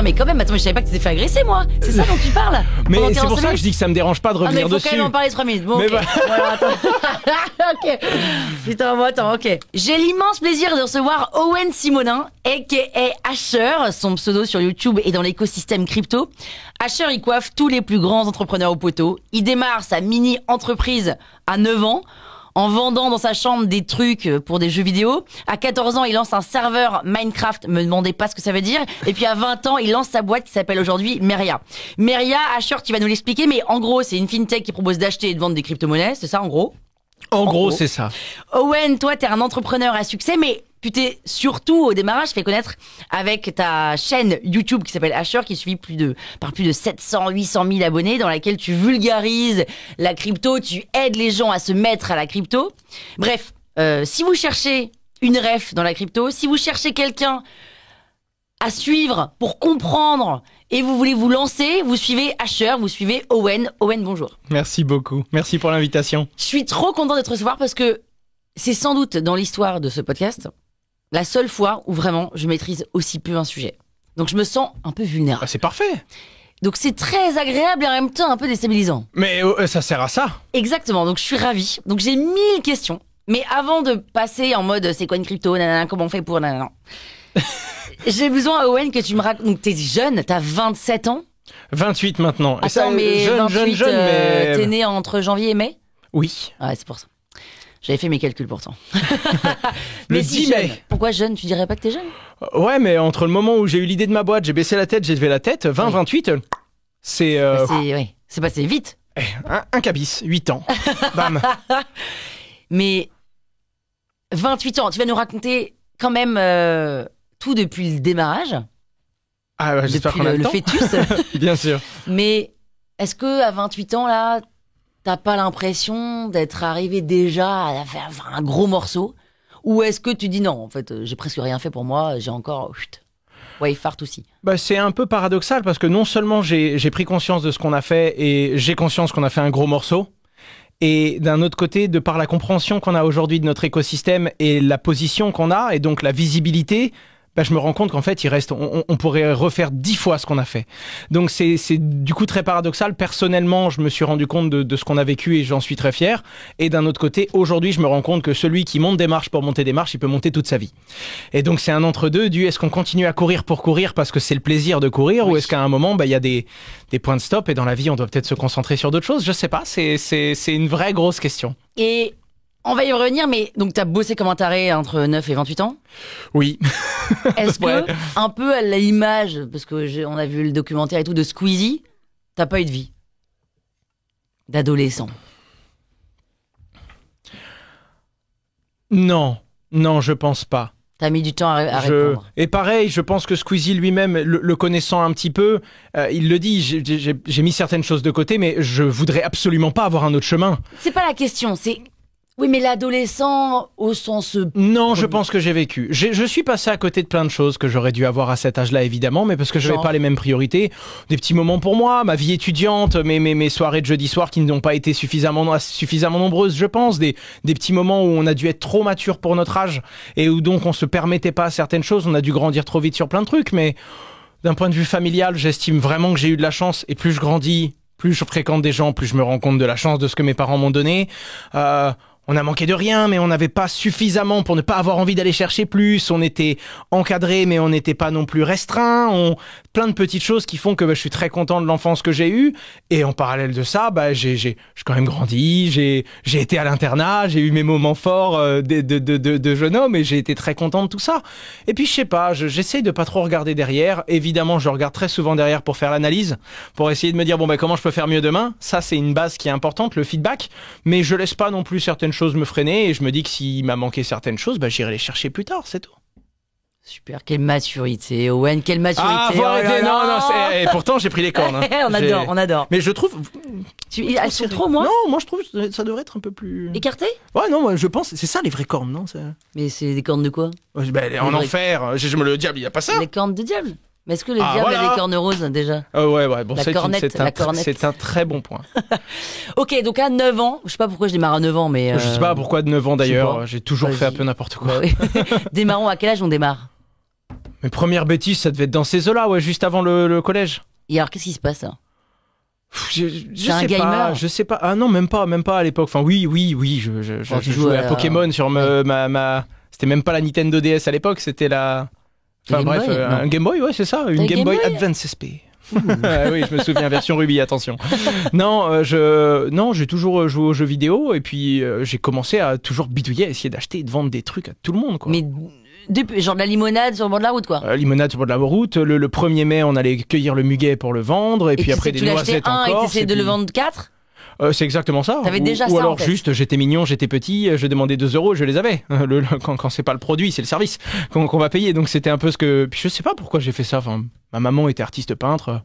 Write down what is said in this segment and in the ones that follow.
Non mais quand même, attends, mais je savais pas que tu t'es fait agresser moi. C'est ça dont tu parles. Mais Pendant c'est 40 pour ça que minutes. je dis que ça me dérange pas de Ah mais revenir faut dessus. quand même en parler 3 minutes. Bon, Mais ok. bah- Voilà, attends. Ok. Putain, moi, attends, ok. J'ai l'immense plaisir de recevoir Owen Simonin, a.k.a. Asher, son pseudo sur YouTube et dans l'écosystème crypto. Asher, il coiffe tous les plus grands entrepreneurs au poteau. Il démarre sa mini-entreprise à 9 ans. En vendant dans sa chambre des trucs pour des jeux vidéo. À 14 ans, il lance un serveur Minecraft. Me demandez pas ce que ça veut dire. Et puis à 20 ans, il lance sa boîte qui s'appelle aujourd'hui Meria. Meria, Asher, tu vas nous l'expliquer, mais en gros, c'est une fintech qui propose d'acheter et de vendre des crypto-monnaies. C'est ça, en gros? En gros, c'est ça. Owen, toi, t'es un entrepreneur à succès, mais tu t'es surtout au démarrage fait connaître avec ta chaîne YouTube qui s'appelle Asher, qui est suivie par plus de 700, 800 000 abonnés, dans laquelle tu vulgarises la crypto, tu aides les gens à se mettre à la crypto. Bref, si vous cherchez une ref dans la crypto, si vous cherchez quelqu'un à suivre pour comprendre et vous voulez vous lancer, vous suivez Asher, vous suivez Owen. Owen, bonjour. Merci beaucoup. Merci pour l'invitation. Je suis trop content de te recevoir parce que c'est sans doute dans l'histoire de ce podcast la seule fois où vraiment je maîtrise aussi peu un sujet. Donc je me sens un peu vulnérable. Ah, c'est parfait. Donc c'est très agréable et en même temps un peu déstabilisant. Mais ça sert à ça. Exactement, donc je suis ravie. Donc j'ai 1000 questions. Mais avant de passer en mode c'est quoi une crypto, nanana, comment on fait pour nanana. J'ai besoin, Owen, que tu me racontes. Donc t'es jeune, t'as 27 ans. 28 maintenant. Et Attends, ça, mais jeune, 28, jeune, mais... t'es né entre janvier et mai? Oui. Ouais, c'est pour ça. J'avais fait mes calculs pourtant. Le Mais si 10 mai. jeune. Pourquoi jeune? Tu dirais pas que t'es jeune? Ouais, mais entre le moment où j'ai eu l'idée de ma boîte, j'ai baissé la tête, j'ai levé la tête, 20, Oui. 28, c'est... C'est passé vite. un cabis, 8 ans. Bam. Mais 28 ans, tu vas nous raconter quand même tout depuis le démarrage, Ah, ouais, j'espère depuis qu'on a le le temps. fœtus. Bien sûr. Mais est-ce que à 28 ans là, t'as pas l'impression d'être arrivé déjà à faire un gros morceau, ou est-ce que tu dis non, en fait, j'ai presque rien fait pour moi, j'ai encore wave fart aussi. Bah, c'est un peu paradoxal parce que non seulement j'ai pris conscience de ce qu'on a fait et j'ai conscience qu'on a fait un gros morceau, et d'un autre côté, de par la compréhension qu'on a aujourd'hui de notre écosystème et la position qu'on a et donc la visibilité, bah, je me rends compte qu'en fait, on pourrait refaire 10 fois ce qu'on a fait. Donc c'est du coup très paradoxal. Personnellement, je me suis rendu compte de ce qu'on a vécu et j'en suis très fier. Et d'un autre côté, aujourd'hui, je me rends compte que celui qui monte des marches pour monter des marches, il peut monter toute sa vie. Et donc c'est un entre-deux est-ce qu'on continue à courir pour courir parce que c'est le plaisir de courir, Oui. ou est-ce qu'à un moment, bah, il y a des points de stop et dans la vie, on doit peut-être se concentrer sur d'autres choses. Je sais pas, c'est une vraie grosse question. Et on va y revenir, mais donc t'as bossé comme un taré entre 9 et 28 ans. Oui. Est-ce que, Ouais. un peu à l'image, parce que on a vu le documentaire et tout de Squeezie, t'as pas eu de vie d'adolescent? Non, je pense pas. T'as mis du temps à répondre. Et pareil, je pense que Squeezie lui-même, le connaissant un petit peu, il le dit, j'ai mis certaines choses de côté, mais je voudrais absolument pas avoir un autre chemin. C'est pas la question, c'est... Oui, mais l'adolescent, au sens... Non, je pense que j'ai vécu. Je suis passé à côté de plein de choses que j'aurais dû avoir à cet âge-là, évidemment, mais parce que je n'avais Genre. pas les mêmes priorités. Des petits moments pour moi, ma vie étudiante, mes soirées de jeudi soir qui n'ont pas été suffisamment nombreuses, je pense. Des petits moments où on a dû être trop mature pour notre âge et où donc on se permettait pas certaines choses. On a dû grandir trop vite sur plein de trucs, mais d'un point de vue familial, j'estime vraiment que j'ai eu de la chance. Et plus je grandis, plus je fréquente des gens, plus je me rends compte de la chance de ce que mes parents m'ont donné. On a manqué de rien, mais on n'avait pas suffisamment pour ne pas avoir envie d'aller chercher plus. On était encadré, mais on n'était pas non plus restreint. Plein de petites choses qui font que je suis très content de l'enfance que j'ai eue. Et en parallèle de ça, j'ai quand même grandi. J'ai été à l'internat, j'ai eu mes moments forts de jeune homme et j'ai été très content de tout ça. Et puis je sais pas, j'essaye de pas trop regarder derrière. Évidemment, je regarde très souvent derrière pour faire l'analyse, pour essayer de me dire comment je peux faire mieux demain. Ça, c'est une base qui est importante, le feedback. Mais je laisse pas non plus certaines choses me freiner et je me dis que s'il m'a manqué certaines choses, j'irai les chercher plus tard, c'est tout. Super, quelle maturité, Owen, quelle maturité. Ah, faut arrêter, non, pourtant j'ai pris les cornes. Hein. On adore. Mais je trouve... Elles sont trop, moi. Non, moi je trouve que ça devrait être un peu plus... Écarté? Ouais, non, moi je pense, c'est ça les vraies cornes, non? Mais c'est des cornes de quoi? En vraies- enfer, le diable, il y a pas ça. Les cornes de diable. Mais est-ce que le Ah, diable voilà. a des cornes roses, déjà? Ouais, bon, La cornette, la cornette. c'est un très bon point. Ok, donc à 9 ans, je sais pas pourquoi je démarre à 9 ans, mais... Je sais pas pourquoi de 9 ans je sais d'ailleurs, pas. j'ai toujours Vas-y. fait un peu n'importe quoi. Bah oui. Démarrons, à quel âge on démarre? Mes premières bêtises, ça devait être dans ces eaux-là, ouais, juste avant le collège. Et alors, qu'est-ce qui se passe là? Je sais pas, je sais pas. Ah non, même pas à l'époque. Enfin, oui, je jouais à Pokémon sur ma. C'était même pas la Nintendo DS à l'époque, c'était la. Enfin bref, un Game Boy, ouais, c'est ça, une Game Boy Advance SP. Oui, je me souviens, version Ruby, attention. Non, j'ai toujours joué aux jeux vidéo et puis j'ai commencé à toujours bidouiller, à essayer d'acheter et de vendre des trucs à tout le monde, quoi. Mais genre de la limonade sur le bord de la route, quoi. Limonade sur le bord de la route. Le 1er mai, on allait cueillir le muguet pour le vendre et puis après des noisettes en Corse. Et t'essayais de le vendre 4 ? C'est exactement ça. T'avais déjà ou ça, alors en fait. juste, j'étais mignon, j'étais petit, je demandais 2 €, je les avais. Quand c'est pas le produit, c'est le service qu'on va payer. Donc c'était un peu ce que. Puis je sais pas pourquoi j'ai fait ça. Enfin, ma maman était artiste peintre,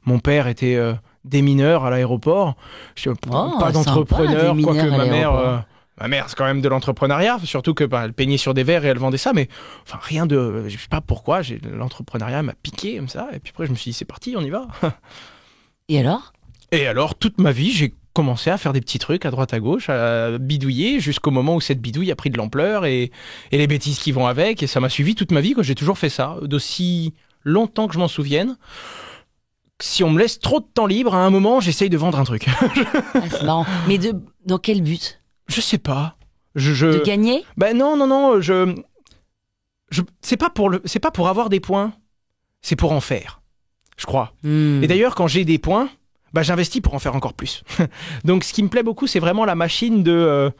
mon père était démineur à l'aéroport. Pas d'entrepreneur, sympa, quoique ma l'aéroport. mère, c'est quand même de l'entrepreneuriat, surtout que elle peignait sur des verres et elle vendait ça, mais enfin rien de. Je sais pas pourquoi, l'entrepreneuriat m'a piqué comme ça. Et puis après, je me suis dit, c'est parti, on y va. Et alors ? Et alors, toute ma vie, j'ai commencé à faire des petits trucs à droite à gauche, à bidouiller, jusqu'au moment où cette bidouille a pris de l'ampleur et les bêtises qui vont avec. Et ça m'a suivi toute ma vie, quoi. J'ai toujours fait ça, d'aussi longtemps que je m'en souvienne. Si on me laisse trop de temps libre, à un moment, j'essaye de vendre un truc. Ah, c'est marrant. Mais dans quel but ? Je sais pas. De gagner ? Ben non, c'est pas pour avoir des points, c'est pour en faire, je crois. Et d'ailleurs, quand j'ai des points, bah j'investis pour en faire encore plus. Donc ce qui me plaît beaucoup, c'est vraiment la machine de...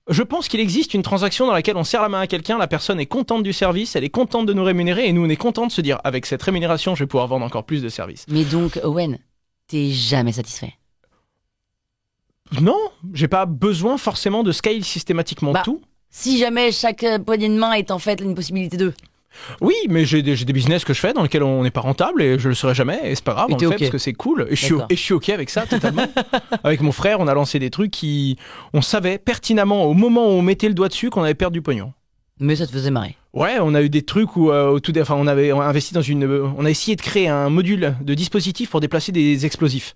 je pense qu'il existe une transaction dans laquelle on serre la main à quelqu'un, la personne est contente du service, elle est contente de nous rémunérer, et nous on est content de se dire, avec cette rémunération, je vais pouvoir vendre encore plus de services. Mais donc, Owen, t'es jamais satisfait ? Non, j'ai pas besoin forcément de scale systématiquement tout. Si jamais chaque poignée de main est en fait une possibilité de... Oui, mais j'ai des business que je fais dans lesquels on n'est pas rentable et je le serai jamais, et c'est pas grave, on le fait parce que c'est cool, et je suis ok avec ça totalement. Avec mon frère, on a lancé des trucs on savait pertinemment au moment où on mettait le doigt dessus qu'on avait perdu du pognon. Mais ça te faisait marrer. Ouais, on a eu des trucs où on a investi on a essayé de créer un module de dispositif pour déplacer des explosifs.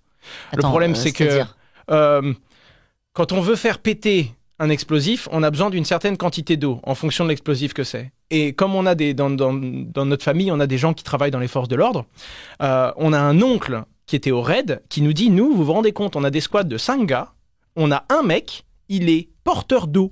Attends, le problème c'est que quand on veut faire péter un explosif, on a besoin d'une certaine quantité d'eau en fonction de l'explosif que c'est. Et comme on a dans notre famille, on a des gens qui travaillent dans les forces de l'ordre, on a un oncle qui était au raid qui nous dit, nous, vous vous rendez compte, on a des squads de 5 gars, on a un mec, il est porteur d'eau.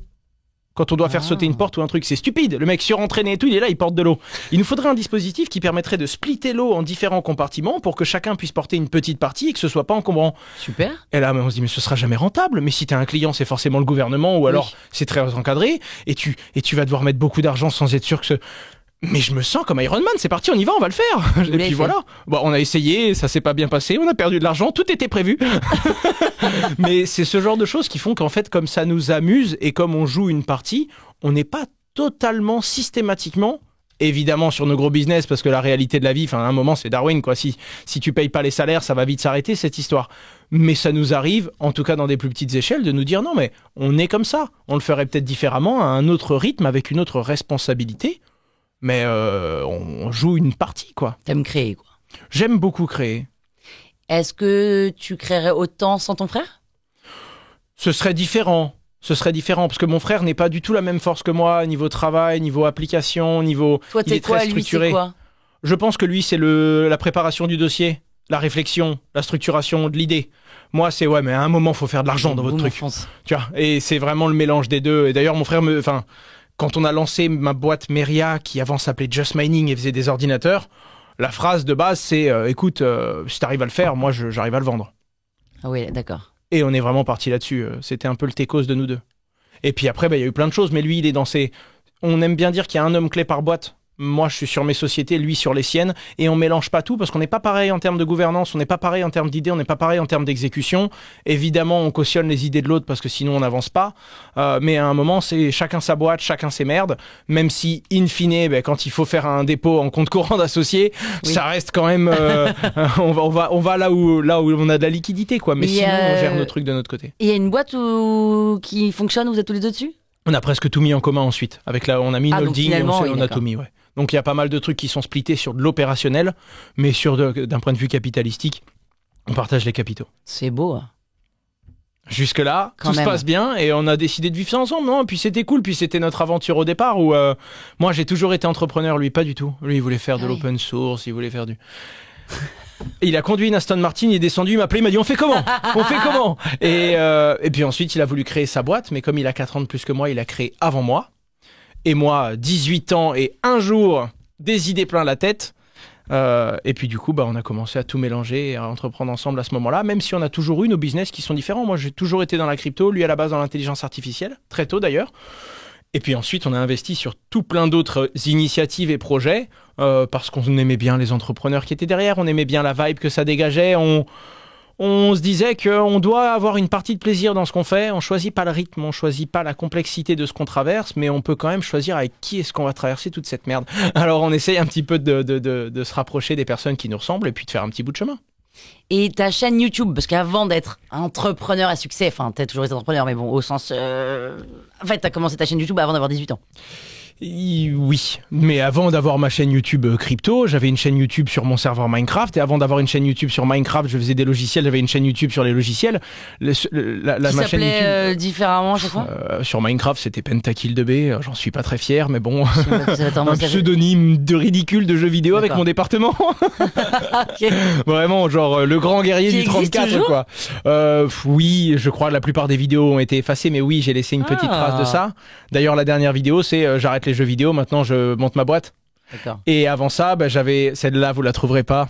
Quand on doit faire sauter une porte ou un truc, c'est stupide. Le mec surentraîné et tout, il est là, il porte de l'eau. Il nous faudrait un dispositif qui permettrait de splitter l'eau en différents compartiments pour que chacun puisse porter une petite partie et que ce soit pas encombrant. Super. Et là, on se dit, mais ce sera jamais rentable. Mais si t'as un client, c'est forcément le gouvernement ou alors c'est très encadré et tu vas devoir mettre beaucoup d'argent sans être sûr que Mais je me sens comme Iron Man, c'est parti, on y va, on va le faire. Et puis voilà. Bon, on a essayé, ça s'est pas bien passé, on a perdu de l'argent, tout était prévu. Mais c'est ce genre de choses qui font qu'en fait, comme ça nous amuse et comme on joue une partie, on n'est pas totalement systématiquement, évidemment sur nos gros business, parce que la réalité de la vie, à un moment c'est Darwin, quoi. Si tu payes pas les salaires, ça va vite s'arrêter cette histoire. Mais ça nous arrive, en tout cas dans des plus petites échelles, de nous dire non, mais on est comme ça. On le ferait peut-être différemment, à un autre rythme, avec une autre responsabilité. Mais on joue une partie, quoi. T'aimes créer, quoi. J'aime beaucoup créer. Est-ce que tu créerais autant sans ton frère ? Ce serait différent, parce que mon frère n'est pas du tout la même force que moi, niveau travail, niveau application, niveau... Toi, il est très structuré. Lui, c'est quoi ? Je pense que lui, c'est la préparation du dossier, la réflexion, la structuration de l'idée. Moi, c'est mais à un moment, faut faire de l'argent dans votre truc. Tu vois, et c'est vraiment le mélange des deux. Et d'ailleurs, mon frère quand on a lancé ma boîte Meria, qui avant s'appelait Just Mining et faisait des ordinateurs, la phrase de base, c'est écoute, si t'arrives à le faire, moi, j'arrive à le vendre. Ah oui, d'accord. Et on est vraiment parti là-dessus. C'était un peu le techos de nous deux. Et puis après, il y a eu plein de choses, mais lui, il est dans ses... On aime bien dire qu'il y a un homme clé par boîte. Moi, je suis sur mes sociétés, lui sur les siennes, et on mélange pas tout parce qu'on n'est pas pareil en termes de gouvernance, on n'est pas pareil en termes d'idées, on n'est pas pareil en termes d'exécution. Évidemment, on cautionne les idées de l'autre parce que sinon on n'avance pas. Mais à un moment, c'est chacun sa boîte, chacun ses merdes. Même si, in fine, quand il faut faire un dépôt en compte courant d'associé, ça reste quand même. on va là où on a de la liquidité, quoi. Mais sinon, on gère nos trucs de notre côté. Il y a une boîte qui fonctionne, vous êtes tous les deux dessus ? On a presque tout mis en commun ensuite. On a mis une holding et on a tout mis, ouais. Donc il y a pas mal de trucs qui sont splittés sur de l'opérationnel, mais d'un point de vue capitalistique, on partage les capitaux. C'est beau. Hein. Jusque-là, Quand tout même. se passe bien et on a décidé de vivre ça ensemble, non? Puis c'était cool, puis c'était notre aventure au départ où moi j'ai toujours été entrepreneur, lui pas du tout. Lui il voulait faire de Ah oui. l'open source, il voulait faire du... Et il a conduit une Aston Martin, il est descendu, il m'a appelé, il m'a dit on fait comment? On fait comment? Et puis ensuite il a voulu créer sa boîte, mais comme il a 4 ans de plus que moi, il a créé avant moi. Et moi, 18 ans et un jour, des idées plein la tête. Et puis du coup, on a commencé à tout mélanger et à entreprendre ensemble à ce moment-là, même si on a toujours eu nos business qui sont différents. Moi, j'ai toujours été dans la crypto, lui à la base dans l'intelligence artificielle, très tôt d'ailleurs. Et puis ensuite, on a investi sur tout plein d'autres initiatives et projets parce qu'on aimait bien les entrepreneurs qui étaient derrière, on aimait bien la vibe que ça dégageait, on se disait qu'on doit avoir une partie de plaisir dans ce qu'on fait. On choisit pas le rythme, on choisit pas la complexité de ce qu'on traverse, mais on peut quand même choisir avec qui est-ce qu'on va traverser toute cette merde. Alors on essaye un petit peu de se rapprocher des personnes qui nous ressemblent et puis de faire un petit bout de chemin. Et ta chaîne YouTube, parce qu'avant d'être entrepreneur à succès, enfin, t'as toujours été entrepreneur, mais bon, au sens... En fait, t'as commencé ta chaîne YouTube avant d'avoir 18 ans. Oui, mais avant d'avoir ma chaîne YouTube crypto, j'avais une chaîne YouTube sur mon serveur Minecraft, et avant d'avoir une chaîne YouTube sur Minecraft, je faisais des logiciels, j'avais une chaîne YouTube sur les logiciels. Qui Ma chaîne s'appelait YouTube différemment à chaque fois. sur Minecraft, c'était Pentakill2B, j'en suis pas très fier, mais bon, Attends, un pseudonyme de ridicule de jeu vidéo avec D'accord. mon département. Ok. Vraiment, genre le grand guerrier Qui du existe 34, toujours quoi. Oui, je crois que la plupart des vidéos ont été effacées, mais oui, j'ai laissé une petite trace de ça. D'ailleurs, la dernière vidéo, c'est j'arrête les jeux vidéo, maintenant je monte ma boîte. D'accord. Et avant ça, j'avais celle-là, vous la trouverez pas.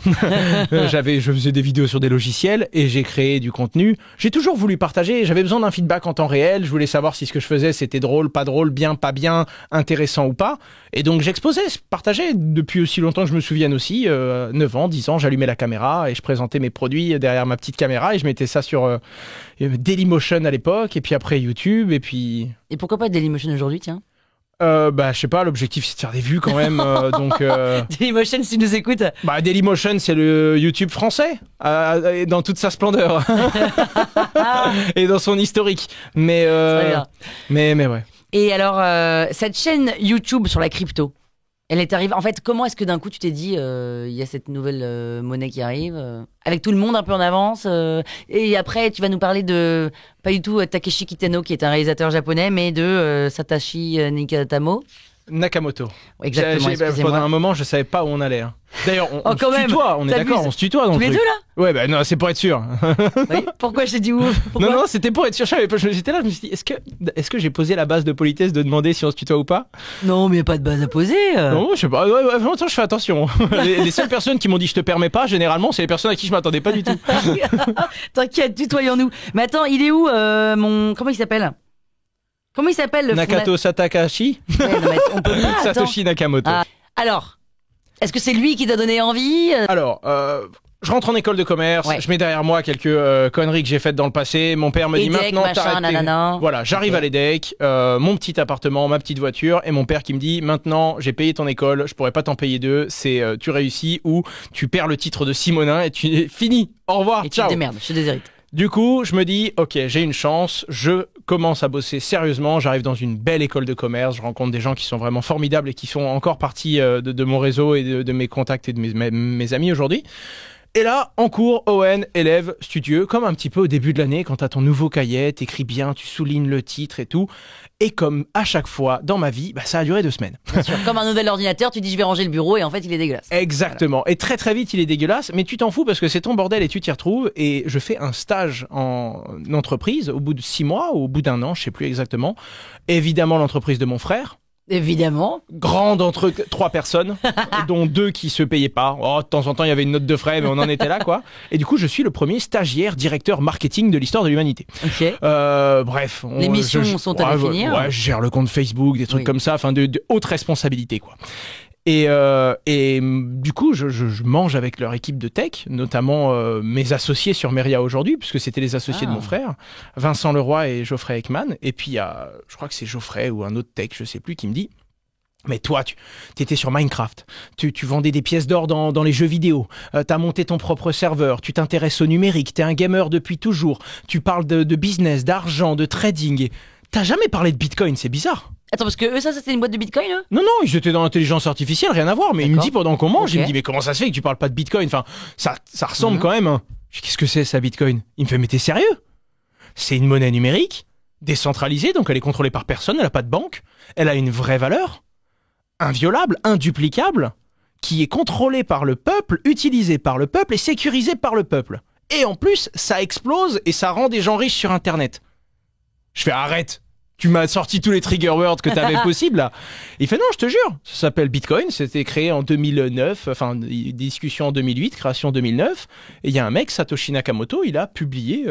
Je faisais des vidéos sur des logiciels et j'ai créé du contenu. J'ai toujours voulu partager. J'avais besoin d'un feedback en temps réel. Je voulais savoir si ce que je faisais c'était drôle, pas drôle, bien, pas bien, intéressant ou pas. Et donc j'exposais, partageais depuis aussi longtemps que je me souvienne aussi. 9 ans, 10 ans, j'allumais la caméra et je présentais mes produits derrière ma petite caméra et je mettais ça sur Dailymotion à l'époque et puis après YouTube et puis. Et pourquoi pas Dailymotion aujourd'hui, tiens? Je sais pas, l'objectif c'est de faire des vues quand même, donc Dailymotion, si tu nous écoutes. Dailymotion c'est le YouTube français dans toute sa splendeur et dans son historique, mais Très bien. mais ouais. Et alors, cette chaîne YouTube sur la crypto, elle est arrivée. En fait, comment est-ce que d'un coup tu t'es dit, il y a cette nouvelle monnaie qui arrive, avec tout le monde un peu en avance, et après tu vas nous parler de, pas du tout Takeshi Kitano qui est un réalisateur japonais, mais de Satoshi Nakamoto. Exactement, Pendant excusez-moi. un moment, je savais pas où on allait. Hein. D'ailleurs, on quand se même, tutoie, on est t'abuses. d'accord, on se tutoie dans Tous le les truc. deux là. Ouais, non, c'est pour être sûr. Oui. Pourquoi je t'ai dit où? Pourquoi Non, c'était pour être sûr. J'étais là, je me suis dit, est-ce que j'ai posé la base de politesse de demander si on se tutoie ou pas? Non, mais y a pas de base à poser. Non, je sais pas. Ouais, vraiment, je fais attention. Les seules personnes qui m'ont dit je te permets pas, généralement, c'est les personnes à qui je m'attendais pas du tout. T'inquiète, tutoyons-nous. Mais attends, il est où comment il s'appelle? Comment il s'appelle le Nakato Satakashi, Ouais, non, mais on peut pas, attends. Satoshi Nakamoto. Ah. Alors, est-ce que c'est lui qui t'a donné envie? Alors, je rentre en école de commerce, Ouais. je mets derrière moi quelques conneries que j'ai faites dans le passé. Mon père me dit EDEC, maintenant machin, t'arrêtes tes- nanana. Voilà, j'arrive Ok. à l'EDEC, mon petit appartement, ma petite voiture, et mon père qui me dit maintenant j'ai payé ton école, je pourrais pas t'en payer deux, c'est tu réussis ou tu perds le titre de Simonin et tu es fini. Au revoir, Et tu ciao. te démerdes, je te déshérite. Du coup, je me dis, ok, j'ai une chance, je commence à bosser sérieusement, j'arrive dans une belle école de commerce, je rencontre des gens qui sont vraiment formidables et qui sont encore partie de mon réseau et de mes contacts et de mes amis aujourd'hui. Et là, en cours, Owen, élève studieux, comme un petit peu au début de l'année, quand t'as ton nouveau cahier, t'écris bien, tu soulignes le titre et tout. Et comme à chaque fois dans ma vie, ça a duré 2 semaines. Bien sûr, comme un nouvel ordinateur, tu dis je vais ranger le bureau et en fait il est dégueulasse. Exactement. Et très très vite, il est dégueulasse, mais tu t'en fous parce que c'est ton bordel et tu t'y retrouves. Et je fais un stage en entreprise au bout de 6 mois ou au bout d'1 an, je sais plus exactement. Évidemment, l'entreprise de mon frère. Évidemment. Grande entre 3 personnes, dont 2 qui se payaient pas. Oh, de temps en temps, il y avait une note de frais, mais on en était là, quoi. Et du coup, je suis le premier stagiaire directeur marketing de l'histoire de l'humanité. Ok. Bref. Les missions sont à définir. Ouais, je gère le compte Facebook, des trucs Oui. comme ça, enfin de haute responsabilité, quoi. Et du coup, je mange avec leur équipe de tech, notamment mes associés sur Meria aujourd'hui, puisque c'était les associés de mon frère, Vincent Leroy et Geoffrey Ekman. Et puis, il y a, je crois que c'est Geoffrey ou un autre tech, je sais plus, qui me dit mais toi, tu étais sur Minecraft, tu vendais des pièces d'or dans les jeux vidéo, t'as monté ton propre serveur, tu t'intéresses au numérique, t'es un gamer depuis toujours, tu parles de business, d'argent, de trading. T'as jamais parlé de Bitcoin, c'est bizarre. Attends, parce que eux, ça c'était une boîte de bitcoin, eux? Non, ils étaient dans l'intelligence artificielle, rien à voir. Mais il me D'accord. dit pendant qu'on mange, Ok. il me dit mais comment ça se fait que tu parles pas de Bitcoin? Enfin, ça ressemble quand même. Hein. Je dis, qu'est-ce que c'est ça Bitcoin? Il me fait mais t'es sérieux? C'est une monnaie numérique, décentralisée, donc elle est contrôlée par personne, elle n'a pas de banque, elle a une vraie valeur, inviolable, induplicable, qui est contrôlée par le peuple, utilisée par le peuple et sécurisée par le peuple. Et en plus, ça explose et ça rend des gens riches sur Internet. Je fais arrête, tu m'as sorti tous les trigger words que t'avais possible là. Il fait non, je te jure, ça s'appelle Bitcoin, c'était créé en 2009, enfin discussion en 2008, création en 2009, et il y a un mec, Satoshi Nakamoto, il a publié,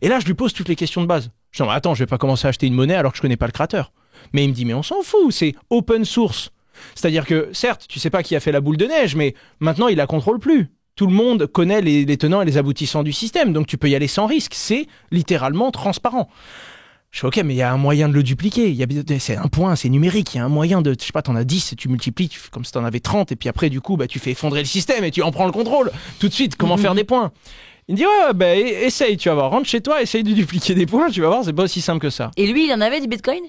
et là je lui pose toutes les questions de base. Je dis non, attends, je vais pas commencer à acheter une monnaie alors que je connais pas le créateur. Mais il me dit mais on s'en fout, c'est open source. C'est-à-dire que certes, tu sais pas qui a fait la boule de neige, mais maintenant il la contrôle plus. Tout le monde connaît les tenants et les aboutissants du système, donc tu peux y aller sans risque, c'est littéralement transparent. Je fais ok, mais il y a un moyen de le dupliquer. C'est un point, c'est numérique. Il y a un moyen de, je sais pas, t'en as 10 et tu multiplies, tu fais comme si t'en avais 30 et puis après, du coup, bah, tu fais effondrer le système et tu en prends le contrôle. Tout de suite, comment faire des points? Il me dit ouais, bah, essaye, tu vas voir. Rentre chez toi, essaye de dupliquer des points, tu vas voir, c'est pas aussi simple que ça. Et lui, il en avait du Bitcoin?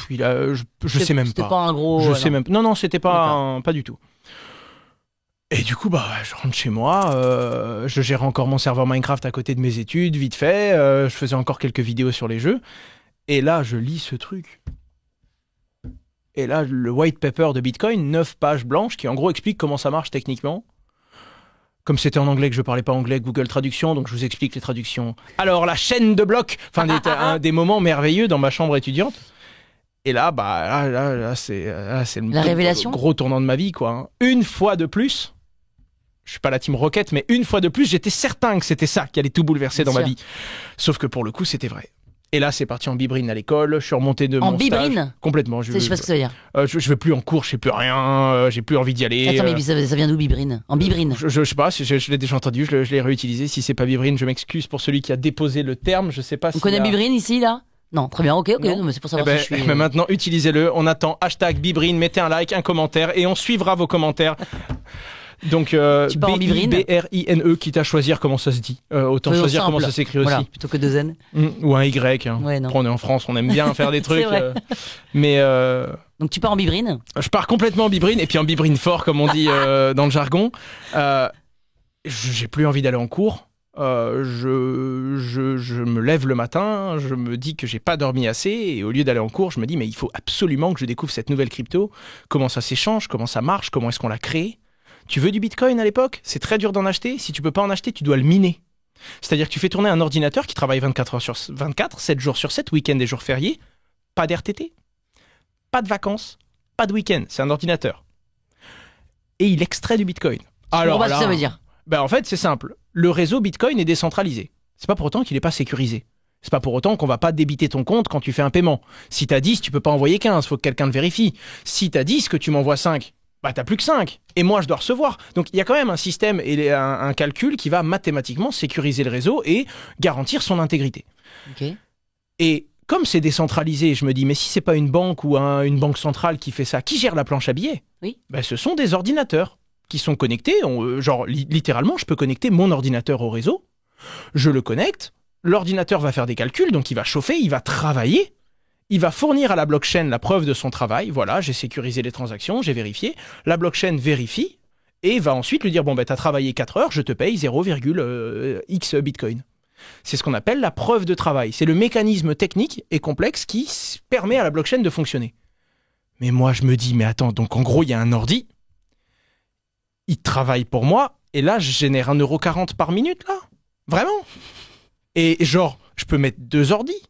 Je sais même pas. C'était pas un gros. Je sais même pas. Non, c'était pas, pas du tout. Et du coup, bah, je rentre chez moi, je gérais encore mon serveur Minecraft à côté de mes études, vite fait, je faisais encore quelques vidéos sur les jeux. Et là, je lis ce truc. Et là, le white paper de Bitcoin, 9 pages blanches, qui en gros explique comment ça marche techniquement. Comme c'était en anglais que je parlais pas anglais, Google Traduction, donc je vous explique les traductions. Alors, la chaîne de blocs, enfin des moments merveilleux dans ma chambre étudiante. Et là, bah, là c'est la révélation. Gros tournant de ma vie, quoi. Une fois de plus, je suis pas la team Rocket, mais une fois de plus, j'étais certain que c'était ça qui allait tout bouleverser dans ma vie. Sauf que pour le coup, c'était vrai. Et là, c'est parti en bibrine à l'école. Je suis remonté de mon stage. En bibrine ? Complètement. Je sais pas ce que ça veut dire. Je vais plus en cours, je sais plus rien. J'ai plus envie d'y aller. Attends, mais ça vient d'où bibrine ? En bibrine ? Je sais pas. Je l'ai déjà entendu. Je l'ai réutilisé. Si c'est pas bibrine, je m'excuse pour celui qui a déposé le terme. Je sais pas. On connaît bibrine ici là ? Non, très bien. Ok. Non, mais c'est pour savoir si je suis. Mais maintenant, utilisez-le. On attend #bibrine. Mettez un like, un commentaire, et on suivra vos commentaires. Donc, B-I-B-R-I-N-E, quitte à choisir comment ça se dit. Autant choisir simple. Comment ça s'écrit aussi. Plutôt que 2 N. Ou un Y. Hein. Ouais, non. Après, on est en France, on aime bien faire des trucs. Mais donc, tu pars en bibrine ? Je pars complètement en bibrine, et puis en bibrine fort, comme on dit dans le jargon. J'ai plus envie d'aller en cours. Je me lève le matin, je me dis que j'ai pas dormi assez, et au lieu d'aller en cours, je me dis mais il faut absolument que je découvre cette nouvelle crypto. Comment ça s'échange, comment ça marche, comment est-ce qu'on l'a créé. Tu veux du Bitcoin à l'époque ? C'est très dur d'en acheter. Si tu peux pas en acheter, tu dois le miner. C'est-à-dire que tu fais tourner un ordinateur qui travaille 24 heures sur 24, 7 jours sur 7, week-end et jours fériés. Pas d'RTT, pas de vacances, pas de week-end. C'est un ordinateur. Et il extrait du Bitcoin. Alors là, ça veut dire ? Ben en fait, c'est simple. Le réseau Bitcoin est décentralisé. C'est pas pour autant qu'il est pas sécurisé. C'est pas pour autant qu'on va pas débiter ton compte quand tu fais un paiement. Si t'as 10, tu peux pas envoyer 15. Faut que quelqu'un le vérifie. Si t'as 10, que tu m'envoies 5. Bah t'as plus que 5, et moi je dois recevoir. Donc il y a quand même un système et un calcul qui va mathématiquement sécuriser le réseau et garantir son intégrité. Okay. Et comme c'est décentralisé, je me dis, mais si c'est pas une banque ou une banque centrale qui fait ça, qui gère la planche à billets ? Oui. Bah, ce sont des ordinateurs qui sont connectés, genre littéralement je peux connecter mon ordinateur au réseau, je le connecte, l'ordinateur va faire des calculs, donc il va chauffer, il va travailler. Il va fournir à la blockchain la preuve de son travail. Voilà, j'ai sécurisé les transactions, j'ai vérifié. La blockchain vérifie et va ensuite lui dire bon, ben, t'as travaillé 4 heures, je te paye 0,x Bitcoin. C'est ce qu'on appelle la preuve de travail. C'est le mécanisme technique et complexe qui permet à la blockchain de fonctionner. Mais moi, je me dis, mais attends, donc en gros, il y a un ordi, il travaille pour moi, et là, je génère 1,40 € par minute, là. Vraiment. Et genre, je peux mettre 2 ordis.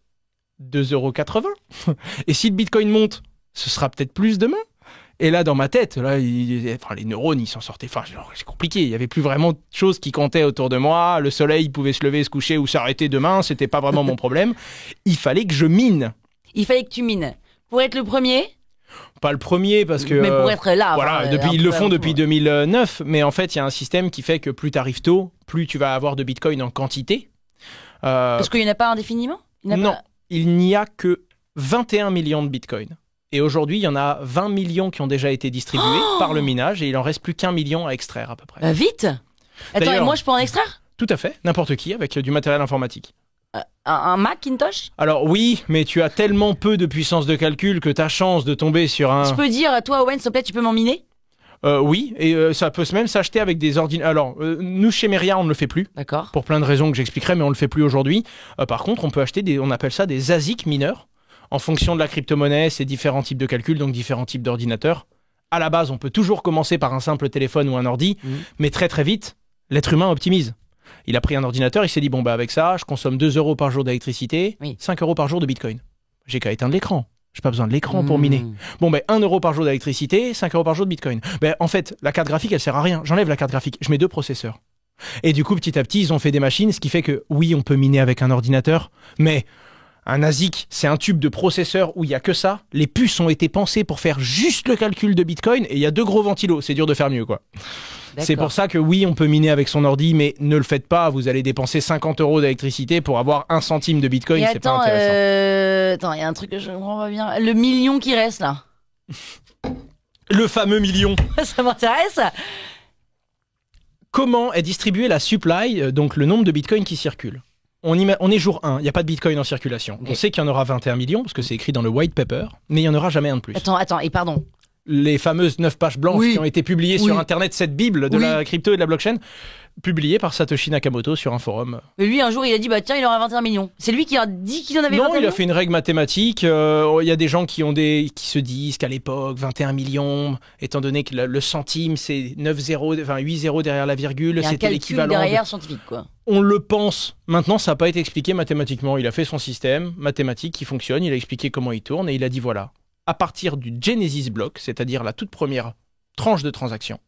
2,80 €. Et si le Bitcoin monte, ce sera peut-être plus demain. Et là, dans ma tête, là, les neurones, ils s'en sortaient. Enfin, c'est compliqué. Il y avait plus vraiment de choses qui comptaient autour de moi. Le soleil pouvait se lever, se coucher ou s'arrêter demain. C'était pas vraiment mon problème. Il fallait que je mine. Il fallait que tu mines. Pour être le premier ? Pas le premier, parce que... Mais pour être là. Voilà, ils le font depuis 2009. Mais en fait, il y a un système qui fait que plus tu arrives tôt, plus tu vas avoir de Bitcoin en quantité. Parce qu'il n'y en a pas indéfiniment ? Non. Il n'y a que 21 millions de bitcoins. Et aujourd'hui, il y en a 20 millions qui ont déjà été distribués par le minage et il en reste plus qu'1 million à extraire à peu près. Vite ! Attends, et moi je peux en extraire ? Tout à fait, n'importe qui avec du matériel informatique. Un Macintosh ? Alors oui, mais tu as tellement peu de puissance de calcul que ta chance de tomber sur un... Je peux dire, toi Owen, s'il te plaît, tu peux m'en miner ? Oui, et ça peut même s'acheter avec des ordinateurs. Alors, nous, chez Meria, on ne le fait plus. D'accord. Pour plein de raisons que j'expliquerai, mais on ne le fait plus aujourd'hui. Par contre, on peut acheter on appelle ça des ASIC mineurs. En fonction de la crypto-monnaie, c'est différents types de calculs, donc différents types d'ordinateurs. À la base, on peut toujours commencer par un simple téléphone ou un ordi, mais très très vite, l'être humain optimise. Il a pris un ordinateur, il s'est dit, bon, bah avec ça, je consomme 2 € par jour d'électricité, 5 € par jour de Bitcoin. J'ai qu'à éteindre l'écran. J'ai pas besoin de l'écran pour miner. Bon, ben 1 € par jour d'électricité, 5 € par jour de Bitcoin. Ben, en fait, la carte graphique, elle sert à rien. J'enlève la carte graphique, je mets 2 processeurs. Et du coup, petit à petit, ils ont fait des machines, ce qui fait que, oui, on peut miner avec un ordinateur, mais un ASIC, c'est un tube de processeur où il y a que ça. Les puces ont été pensées pour faire juste le calcul de Bitcoin, et il y a 2 gros ventilos. C'est dur de faire mieux, quoi. D'accord. C'est pour ça que oui, on peut miner avec son ordi, mais ne le faites pas. Vous allez dépenser 50 € d'électricité pour avoir 1 centime de Bitcoin. Et c'est pas intéressant. Attends, il y a un truc que je ne comprends pas bien. Le million qui reste là. Le fameux million. Ça m'intéresse. Comment est distribuée la supply, donc le nombre de Bitcoin qui circulent? On est jour 1, il n'y a pas de Bitcoin en circulation. Okay. On sait qu'il y en aura 21 millions, parce que c'est écrit dans le white paper, mais il n'y en aura jamais un de plus. Attends, et pardon. Les fameuses 9 pages blanches qui ont été publiées sur Internet, cette bible de la crypto et de la blockchain, publiée par Satoshi Nakamoto sur un forum. Mais lui, un jour, il a dit, bah tiens, il aura 21 millions. C'est lui qui a dit qu'il en avait 21 millions. Non, il a fait une règle mathématique. Il y a des gens qui se disent qu'à l'époque, 21 millions, étant donné que le centime, c'est 8 0 derrière la virgule, c'était l'équivalent. Derrière scientifique, quoi. On le pense. Maintenant, ça n'a pas été expliqué mathématiquement. Il a fait son système mathématique qui fonctionne, il a expliqué comment il tourne et il a dit voilà. À partir du Genesis block, c'est-à-dire la toute première tranche de transaction,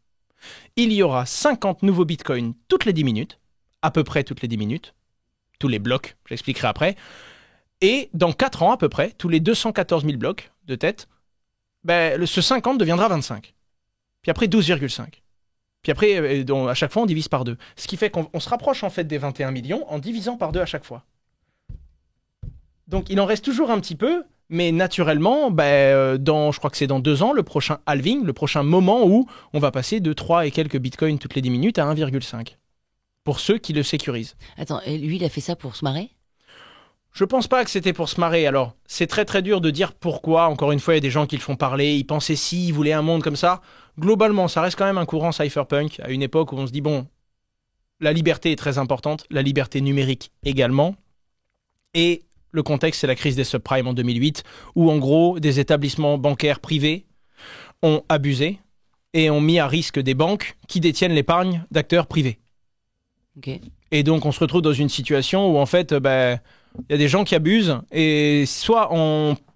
il y aura 50 nouveaux bitcoins toutes les 10 minutes, à peu près toutes les 10 minutes, tous les blocs, je l'expliquerai après, et dans 4 ans à peu près, tous les 214 000 blocs de tête, ce 50 deviendra 25, puis après 12,5. Puis après, à chaque fois, on divise par 2. Ce qui fait qu'on se rapproche en fait des 21 millions en divisant par 2 à chaque fois. Donc il en reste toujours un petit peu, mais naturellement, je crois que c'est dans 2 ans, le prochain halving, le prochain moment où on va passer de 3 et quelques bitcoins toutes les 10 minutes à 1,5. Pour ceux qui le sécurisent. Attends, et lui, il a fait ça pour se marrer ? Je pense pas que c'était pour se marrer. Alors, c'est très très dur de dire pourquoi. Encore une fois, il y a des gens qui le font parler. Ils pensaient ils voulaient un monde comme ça. Globalement, ça reste quand même un courant cypherpunk à une époque où on se dit, bon, la liberté est très importante, la liberté numérique également. Et le contexte, c'est la crise des subprimes en 2008, où en gros, des établissements bancaires privés ont abusé et ont mis à risque des banques qui détiennent l'épargne d'acteurs privés. Okay. Et donc, on se retrouve dans une situation où en fait, y a des gens qui abusent et soit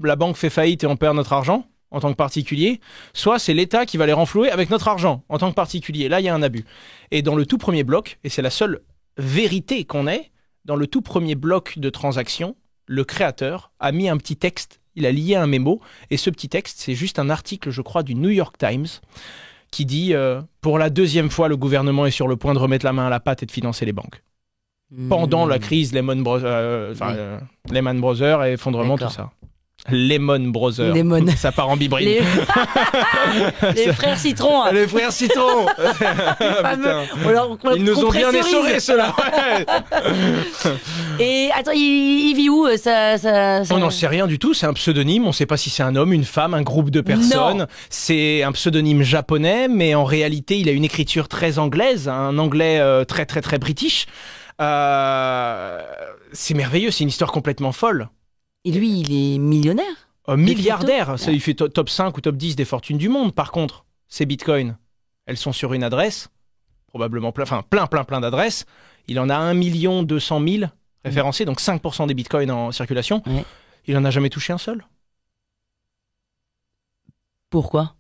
la banque fait faillite et on perd notre argent en tant que particulier, soit c'est l'État qui va les renflouer avec notre argent en tant que particulier. Là, il y a un abus. Et dans le tout premier bloc, et c'est la seule vérité qu'on ait, dans le tout premier bloc de transaction, le créateur a mis un petit texte, il a lié un mémo, et ce petit texte, c'est juste un article, je crois, du New York Times, qui dit pour la 2e fois, le gouvernement est sur le point de remettre la main à la pâte et de financer les banques. Pendant la crise Lehman Brothers et effondrement, tout ça. Lehman Brothers. Ça part en bibrine. Les frères Citron. Les frères Citron. Ils nous ont bien essorés, ceux-là. Et attends, il vit où ça... On n'en sait rien du tout. C'est un pseudonyme. On ne sait pas si c'est un homme, une femme, un groupe de personnes. Non. C'est un pseudonyme japonais, mais en réalité, il a une écriture très anglaise, un anglais très, très, très british. C'est merveilleux. C'est une histoire complètement folle. Et lui, il est millionnaire ? Milliardaire. Ça, il fait top 5 ou top 10 des fortunes du monde. Par contre, ces bitcoins, elles sont sur une adresse, probablement plein d'adresses. Il en a 1 200 000 référencés, donc 5% des bitcoins en circulation. Ouais. Il n'en a jamais touché un seul. Pourquoi ?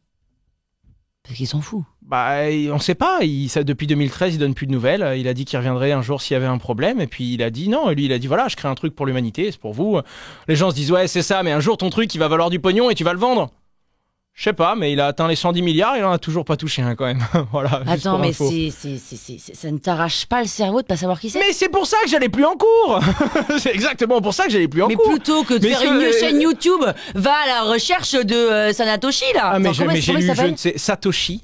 Parce qu'il s'en fout. On sait pas. Depuis 2013, il donne plus de nouvelles. Il a dit qu'il reviendrait un jour s'il y avait un problème. Et puis il a dit non. Et lui, il a dit voilà, je crée un truc pour l'humanité, c'est pour vous. Les gens se disent ouais, c'est ça, mais un jour ton truc, il va valoir du pognon et tu vas le vendre. Je sais pas, mais il a atteint les 110 milliards, il en a toujours pas touché un quand même. Voilà. Attends, mais ça ne t'arrache pas le cerveau de pas savoir qui c'est ? Mais c'est pour ça que j'allais plus en cours. C'est exactement pour ça que j'allais plus en cours. Mais plutôt que de faire une chaîne YouTube, va à la recherche de Sanatoshi là. Ah mais j'ai lu, je ne sais, Satoshi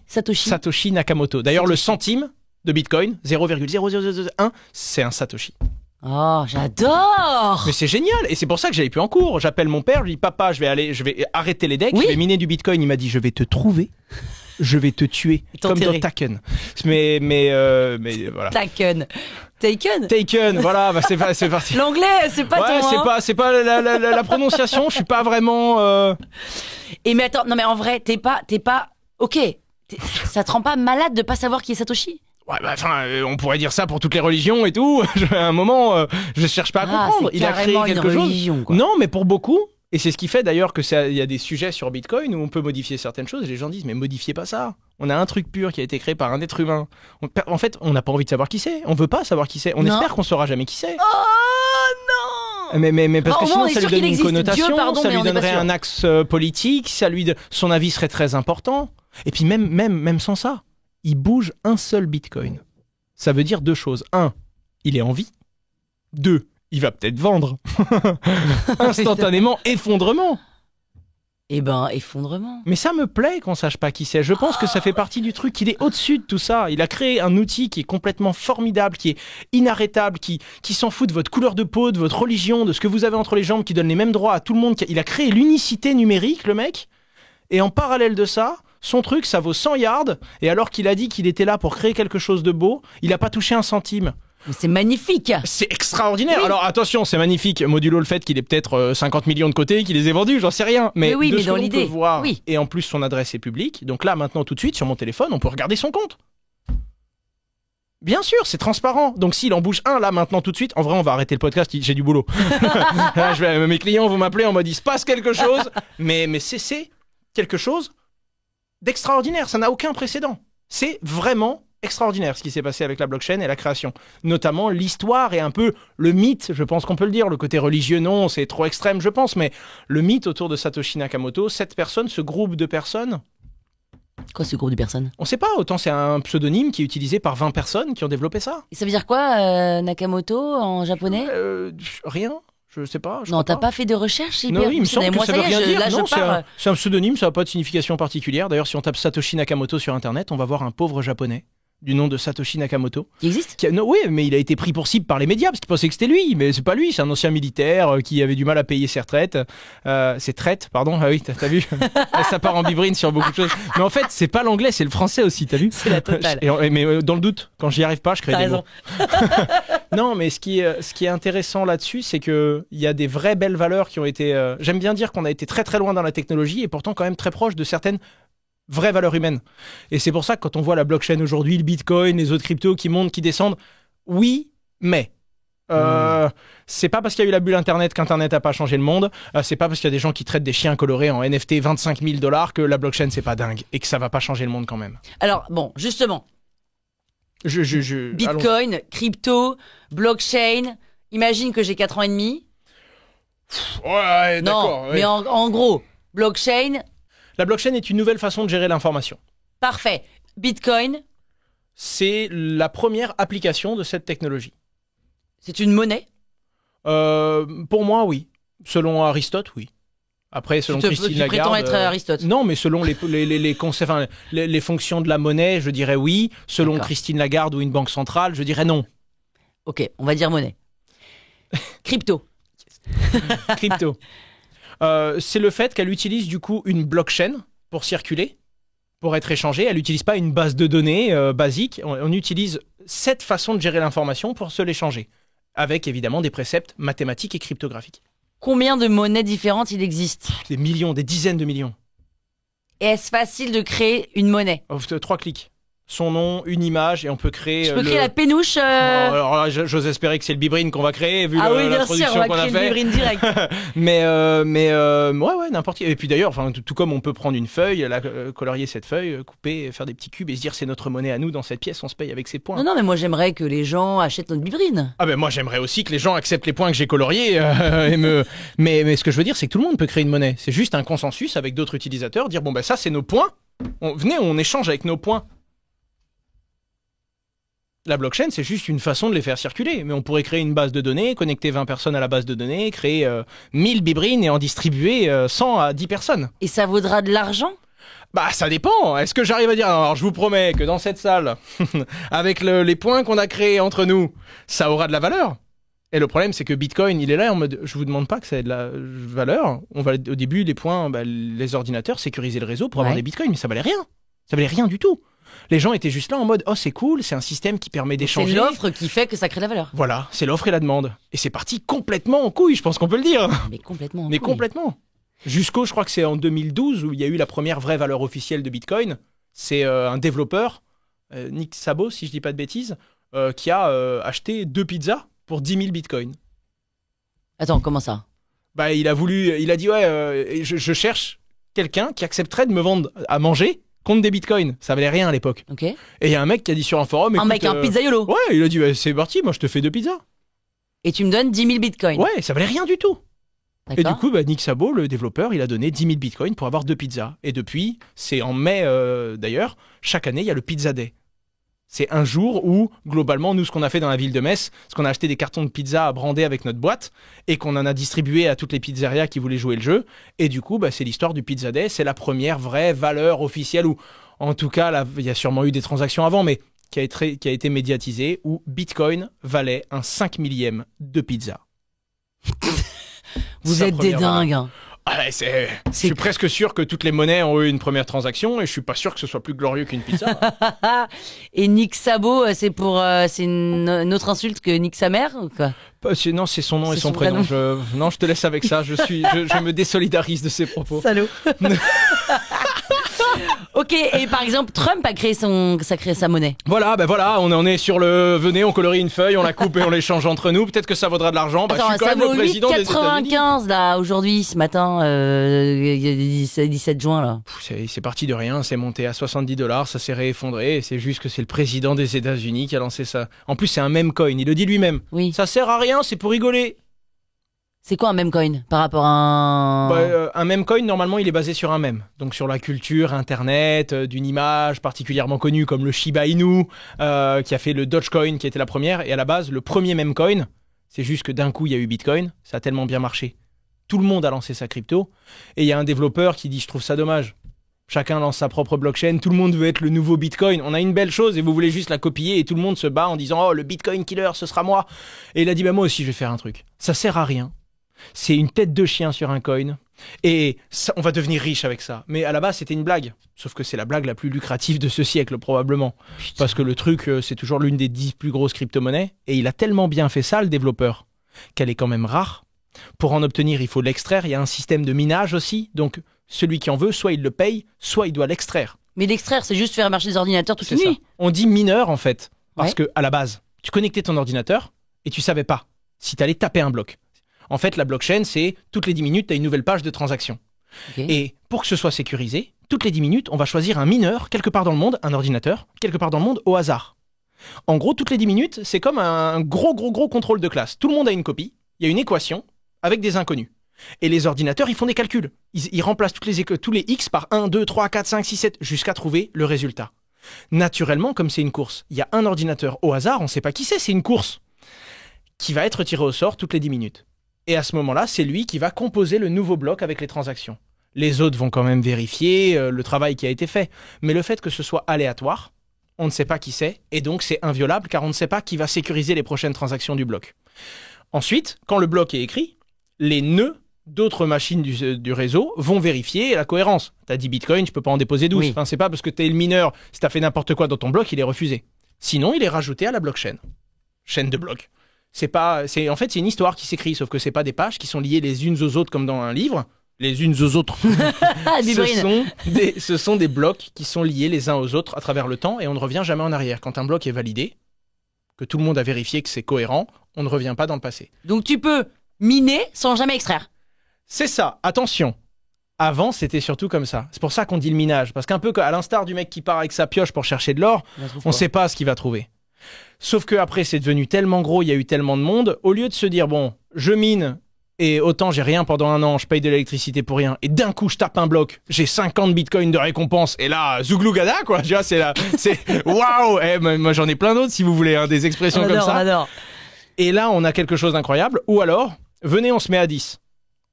Nakamoto. D'ailleurs, le centime de Bitcoin, 0,0001, c'est un Satoshi. Oh, j'adore! Mais c'est génial, et c'est pour ça que j'allais plus en cours. J'appelle mon père, je lui dis papa, je vais arrêter les decks, je vais miner du Bitcoin. Il m'a dit je vais te trouver je vais te tuer comme dans T'enterrer. Taken. Mais voilà. Taken. Voilà, bah c'est parti. L'anglais, c'est pas Ouais, ton. Hein. c'est pas la prononciation. Je suis pas vraiment. Et mais attends, non mais en vrai, t'es pas. Ok. Ça te rend pas malade de pas savoir qui est Satoshi? Ouais, bah, enfin, on pourrait dire ça pour toutes les religions et tout. À un moment, je cherche pas à comprendre. C'est Il a créé carrément quelque une chose. religion, quoi. Non, mais pour beaucoup. Et c'est ce qui fait d'ailleurs que il y a des sujets sur Bitcoin où on peut modifier certaines choses. Et les gens disent mais modifiez pas ça. On a un truc pur qui a été créé par un être humain. En fait, on n'a pas envie de savoir qui c'est. On veut pas savoir qui c'est. On Non. espère qu'on saura jamais qui c'est. Oh non. Mais parce Bon, que au moins, on sinon est ça lui sûr donne qu'il une existe. connotation, Dieu, pardon, ça mais lui on n'est pas donnerait sûr. un axe politique, son avis serait très important. Et puis même sans ça, il bouge un seul Bitcoin. Ça veut dire deux choses. Un, il est en vie. Deux, il va peut-être vendre. Instantanément, effondrement. Eh ben, effondrement. Mais ça me plaît qu'on sache pas qui c'est. Je pense que ça fait partie du truc. Il est au-dessus de tout ça. Il a créé un outil qui est complètement formidable, qui est inarrêtable, qui s'en fout de votre couleur de peau, de votre religion, de ce que vous avez entre les jambes, qui donne les mêmes droits à tout le monde. Il a créé l'unicité numérique, le mec. Et en parallèle de ça, son truc, ça vaut 100 yards. Et alors qu'il a dit qu'il était là pour créer quelque chose de beau, il a pas touché un centime. Mais c'est magnifique. C'est extraordinaire. Oui. Alors attention, c'est magnifique. Modulo le fait qu'il ait peut-être 50 millions de côté, qu'il les ait vendus, j'en sais rien. Mais oui, de mais ce dans que l'on l'idée, peut voir, oui. et en plus son adresse est publique. Donc là, maintenant, tout de suite, sur mon téléphone, on peut regarder son compte. Bien sûr, c'est transparent. Donc s'il en bouge un là maintenant tout de suite, en vrai on va arrêter le podcast, j'ai du boulot. Là, mes clients vont m'appeler en mode il se passe quelque chose, mais c'est quelque chose d'extraordinaire, ça n'a aucun précédent. C'est vraiment extraordinaire ce qui s'est passé avec la blockchain et la création. Notamment l'histoire et un peu le mythe, je pense qu'on peut le dire. Le côté religieux, non, c'est trop extrême, je pense, mais le mythe autour de Satoshi Nakamoto, cette personne, ce groupe de personnes, Quoi, ce groupe de personnes? on sait pas, autant c'est un pseudonyme qui est utilisé par 20 personnes qui ont développé ça. Et ça veut dire quoi, Nakamoto, en japonais? Rien, je sais pas. Je Non, crois t'as pas fait de recherche? Non, oui, il me semble que moi, ça veut y est, rien dire. là, Non, je pars. c'est un pseudonyme, ça n'a pas de signification particulière. D'ailleurs, si on tape Satoshi Nakamoto sur Internet, on va voir un pauvre japonais du nom de Satoshi Nakamoto. Qui existe? Non, oui, mais il a été pris pour cible par les médias parce qu'ils pensaient que c'était lui, mais c'est pas lui, c'est un ancien militaire qui avait du mal à payer ses retraites. Ses traites, pardon, ah oui, t'as vu ça part en bibrine sur beaucoup de choses. Mais en fait, c'est pas l'anglais, c'est le français aussi, t'as vu? C'est la totale. Mais dans le doute, quand j'y arrive pas, je crée T'as des raison. mots. Non, mais ce qui est intéressant là-dessus, c'est que il y a des vraies belles valeurs qui ont été... J'aime bien dire qu'on a été très très loin dans la technologie et pourtant quand même très proche de certaines vraies valeurs humaines. Et c'est pour ça que quand on voit la blockchain aujourd'hui, le bitcoin, les autres cryptos qui montent, qui descendent, oui, mais... C'est pas parce qu'il y a eu la bulle internet qu'internet a pas changé le monde. C'est pas parce qu'il y a des gens qui traitent des chiens colorés en NFT 25 000 $ que la blockchain c'est pas dingue et que ça va pas changer le monde quand même. Alors, bon, justement, Allons. Bitcoin, crypto, blockchain, imagine que j'ai 4 ans et demi. Ouais, d'accord. Non, ouais. mais en gros, blockchain, La blockchain est une nouvelle façon de gérer l'information. parfait. Bitcoin, C'est la première application de cette technologie. c'est une monnaie. Pour moi, oui. Selon Aristote, oui. Après, selon Tu Christine Lagarde... prétends être Aristote. Non, mais selon les fonctions de la monnaie, je dirais oui. Selon D'accord. Christine Lagarde ou une banque centrale, je dirais non. Ok, on va dire monnaie. Crypto. Crypto. C'est le fait qu'elle utilise du coup une blockchain pour circuler, pour être échangée. Elle n'utilise pas une base de données basique. On utilise cette façon de gérer l'information pour se l'échanger, avec évidemment des préceptes mathématiques et cryptographiques. Combien de monnaies différentes il existe? Des millions, des dizaines de millions. Et est-ce facile de créer une monnaie? 3 clics. Son nom, une image, et on peut créer... Je peux créer la pénouche Alors là, j'ose espérer que c'est le bibrine qu'on va créer, vu Ah oui, bien sûr, l'introduction on va qu'on a créer le fait. bibrine direct. Mais ouais, n'importe qui. Et puis d'ailleurs, enfin, tout comme on peut prendre une feuille, colorier cette feuille, couper, faire des petits cubes et se dire c'est notre monnaie à nous dans cette pièce, on se paye avec ces points. Non, mais moi j'aimerais que les gens achètent notre bibrine. Ah ben moi j'aimerais aussi que les gens acceptent les points que j'ai coloriés mais ce que je veux dire c'est que tout le monde peut créer une monnaie. C'est juste un consensus avec d'autres utilisateurs, dire bon ben ça c'est nos points. Venez, on échange avec nos points. La blockchain, c'est juste une façon de les faire circuler. Mais on pourrait créer une base de données, connecter 20 personnes à la base de données, créer 1000 bibrines et en distribuer 100 à 10 personnes. Et ça vaudra de l'argent? Bah ça dépend. Est-ce que j'arrive à dire... Alors je vous promets que dans cette salle, avec les points qu'on a créés entre nous, ça aura de la valeur. Et le problème, c'est que Bitcoin, il est là en mode, je vous demande pas que ça ait de la valeur. On va au début, les points, les ordinateurs sécuriser le réseau pour avoir Ouais. des Bitcoins, mais ça valait rien. Ça valait rien du tout. Les gens étaient juste là en mode, oh c'est cool, c'est un système qui permet d'échanger. C'est l'offre qui fait que ça crée de la valeur. Voilà, c'est l'offre et la demande. Et c'est parti complètement en couille, je pense qu'on peut le dire. Mais complètement. en Mais couille. complètement. Jusqu'au, je crois que c'est en 2012 où il y a eu la première vraie valeur officielle de Bitcoin. C'est un développeur, Nick Szabo, si je dis pas de bêtises, qui a acheté 2 pizzas pour 10 000 Bitcoins. Attends, comment ça? Bah, il a dit ouais, je cherche quelqu'un qui accepterait de me vendre à manger contre des Bitcoins. Ça valait rien à l'époque. Ok. Et il y a un mec qui a dit sur un forum, Un écoute, mec, un pizzaiolo. ouais, il a dit ouais, c'est parti, moi je te fais 2 pizzas. Et tu me donnes 10 000 bitcoins. Ouais, ça valait rien du tout. Et du D'accord. coup, bah, Nick Szabo, le développeur, il a donné 10 000 bitcoins pour avoir 2 pizzas. Et depuis, c'est en mai d'ailleurs, chaque année, il y a le Pizza Day. C'est un jour où, globalement, nous, ce qu'on a fait dans la ville de Metz, c'est qu'on a acheté des cartons de pizza à brander avec notre boîte et qu'on en a distribué à toutes les pizzerias qui voulaient jouer le jeu. Et du coup, bah, c'est l'histoire du Pizza Day. C'est la première vraie valeur officielle où, en tout cas, là, il y a sûrement eu des transactions avant, mais qui a été médiatisée, où Bitcoin valait un 5 millième de pizza. Vous Sa êtes des première valeur. dingues. hein. Ah ouais, je suis presque sûr que toutes les monnaies ont eu une première transaction et je suis pas sûr que ce soit plus glorieux qu'une pizza. Et Nick Szabo, c'est une autre insulte que Nick sa mère ou quoi? Non, c'est son nom et C'est son son vrai prénom. Non, je te laisse avec ça. Je me désolidarise de ses propos. Salaud. Ok, et par exemple, Trump a créé sa monnaie. Voilà, on en est sur le. Venez, on colorie une feuille, on la coupe et on l'échange entre nous. Peut-être que ça vaudra de l'argent. Bah, je Attends, suis quand ça même vaut le président des États-Unis. 8,95 là aujourd'hui, ce matin, il y a 17 juin là. C'est parti de rien, c'est monté à $70, ça s'est réeffondré. Et c'est juste que c'est le président des États-Unis qui a lancé ça. En plus, c'est un meme coin. Il le dit lui-même. Oui. Ça sert à rien, c'est pour rigoler. C'est quoi un meme coin par rapport à un... Un meme coin, normalement, il est basé sur un mème. Donc sur la culture internet, d'une image particulièrement connue comme le Shiba Inu, qui a fait le Dogecoin, qui était la première. Et à la base, le premier meme coin, c'est juste que d'un coup, il y a eu Bitcoin. Ça a tellement bien marché. Tout le monde a lancé sa crypto. Et il y a un développeur qui dit, je trouve ça dommage. Chacun lance sa propre blockchain. Tout le monde veut être le nouveau Bitcoin. On a une belle chose et vous voulez juste la copier. Et tout le monde se bat en disant, oh, le Bitcoin killer, ce sera moi. Et il a dit, bah, moi aussi, je vais faire un truc. Ça sert à rien. C'est une tête de chien sur un coin. Et ça, on va devenir riche avec ça. Mais à la base, c'était une blague. Sauf que c'est la blague la plus lucrative de ce siècle, probablement. Parce que le truc, c'est toujours l'une des 10 plus grosses crypto-monnaies. Et il a tellement bien fait ça, le développeur, qu'elle est quand même rare. Pour en obtenir, il faut l'extraire. Il y a un système de minage aussi. Donc, celui qui en veut, soit il le paye, soit il doit l'extraire. Mais l'extraire, c'est juste faire marcher les ordinateurs toute C'est la ça. nuit. On dit mineur, en fait. Parce Ouais. que, à la base, tu connectais ton ordinateur et tu savais pas si tu allais taper un bloc. En fait, la blockchain, c'est toutes les 10 minutes, tu as une nouvelle page de transaction. Ok. Et pour que ce soit sécurisé, toutes les 10 minutes, on va choisir un mineur, quelque part dans le monde, un ordinateur, quelque part dans le monde, au hasard. En gros, toutes les 10 minutes, c'est comme un gros contrôle de classe. Tout le monde a une copie, il y a une équation avec des inconnus. Et les ordinateurs, ils font des calculs. Ils remplacent tous les X par 1, 2, 3, 4, 5, 6, 7, jusqu'à trouver le résultat. Naturellement, comme c'est une course, il y a un ordinateur au hasard, on ne sait pas qui c'est une course, qui va être tiré au sort toutes les 10 minutes. Et à ce moment-là, c'est lui qui va composer le nouveau bloc avec les transactions. Les autres vont quand même vérifier le travail qui a été fait. Mais le fait que ce soit aléatoire, on ne sait pas qui c'est, et donc c'est inviolable car on ne sait pas qui va sécuriser les prochaines transactions du bloc. Ensuite, quand le bloc est écrit, les nœuds d'autres machines du réseau vont vérifier la cohérence. T'as 10 bitcoins, je peux pas en déposer 12. Oui. Enfin, c'est pas parce que t'es le mineur, si t'as fait n'importe quoi dans ton bloc, il est refusé. Sinon, il est rajouté à la blockchain. Chaîne de blocs. En fait, c'est une histoire qui s'écrit, sauf que c'est pas des pages qui sont liées les unes aux autres comme dans un livre. Les unes aux autres. Ah, Bibrine. Ce sont des blocs qui sont liés les uns aux autres à travers le temps et on ne revient jamais en arrière. Quand un bloc est validé, que tout le monde a vérifié que c'est cohérent, on ne revient pas dans le passé. Donc tu peux miner sans jamais extraire. C'est ça, attention. Avant, c'était surtout comme ça. C'est pour ça qu'on dit le minage. Parce qu'un peu à l'instar du mec qui part avec sa pioche pour chercher de l'or, on ne sait pas ce qu'il va trouver. Sauf qu'après, c'est devenu tellement gros, il y a eu tellement de monde, au lieu de se dire, bon, je mine, et autant j'ai rien pendant un an, je paye de l'électricité pour rien, et d'un coup je tape un bloc, j'ai 50 bitcoins de récompense, et là, zouglou-gada, quoi, tu vois, c'est waouh. Moi j'en ai plein d'autres si vous voulez, hein, des expressions comme ça. On adore. Et là, on a quelque chose d'incroyable, ou alors, venez, on se met à 10.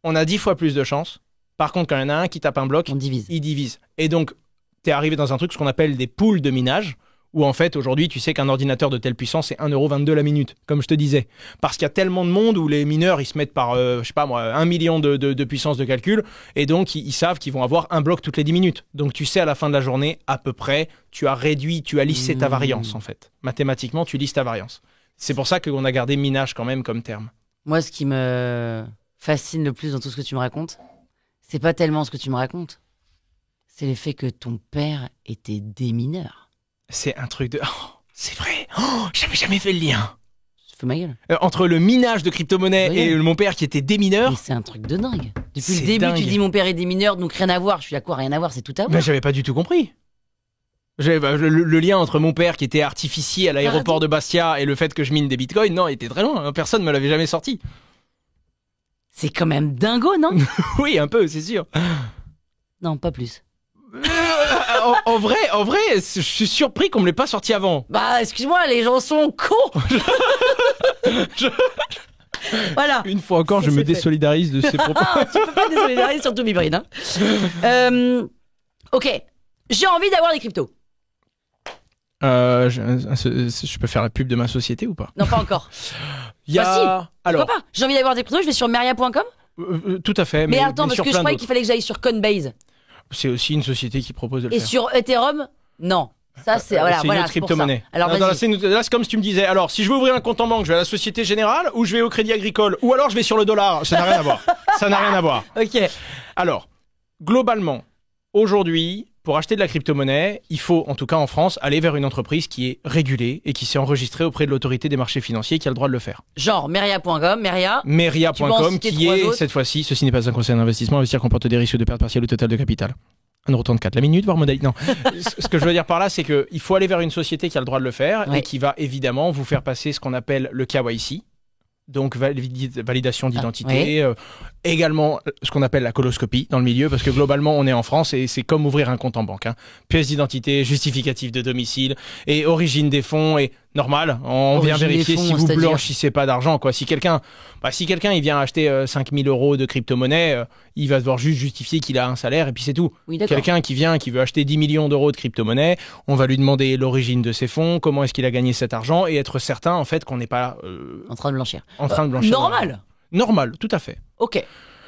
On a 10 fois plus de chance. Par contre, quand il y en a un qui tape un bloc, On divise. il divise. Et donc, t'es arrivé dans un truc, ce qu'on appelle des pools de minage, Où en fait, aujourd'hui, tu sais qu'un ordinateur de telle puissance, c'est 1,22 € la minute, comme je te disais. Parce qu'il y a tellement de monde où les mineurs, ils se mettent par, 1 million de puissance de calcul, et donc ils savent qu'ils vont avoir un bloc toutes les 10 minutes. Donc tu sais, à la fin de la journée, à peu près, tu as lissé ta variance, en fait. Mathématiquement, tu lisses ta variance. C'est pour ça qu'on a gardé minage quand même comme terme. Moi, ce qui me fascine le plus dans tout ce que tu me racontes, c'est pas tellement ce que tu me racontes, c'est le fait que ton père était démineur. C'est un truc de... Oh, c'est vrai. Oh, j'avais jamais fait le lien. Je fais ma gueule. Entre le minage de crypto-monnaie et mon père qui était démineur. Mais c'est un truc de dingue. Depuis C'est le début, dingue. tu dis mon père est démineur, donc rien à voir. Je suis à quoi rien à voir, c'est tout à voir. Ben, j'avais pas du tout compris. Le lien entre mon père qui était artificier à l'aéroport de Bastia et le fait que je mine des bitcoins, non, il était très loin. Personne me l'avait jamais sorti. C'est quand même dingo, non? Oui, un peu, c'est sûr. Non, pas plus. En vrai, je suis surpris qu'on me l'ait pas sorti avant. Bah, excuse-moi, les gens sont cons. Voilà. Une fois encore, je me désolidarise de ces propos. Tu peux pas désolidariser, surtout Bibride. Ok, j'ai envie d'avoir des cryptos. Je peux faire la pub de ma société ou pas? Non, pas encore. Il y a... Bah si, Alors, pourquoi pas? J'ai envie d'avoir des cryptos, je vais sur Meria.com. Tout à fait. Mais attends, parce sur que je plein croyais d'autres. qu'il fallait que j'aille sur Coinbase. C'est aussi une société qui propose de le Et faire. sur Ethereum, non. Ça, c'est voilà, c'est une voilà, autre c'est pour ça. crypto-monnaie. Alors, Là, vas-y. là, c'est comme si tu me disais, alors, si je veux ouvrir un compte en banque, je vais à la Société Générale ou je vais au Crédit Agricole ou alors je vais sur le dollar. Ça n'a rien à voir. Ça n'a rien à voir. Ok. Alors, globalement, aujourd'hui, pour acheter de la crypto-monnaie, il faut, en tout cas en France, aller vers une entreprise qui est régulée et qui s'est enregistrée auprès de l'autorité des marchés financiers qui a le droit de le faire. Genre Meria.com, Meria. Tu peux en Meria.com citer qui trois est, autres. cette fois-ci, ceci n'est pas un conseil d'investissement, investir comporte des risques de perte partielle ou totale de capital. 1,34€ la minute, voire modèle. Non. Ce que je veux dire par là, c'est qu'il faut aller vers une société qui a le droit de le faire Ouais. et qui va évidemment vous faire passer ce qu'on appelle le KYC. Donc validation d'identité, également ce qu'on appelle la coloscopie dans le milieu, parce que globalement on est en France et c'est comme ouvrir un compte en banque. Pièce d'identité, justificatif de domicile et origine des fonds et normal. On vient Origine des vérifier fonds, si vous c'est-à-dire blanchissez pas d'argent. Si quelqu'un il vient acheter 5 000 € de crypto-monnaie, il va devoir juste justifier qu'il a un salaire et puis c'est tout. Oui, d'accord. Quelqu'un qui veut acheter 10 millions d'euros de crypto-monnaie, on va lui demander l'origine de ses fonds, comment est-ce qu'il a gagné cet argent et être certain en fait qu'on n'est pas En train de blanchir. en train de blanchir. Normal. Normal, tout à fait. Ok.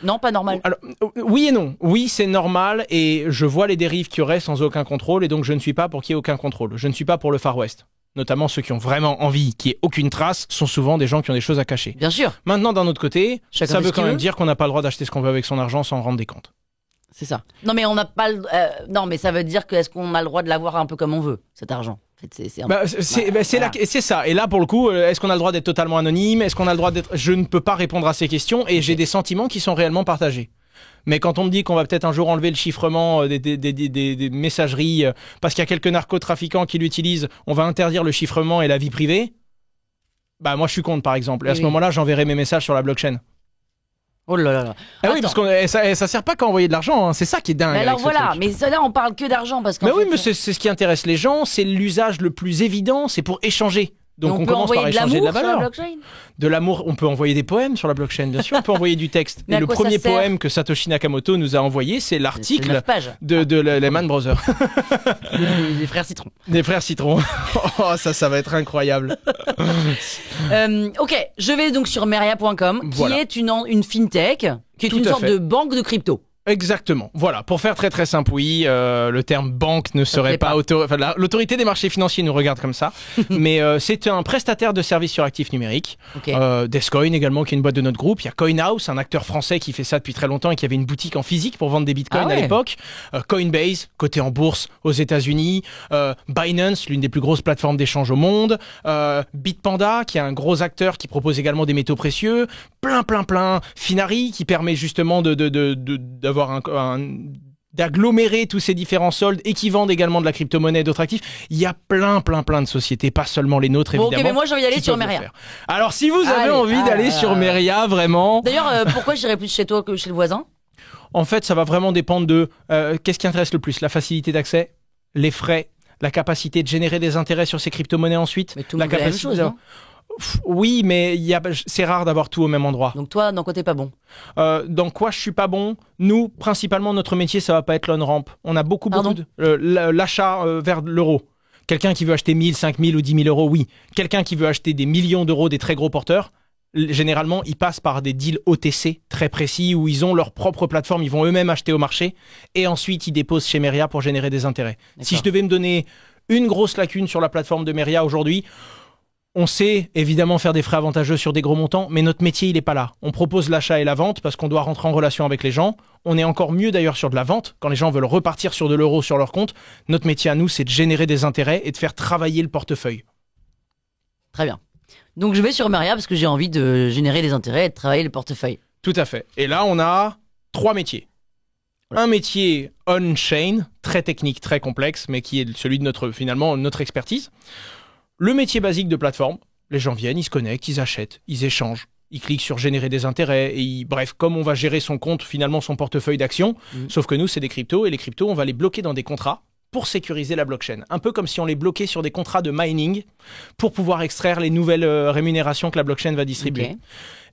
Non, pas normal. Alors, oui et non. Oui, c'est normal et je vois les dérives qu'il y aurait sans aucun contrôle et donc je ne suis pas pour qu'il y ait aucun contrôle. Je ne suis pas pour le Far West. Notamment ceux qui ont vraiment envie qu'il n'y ait aucune trace sont souvent des gens qui ont des choses à cacher. Bien sûr. Maintenant, d'un autre côté, Chacun ça fait veut ce qu'il quand même veut. dire qu'on n'a pas le droit d'acheter ce qu'on veut avec son argent sans rendre des comptes. C'est ça. Non, mais on n'a pas le... non, mais ça veut dire que est-ce qu'on a le droit de l'avoir un peu comme on veut, cet argent? En fait, c'est un... C'est ça. Et là, pour le coup, est-ce qu'on a le droit d'être totalement anonyme? Est-ce qu'on a le droit d'être... Je ne peux pas répondre à ces questions et j'ai des sentiments qui sont réellement partagés. Mais quand on me dit qu'on va peut-être un jour enlever le chiffrement des messageries parce qu'il y a quelques narcotrafiquants qui l'utilisent, on va interdire le chiffrement et la vie privée, bah moi je suis contre par exemple. Et à ce moment-là, j'enverrai mes messages sur la blockchain. Oh là là là. Ah oui, Attends. parce que ça sert pas qu'à envoyer de l'argent, hein. C'est ça qui est dingue. Mais alors avec ce voilà, truc. mais ça là on parle que d'argent parce qu'en Mais oui, fait, mais c'est ce qui intéresse les gens, c'est l'usage le plus évident, c'est pour échanger. Donc on on peut commence par envoyer de échanger de la l'amour sur la valeur. blockchain. De l'amour, on peut envoyer des poèmes sur la blockchain, bien sûr, on peut envoyer du texte. Mais Et à le quoi ça premier sert poème que Satoshi Nakamoto nous a envoyé, c'est C'est l'article 9 pages. de Lehman Brothers, Les frères Citron. des frères Citron. Oh, ça va être incroyable. Ok, je vais donc sur Meria.com, qui Voilà. est une fintech, qui est Tout une à sorte fait. de banque de crypto. Exactement. Voilà. Pour faire très très simple, oui, le terme banque ne serait plaît pas pas. enfin, l'autorité des marchés financiers nous regarde comme ça, mais c'est un prestataire de services sur actifs numériques. Ok. Descoin également, qui est une boîte de notre groupe. Il y a CoinHouse, un acteur français qui fait ça depuis très longtemps et qui avait une boutique en physique pour vendre des bitcoins Ah ouais. à l'époque. Coinbase, coté en bourse aux États-Unis. Binance, l'une des plus grosses plateformes d'échange au monde. Bitpanda, qui est un gros acteur qui propose également des métaux précieux. Plein. Finari, qui permet justement d'avoir d'agglomérer tous ces différents soldes et qui vendent également de la crypto-monnaie et d'autres actifs. Il y a plein de sociétés, pas seulement les nôtres Bon, ok, évidemment. mais moi j'ai envie d'aller qui sur peuvent le Meria. faire. Alors si vous avez Allez, envie d'aller sur Meria, vraiment, D'ailleurs, pourquoi j'irais plus chez toi que chez le voisin? en fait ça va vraiment dépendre de qu'est-ce qui intéresse le plus, la facilité d'accès, les frais, la capacité de générer des intérêts sur ces crypto-monnaies ensuite. Mais tout le monde fait la même chose, non? Oui, mais c'est rare d'avoir tout au même endroit. Donc toi, dans quoi t'es pas bon? Dans quoi je suis pas bon? Nous, principalement, notre métier, ça va pas être l'on-ramp. On a beaucoup Pardon de l'achat vers l'euro. Quelqu'un qui veut acheter 1000, 5000 ou 10 000 euros, oui. Quelqu'un qui veut acheter des millions d'euros des très gros porteurs, généralement, ils passent par des deals OTC très précis où ils ont leur propre plateforme, ils vont eux-mêmes acheter au marché et ensuite ils déposent chez Meria pour générer des intérêts. D'accord. Si je devais me donner une grosse lacune sur la plateforme de Meria aujourd'hui, on sait évidemment faire des frais avantageux sur des gros montants, mais notre métier, il n'est pas là. On propose l'achat et la vente parce qu'on doit rentrer en relation avec les gens. On est encore mieux d'ailleurs sur de la vente, quand les gens veulent repartir sur de l'euro sur leur compte. Notre métier à nous, c'est de générer des intérêts et de faire travailler le portefeuille. Très bien. Donc je vais sur Meria parce que j'ai envie de générer des intérêts et de travailler le portefeuille. Tout à fait. Et là, on a 3 métiers. Un métier on-chain, très technique, très complexe, mais qui est celui de notre expertise. Le métier basique de plateforme, les gens viennent, ils se connectent, ils achètent, ils échangent, ils cliquent sur générer des intérêts, et bref, comme on va gérer son compte, finalement son portefeuille d'actions, sauf que nous c'est des cryptos, et les cryptos on va les bloquer dans des contrats pour sécuriser la blockchain. Un peu comme si on les bloquait sur des contrats de mining pour pouvoir extraire les nouvelles rémunérations que la blockchain va distribuer. Okay.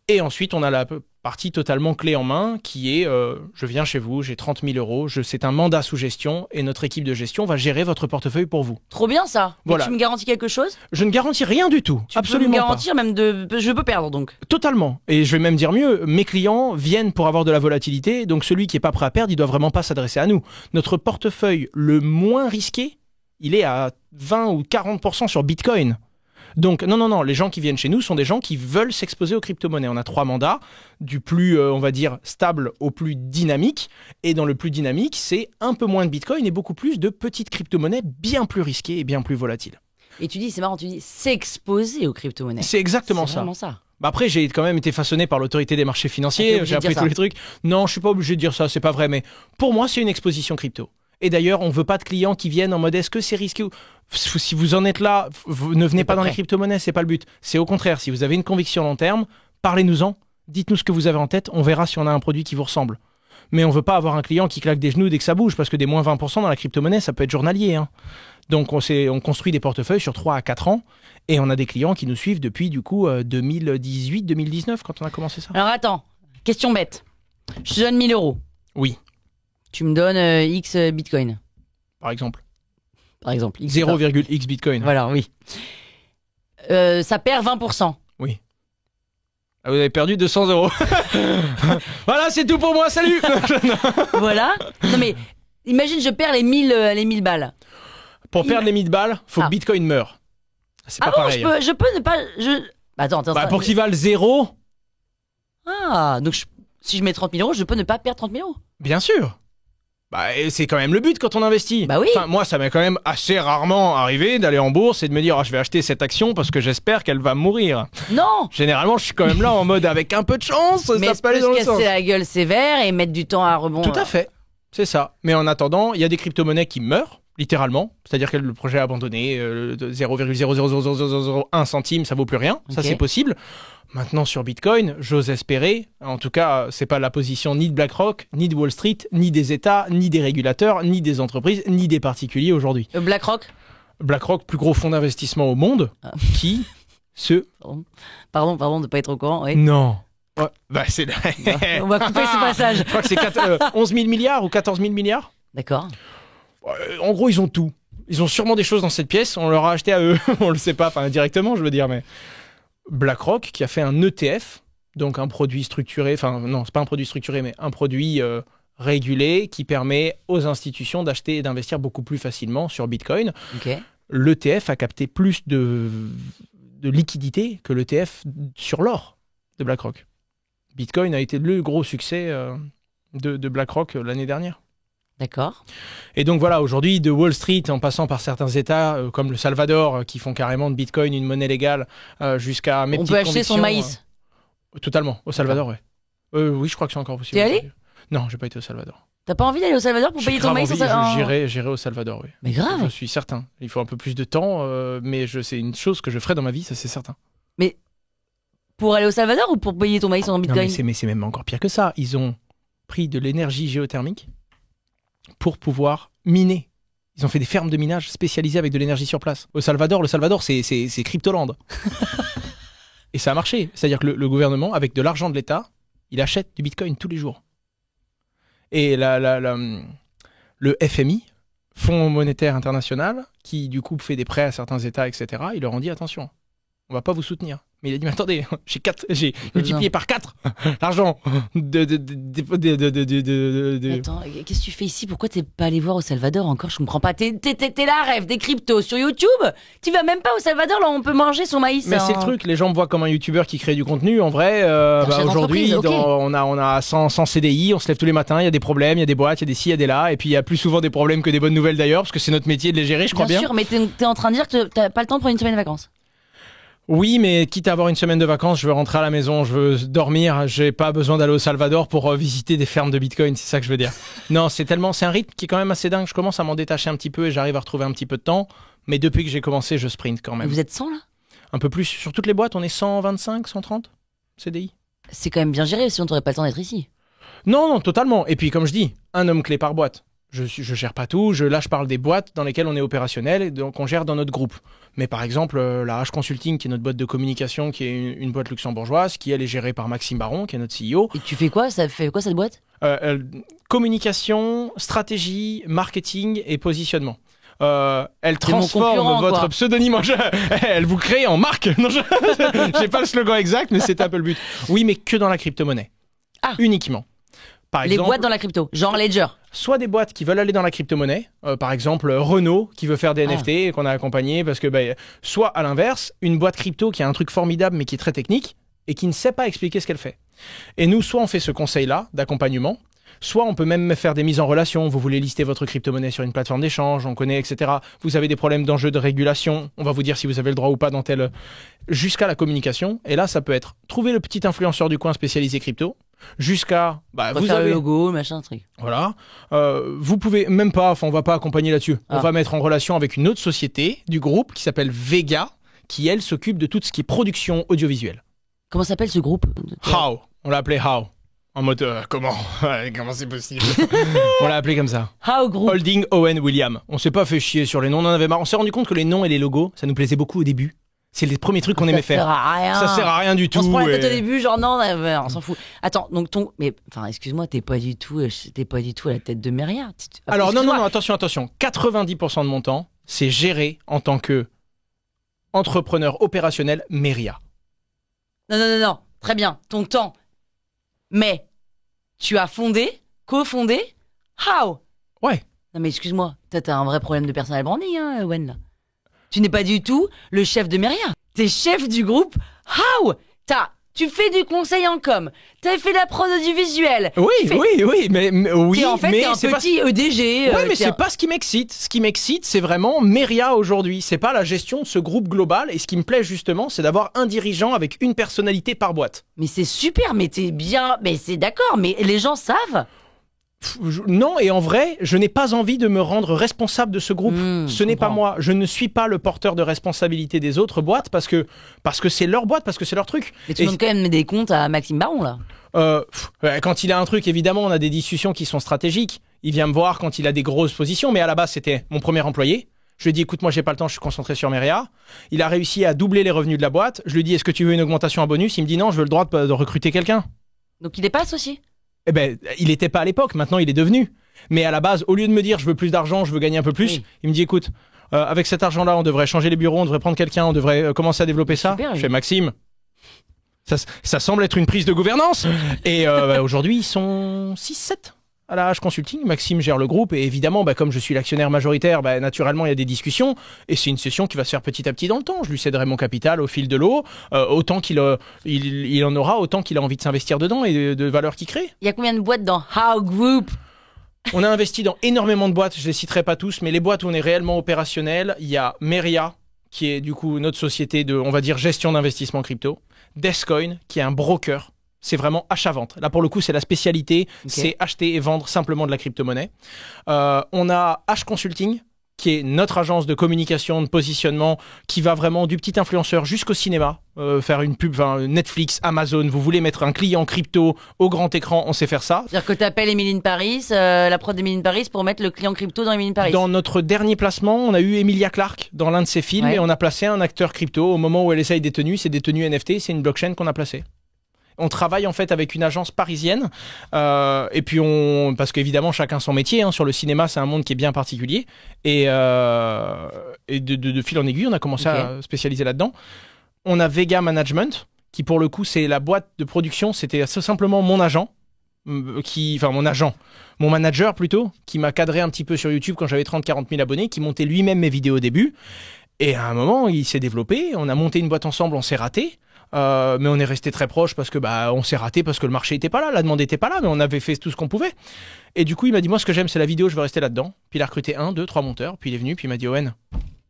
Et ensuite, on a la partie totalement clé en main qui est je viens chez vous, j'ai 30 000 euros, c'est un mandat sous gestion et notre équipe de gestion va gérer votre portefeuille pour vous. Trop bien ça. Voilà. Et tu me garantis quelque chose? Je ne garantis rien du tout. Tu absolument peux me garantir même je peux perdre donc. Totalement. Et je vais même dire mieux, mes clients viennent pour avoir de la volatilité, donc celui qui est pas prêt à perdre, il doit vraiment pas s'adresser à nous. Notre portefeuille le moins risqué, il est à 20 ou 40% sur Bitcoin. Donc, non, les gens qui viennent chez nous sont des gens qui veulent s'exposer aux crypto-monnaies. On a 3 mandats, du plus, on va dire, stable au plus dynamique. Et dans le plus dynamique, c'est un peu moins de Bitcoin et beaucoup plus de petites crypto-monnaies bien plus risquées et bien plus volatiles. Et tu dis, c'est marrant, tu dis s'exposer aux crypto-monnaies. C'est exactement ça. C'est vraiment ça. Bah après, j'ai quand même été façonné par l'autorité des marchés financiers, j'ai appris tous les trucs. Non, je suis pas obligé de dire ça, c'est pas vrai, mais pour moi, c'est une exposition crypto. Et d'ailleurs, on veut pas de clients qui viennent en mode est-ce que c'est risqué ou... Si vous en êtes là, vous ne venez pas dans les crypto-monnaies, c'est pas le but. C'est au contraire, si vous avez une conviction long terme, parlez-nous-en, dites-nous ce que vous avez en tête, on verra si on a un produit qui vous ressemble. Mais on veut pas avoir un client qui claque des genoux dès que ça bouge, parce que des moins 20% dans la crypto-monnaie, ça peut être journalier. Hein. Donc on construit des portefeuilles sur 3 à 4 ans, et on a des clients qui nous suivent depuis du coup 2018-2019 quand on a commencé ça. Alors attends, question bête. Je te donne 1000 euros. Oui. Tu me donnes X Bitcoin. Par exemple. Par exemple. 0,X Bitcoin. Voilà, oui. Ça perd 20%. Oui. Ah, vous avez perdu 200 euros. Voilà, c'est tout pour moi, salut. Voilà. Non mais, imagine je perds les 1000 balles. Pour perdre les 1000 balles, faut que Bitcoin meure. C'est pas pareil. Je peux ne pas... Attends. Pour qu'il valent 0. Ah, donc si je mets 30 000 euros, je peux ne pas perdre 30 000 euros. Bien sûr. Et c'est quand même le but quand on investit. Bah oui. Enfin, moi, ça m'est quand même assez rarement arrivé d'aller en bourse et de me dire je vais acheter cette action parce que j'espère qu'elle va mourir. Non. Généralement, je suis quand même là en mode avec un peu de chance, mais ça peut aller dans le sens. Mais casser la gueule sévère et mettre du temps à rebondir. Tout à fait. C'est ça. Mais en attendant, il y a des crypto-monnaies qui meurent, littéralement. C'est-à-dire que le projet est abandonné, 0,00001 centime, ça vaut plus rien. Okay. Ça, c'est possible. Maintenant, sur Bitcoin, j'ose espérer, en tout cas, c'est pas la position ni de BlackRock, ni de Wall Street, ni des États, ni des régulateurs, ni des entreprises, ni des particuliers aujourd'hui. BlackRock, plus gros fonds d'investissement au monde, qui se... Pardon de pas être au courant, oui. Non. Ouais, c'est... On va couper ce passage. Je crois que c'est 11 000 milliards ou 14 000 milliards. D'accord. En gros, ils ont tout. Ils ont sûrement des choses dans cette pièce, on leur a acheté à eux, on le sait pas, enfin directement, je veux dire, mais... BlackRock qui a fait un ETF, donc un produit structuré, enfin non, c'est pas un produit structuré, mais un produit régulé qui permet aux institutions d'acheter et d'investir beaucoup plus facilement sur Bitcoin. Okay. L'ETF a capté plus de liquidité que l'ETF sur l'or de BlackRock. Bitcoin a été le gros succès de BlackRock l'année dernière. D'accord. Et donc voilà, aujourd'hui, de Wall Street, en passant par certains États, comme le Salvador, qui font carrément de Bitcoin une monnaie légale, jusqu'à mes petites convictions... On peut acheter son maïs totalement, au Salvador, ouais. Oui, je crois que c'est encore possible. T'es allé ? Non, j'ai pas été au Salvador. T'as pas envie d'aller au Salvador pour payer ton maïs J'irai au Salvador, oui. Mais grave. Je suis certain. Il faut un peu plus de temps, mais c'est une chose que je ferai dans ma vie, ça c'est certain. Mais pour aller au Salvador ou pour payer ton maïs en Bitcoin ? Non, mais c'est même encore pire que ça. Ils ont pris de l'énergie géothermique pour pouvoir miner. Ils ont fait des fermes de minage spécialisées avec de l'énergie sur place. Au Salvador, c'est Cryptoland. Et ça a marché. C'est-à-dire que le gouvernement, avec de l'argent de l'État, il achète du Bitcoin tous les jours. Et le FMI Fonds monétaire international, qui du coup fait des prêts à certains États, etc., ils leur ont dit attention, on va pas vous soutenir. Mais il a dit mais attendez, j'ai multiplié par 4 l'argent de. Attends, qu'est-ce que tu fais ici? Pourquoi t'es pas allé voir au Salvador encore? Je comprends pas. T'es là, rêve des cryptos sur YouTube. Tu vas même pas au Salvador, là on peut manger son maïs. Mais c'est le truc, les gens me voient comme un youtubeur qui crée du contenu. En vrai, aujourd'hui, okay. on a 100 CDI, on se lève tous les matins, il y a des problèmes, il y a des boîtes, il y a des ci, il y a des là, et puis il y a plus souvent des problèmes que des bonnes nouvelles d'ailleurs, parce que c'est notre métier de les gérer, je crois bien. Bien sûr, mais t'es en train de dire que t'as pas le temps de prendre une semaine de vacances. Oui, mais quitte à avoir une semaine de vacances, je veux rentrer à la maison, je veux dormir, j'ai pas besoin d'aller au Salvador pour visiter des fermes de Bitcoin, c'est ça que je veux dire. Non, c'est un rythme qui est quand même assez dingue, je commence à m'en détacher un petit peu et j'arrive à retrouver un petit peu de temps, mais depuis que j'ai commencé, je sprint quand même. Vous êtes 100 là? Un peu plus, sur toutes les boîtes, on est 125, 130 CDI. C'est quand même bien géré, sinon t'aurais pas le temps d'être ici. Non, totalement. Et puis comme je dis, un homme clé par boîte. Je gère pas tout, là je parle des boîtes dans lesquelles on est opérationnel et donc on gère dans notre groupe. Mais par exemple, la H Consulting, qui est notre boîte de communication, qui est une boîte luxembourgeoise, qui elle est gérée par Maxime Baron, qui est notre CEO. Et tu fais quoi? Ça fait quoi cette boîte? Communication, stratégie, marketing et positionnement. Elle transforme votre quoi. pseudonyme en elle vous crée en marque. Non, j'ai pas le slogan exact, mais c'est un peu le but. Oui, mais que dans la crypto-monnaie. Ah. Uniquement. Par Les exemple, boîtes dans la crypto, genre Ledger. soit des boîtes qui veulent aller dans la crypto-monnaie, par exemple Renault qui veut faire des NFT et qu'on a accompagné parce que soit à l'inverse, une boîte crypto qui a un truc formidable mais qui est très technique et qui ne sait pas expliquer ce qu'elle fait. Et nous, soit on fait ce conseil-là d'accompagnement, soit on peut même faire des mises en relation. Vous voulez lister votre crypto-monnaie sur une plateforme d'échange, on connaît, etc. Vous avez des problèmes d'enjeux de régulation, on va vous dire si vous avez le droit ou pas dans tel... Jusqu'à la communication. Et là, ça peut être trouver le petit influenceur du coin spécialisé crypto, jusqu'à... vous faire avez le logo, machin, truc. Voilà. Vous pouvez même pas, enfin on va pas accompagner là-dessus. Ah. On va mettre en relation avec une autre société du groupe qui s'appelle Vega, qui elle s'occupe de tout ce qui est production audiovisuelle. Comment s'appelle ce groupe? How. On l'a appelé How. En mode comment comment c'est possible? On l'a appelé comme ça. How Group. Holding Owen William. On s'est pas fait chier sur les noms, on en avait marre. On s'est rendu compte que les noms et les logos, ça nous plaisait beaucoup au début. C'est les premiers trucs qu'on aimait faire. Ça sert à rien. Ça sert à rien du tout. On se prend la tête au début, genre non, on s'en fout. Attends, donc mais enfin, excuse-moi, t'es pas du tout à la tête de Meria. Alors non, attention. 90% de mon temps, c'est géré en tant que entrepreneur opérationnel Meria. Non. Très bien, ton temps. Mais tu as cofondé How. Ouais. Non mais excuse-moi, t'as un vrai problème de personal branding, hein, Owen, là. Tu n'es pas du tout le chef de Meria. T'es chef du groupe How. Tu fais du conseil en com. T'as fait de la prod audiovisuelle. Oui, mais oui, en fait, mais t'es un c'est petit EDG. Ouais, mais c'est pas ce qui m'excite. Ce qui m'excite, c'est vraiment Meria aujourd'hui. C'est pas la gestion de ce groupe global. Et ce qui me plaît justement, c'est d'avoir un dirigeant avec une personnalité par boîte. Mais c'est super, mais t'es bien. Mais c'est d'accord, mais les gens savent. Non, et en vrai, je n'ai pas envie de me rendre responsable de ce groupe. Ce n'est pas moi. Je ne suis pas le porteur de responsabilité des autres boîtes parce que c'est leur boîte, parce que c'est leur truc. Mais tu demandes quand même des comptes à Maxime Baron, là. Quand il a un truc, évidemment, on a des discussions qui sont stratégiques. Il vient me voir quand il a des grosses positions, mais à la base, c'était mon premier employé. Je lui ai dit, écoute, moi, j'ai pas le temps, je suis concentré sur Meria. Il a réussi à doubler les revenus de la boîte. Je lui ai dit, est-ce que tu veux une augmentation à bonus? Il me dit, non, je veux le droit de recruter quelqu'un. Donc il n'est pas associé? Eh ben, il n'était pas à l'époque, maintenant il est devenu. Mais à la base, au lieu de me dire je veux plus d'argent, je veux gagner un peu plus, il me dit écoute, avec cet argent-là, on devrait changer les bureaux, on devrait prendre quelqu'un, on devrait commencer à développer ça. Super, je fais Maxime, ça semble être une prise de gouvernance. Et aujourd'hui, ils sont 6-7 à la H Consulting. Maxime gère le groupe et évidemment, comme je suis l'actionnaire majoritaire, naturellement, il y a des discussions et c'est une session qui va se faire petit à petit dans le temps. Je lui céderai mon capital au fil de l'eau, autant qu'il il en aura, autant qu'il a envie de s'investir dedans et de valeur qu'il crée. Il y a combien de boîtes dans How Group? On a investi dans énormément de boîtes, je les citerai pas tous, mais les boîtes où on est réellement opérationnel, il y a Meria, qui est du coup notre société de, on va dire, gestion d'investissement crypto, Descoin, qui est un broker. C'est vraiment achat-vente. Là, pour le coup, c'est la spécialité. Okay. C'est acheter et vendre simplement de la crypto-monnaie. On a H Consulting, qui est notre agence de communication, de positionnement, qui va vraiment du petit influenceur jusqu'au cinéma, faire une pub, Netflix, Amazon. Vous voulez mettre un client crypto au grand écran, on sait faire ça. C'est-à-dire que tu appelles Emily Paris, la prod d'Emily Paris, pour mettre le client crypto dans Emily Paris. Dans notre dernier placement, on a eu Emilia Clarke dans l'un de ses films et on a placé un acteur crypto au moment où elle essaye des tenues. C'est des tenues NFT, c'est une blockchain qu'on a placée. On travaille en fait avec une agence parisienne et puis parce qu'évidemment chacun son métier. Sur le cinéma, c'est un monde qui est bien particulier et de fil en aiguille, on a commencé à spécialiser là-dedans. On a Vega Management qui pour le coup c'est la boîte de production. C'était simplement mon agent. Mon manager plutôt, qui m'a cadré un petit peu sur YouTube quand j'avais 30-40 000 abonnés, qui montait lui-même mes vidéos au début. Et à un moment, il s'est développé, on a monté une boîte ensemble, on s'est raté, mais on est resté très proche parce que on s'est raté parce que le marché était pas là, la demande était pas là, mais on avait fait tout ce qu'on pouvait. Et du coup, il m'a dit, moi ce que j'aime c'est la vidéo, je veux rester là-dedans. Puis il a recruté 1, 2, 3 monteurs, puis il est venu, puis il m'a dit, Owen,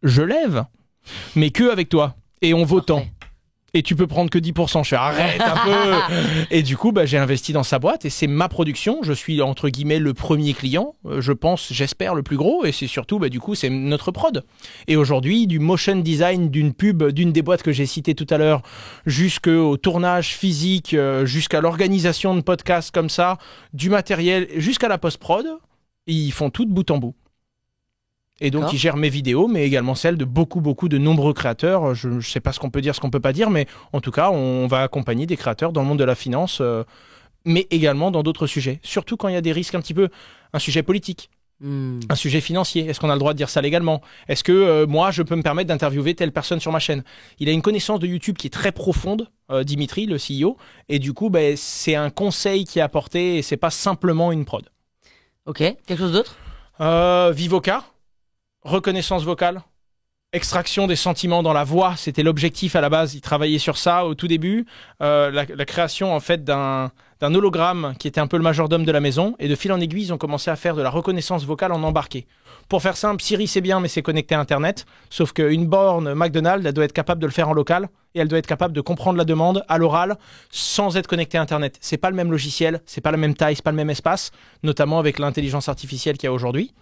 je lève, mais que avec toi, et on vaut tant. Et tu peux prendre que 10%. Je fais arrête un peu. Et du coup, j'ai investi dans sa boîte et c'est ma production. Je suis entre guillemets le premier client. Je pense, j'espère le plus gros. Et c'est surtout, du coup, c'est notre prod. Et aujourd'hui, du motion design d'une pub, d'une des boîtes que j'ai citées tout à l'heure, jusqu'au tournage physique, jusqu'à l'organisation de podcasts comme ça, du matériel, jusqu'à la post-prod, ils font tout de bout en bout. Et donc, ils gèrent mes vidéos, mais également celles de beaucoup de nombreux créateurs. Je ne sais pas ce qu'on peut dire, ce qu'on peut pas dire, mais en tout cas, on va accompagner des créateurs dans le monde de la finance, mais également dans d'autres sujets. Surtout quand il y a des risques un sujet politique, un sujet financier. Est-ce qu'on a le droit de dire ça légalement ? Est-ce que moi, je peux me permettre d'interviewer telle personne sur ma chaîne ? Il a une connaissance de YouTube qui est très profonde, Dimitri, le CEO, et du coup, c'est un conseil qui est apporté et c'est pas simplement une prod. Ok, quelque chose d'autre ? Vivoca. Reconnaissance vocale, extraction des sentiments dans la voix, c'était l'objectif à la base. Ils travaillaient sur ça au tout début. La création en fait d'un hologramme qui était un peu le majordome de la maison. Et de fil en aiguille, ils ont commencé à faire de la reconnaissance vocale en embarqué. Pour faire simple, Siri c'est bien, mais c'est connecté à Internet. Sauf qu'une borne McDonald's, elle doit être capable de le faire en local et elle doit être capable de comprendre la demande à l'oral sans être connectée à Internet. C'est pas le même logiciel, c'est pas la même taille, c'est pas le même espace, notamment avec l'intelligence artificielle qu'il y a aujourd'hui.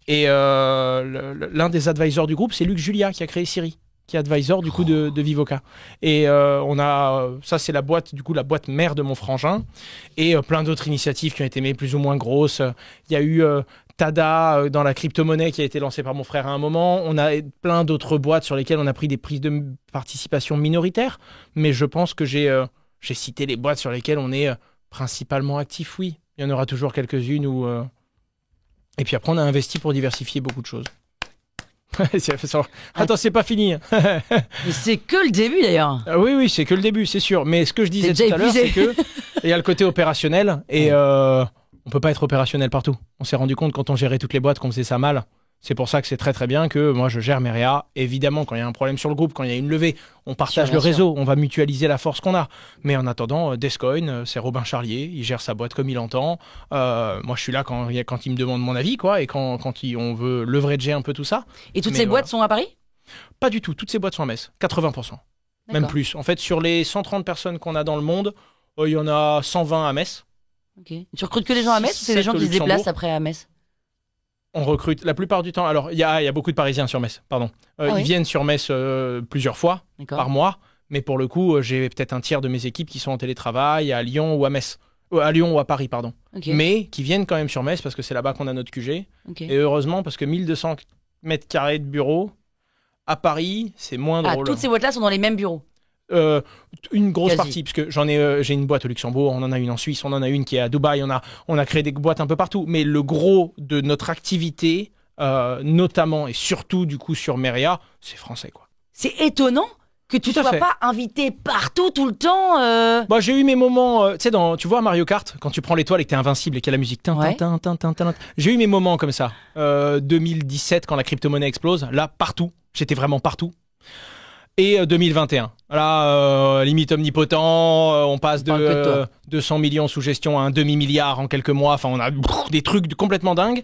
Et l'un des advisors du groupe, c'est Luc Julia qui a créé Siri, qui est advisor du coup de Vivoca. Et ça c'est la boîte mère de mon frangin, et plein d'autres initiatives qui ont été plus ou moins grosses. Il y a eu Tada dans la crypto-monnaie qui a été lancée par mon frère à un moment. On a plein d'autres boîtes sur lesquelles on a pris des prises de participation minoritaires, mais je pense que j'ai cité les boîtes sur lesquelles on est principalement actif, oui. Il y en aura toujours quelques-unes où... Et puis après, on a investi pour diversifier beaucoup de choses. Attends, c'est pas fini. Mais c'est que le début d'ailleurs. Oui, c'est que le début, c'est sûr. Mais ce que je disais tout à l'heure, c'est que il y a le côté opérationnel et on peut pas être opérationnel partout. On s'est rendu compte quand on gérait toutes les boîtes qu'on faisait ça mal. C'est pour ça que c'est très très bien que moi je gère mes réa. Évidemment, quand il y a un problème sur le groupe, quand il y a une levée, on partage le réseau, on va mutualiser la force qu'on a. Mais en attendant, Descoin, c'est Robin Charlier, il gère sa boîte comme il entend. Moi je suis là quand il me demande mon avis, quoi, et quand on veut leverager un peu tout ça. Et toutes ces boîtes sont à Paris ? Pas du tout, toutes ces boîtes sont à Metz, 80%. Même plus. En fait, sur les 130 personnes qu'on a dans le monde, il y en a 120 à Metz. Ok. Tu recrutes que des gens à Metz ou c'est des gens qui se déplacent après à Metz ? On recrute la plupart du temps. Alors, il y a beaucoup de Parisiens sur Metz, pardon. Ils viennent sur Metz plusieurs fois par mois, mais pour le coup, j'ai peut-être un tiers de mes équipes qui sont en télétravail à Lyon ou à Metz. À Lyon ou à Paris, pardon. Okay. Mais qui viennent quand même sur Metz parce que c'est là-bas qu'on a notre QG. Okay. Et heureusement, parce que 1200 mètres carrés de bureau, à Paris, c'est moins drôle. Toutes ces boîtes-là sont dans les mêmes bureaux ? Une grosse partie, parce que j'ai une boîte au Luxembourg, on en a une en Suisse, on en a une qui est à Dubaï, on a créé des boîtes un peu partout, mais le gros de notre activité, notamment et surtout du coup sur Meria, c'est français, quoi. C'est étonnant que tu ne sois pas invité partout tout le temps. J'ai eu mes moments, tu vois Mario Kart, quand tu prends l'étoile et que t'es invincible et qu'il y a la musique, j'ai eu mes moments comme ça. 2017 quand la crypto-monnaie explose, là partout, j'étais vraiment partout. Et 2021. Là, limite omnipotent, on passe de 200 millions sous gestion à un demi-milliard en quelques mois. Enfin, on a des trucs complètement dingues.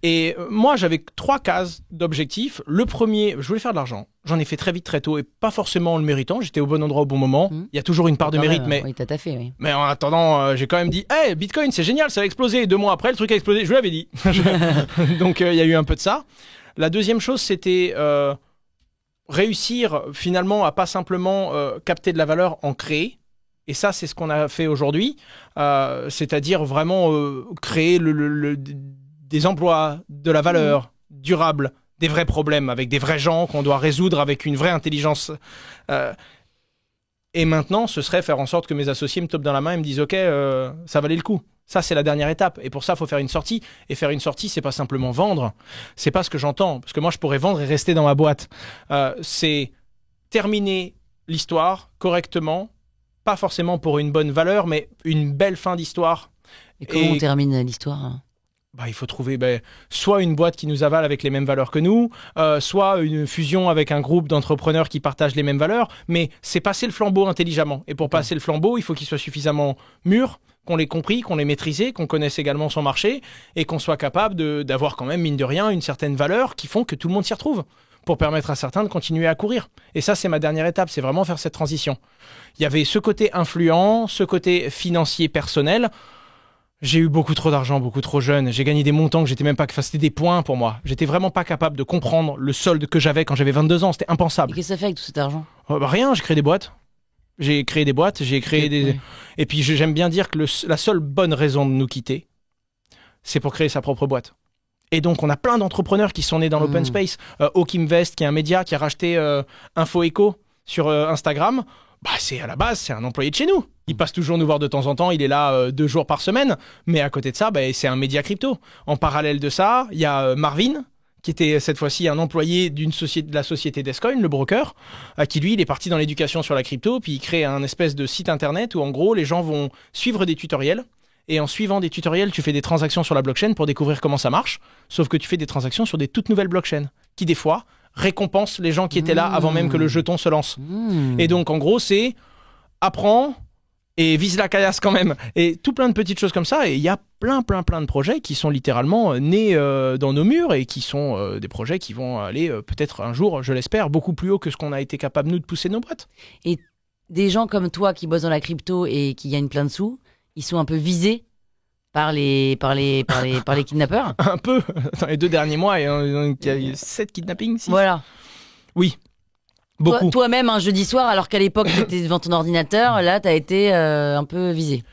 Et moi, j'avais 3 cases d'objectifs. Le premier, je voulais faire de l'argent. J'en ai fait très vite, très tôt, et pas forcément en le méritant. J'étais au bon endroit au bon moment. Il y a toujours une part de mérite, mais... Oui, t'as fait, oui. Mais en attendant, j'ai quand même dit « Hey, Bitcoin, c'est génial, ça a explosé. » Et 2 mois après, le truc a explosé. Je vous l'avais dit. Donc, il y a eu un peu de ça. La deuxième chose, c'était... réussir finalement à pas simplement capter de la valeur, en créer. Et ça, c'est ce qu'on a fait aujourd'hui. C'est-à-dire vraiment créer des emplois, de la valeur durable, des vrais problèmes avec des vrais gens qu'on doit résoudre avec une vraie intelligence. Et maintenant, ce serait faire en sorte que mes associés me topent dans la main et me disent « Ok, ça valait le coup ». Ça, c'est la dernière étape. Et pour ça, il faut faire une sortie. Et faire une sortie, c'est pas simplement vendre. C'est pas ce que j'entends. Parce que moi, je pourrais vendre et rester dans ma boîte. C'est terminer l'histoire correctement. Pas forcément pour une bonne valeur, mais une belle fin d'histoire. Et comment on termine l'histoire? Il faut trouver soit une boîte qui nous avale avec les mêmes valeurs que nous, soit une fusion avec un groupe d'entrepreneurs qui partagent les mêmes valeurs, mais c'est passer le flambeau intelligemment. Et pour passer le flambeau, il faut qu'il soit suffisamment mûr, qu'on l'ait compris, qu'on l'ait maîtrisé, qu'on connaisse également son marché et qu'on soit capable d'avoir quand même, mine de rien, une certaine valeur qui font que tout le monde s'y retrouve pour permettre à certains de continuer à courir. Et ça, c'est ma dernière étape, c'est vraiment faire cette transition. Il y avait ce côté influent, ce côté financier personnel. J'ai eu beaucoup trop d'argent, beaucoup trop jeune. J'ai gagné des montants que j'étais même pas... Enfin, c'était des points pour moi. J'étais vraiment pas capable de comprendre le solde que j'avais quand j'avais 22 ans. C'était impensable. Et qu'est-ce que ça fait avec tout cet argent? Rien, j'ai créé des boîtes. J'ai créé des... Ouais. Et puis j'aime bien dire que la seule bonne raison de nous quitter, c'est pour créer sa propre boîte. Et donc, on a plein d'entrepreneurs qui sont nés dans l'open space. Hawk Invest, qui est un média qui a racheté Info Echo sur Instagram. À la base, c'est un employé de chez nous. Il passe toujours nous voir de temps en temps. Il est là 2 jours par semaine. Mais à côté de ça, c'est un média crypto. En parallèle de ça, il y a Marvin, qui était cette fois-ci un employé de la société Descoin, le broker, qui lui, il est parti dans l'éducation sur la crypto. Puis il crée un espèce de site internet où en gros, les gens vont suivre des tutoriels. Et en suivant des tutoriels, tu fais des transactions sur la blockchain pour découvrir comment ça marche. Sauf que tu fais des transactions sur des toutes nouvelles blockchains qui, des fois, récompensent les gens qui étaient là avant même que le jeton se lance. Et donc, en gros, c'est apprends et vise la caillasse quand même. Et tout plein de petites choses comme ça. Et il y a plein de projets qui sont littéralement nés dans nos murs et qui sont des projets qui vont aller peut-être un jour, je l'espère, beaucoup plus haut que ce qu'on a été capable, nous, de pousser nos boîtes. Et des gens comme toi qui bossent dans la crypto et qui gagnent plein de sous, ils sont un peu visés par les kidnappeurs. Un peu. Dans les 2 derniers mois, il y a eu 7 kidnappings. 6. Voilà. Oui. Beaucoup. Toi-même, un jeudi soir, alors qu'à l'époque, tu étais devant ton ordinateur, là, tu as été un peu visé.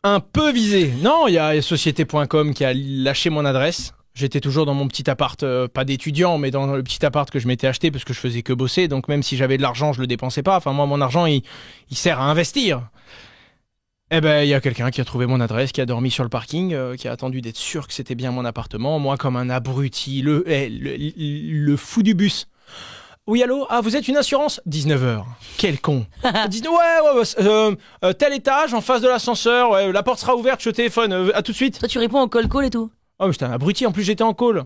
Un peu visé. Non, il y a Société.com qui a lâché mon adresse. J'étais toujours dans mon petit appart, pas d'étudiant, mais dans le petit appart que je m'étais acheté parce que je faisais que bosser. Donc même si j'avais de l'argent, je le dépensais pas. Enfin, moi, mon argent, il sert à investir. Il y a quelqu'un qui a trouvé mon adresse, qui a dormi sur le parking, qui a attendu d'être sûr que c'était bien mon appartement. Moi, comme un abruti, le fou du bus. Oui, allô? Ah, vous êtes une assurance? 19h. Quel con. Tel étage, en face de l'ascenseur, la porte sera ouverte, je téléphone, à tout de suite. Toi, tu réponds au call et tout? Oh, mais j'étais un abruti, en plus j'étais en call.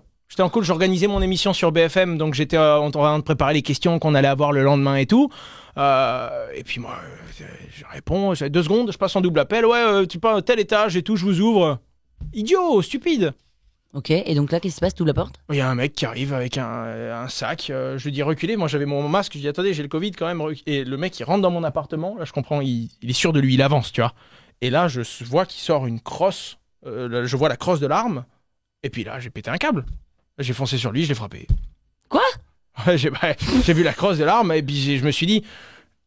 J'organisais mon émission sur BFM, donc j'étais en train de préparer les questions qu'on allait avoir le lendemain et tout. Et puis moi, je réponds, j'ai 2 secondes, je passe en double appel. Tu parles tel étage et tout, je vous ouvre. Idiot, stupide. Ok, et donc là, qu'est-ce qui se passe? Tu ouvres la porte? Il y a un mec qui arrive avec un sac. Je lui dis reculez. Moi, j'avais mon masque. Je dis attendez, j'ai le Covid quand même. Et le mec, il rentre dans mon appartement. Là, je comprends. Il est sûr de lui. Il avance, tu vois. Et là, je vois qu'il sort une crosse. Je vois la crosse de l'arme. Et puis là, j'ai pété un câble. J'ai foncé sur lui. Je l'ai frappé. Quoi? Ouais, j'ai vu la crosse de l'arme. Et puis je me suis dit,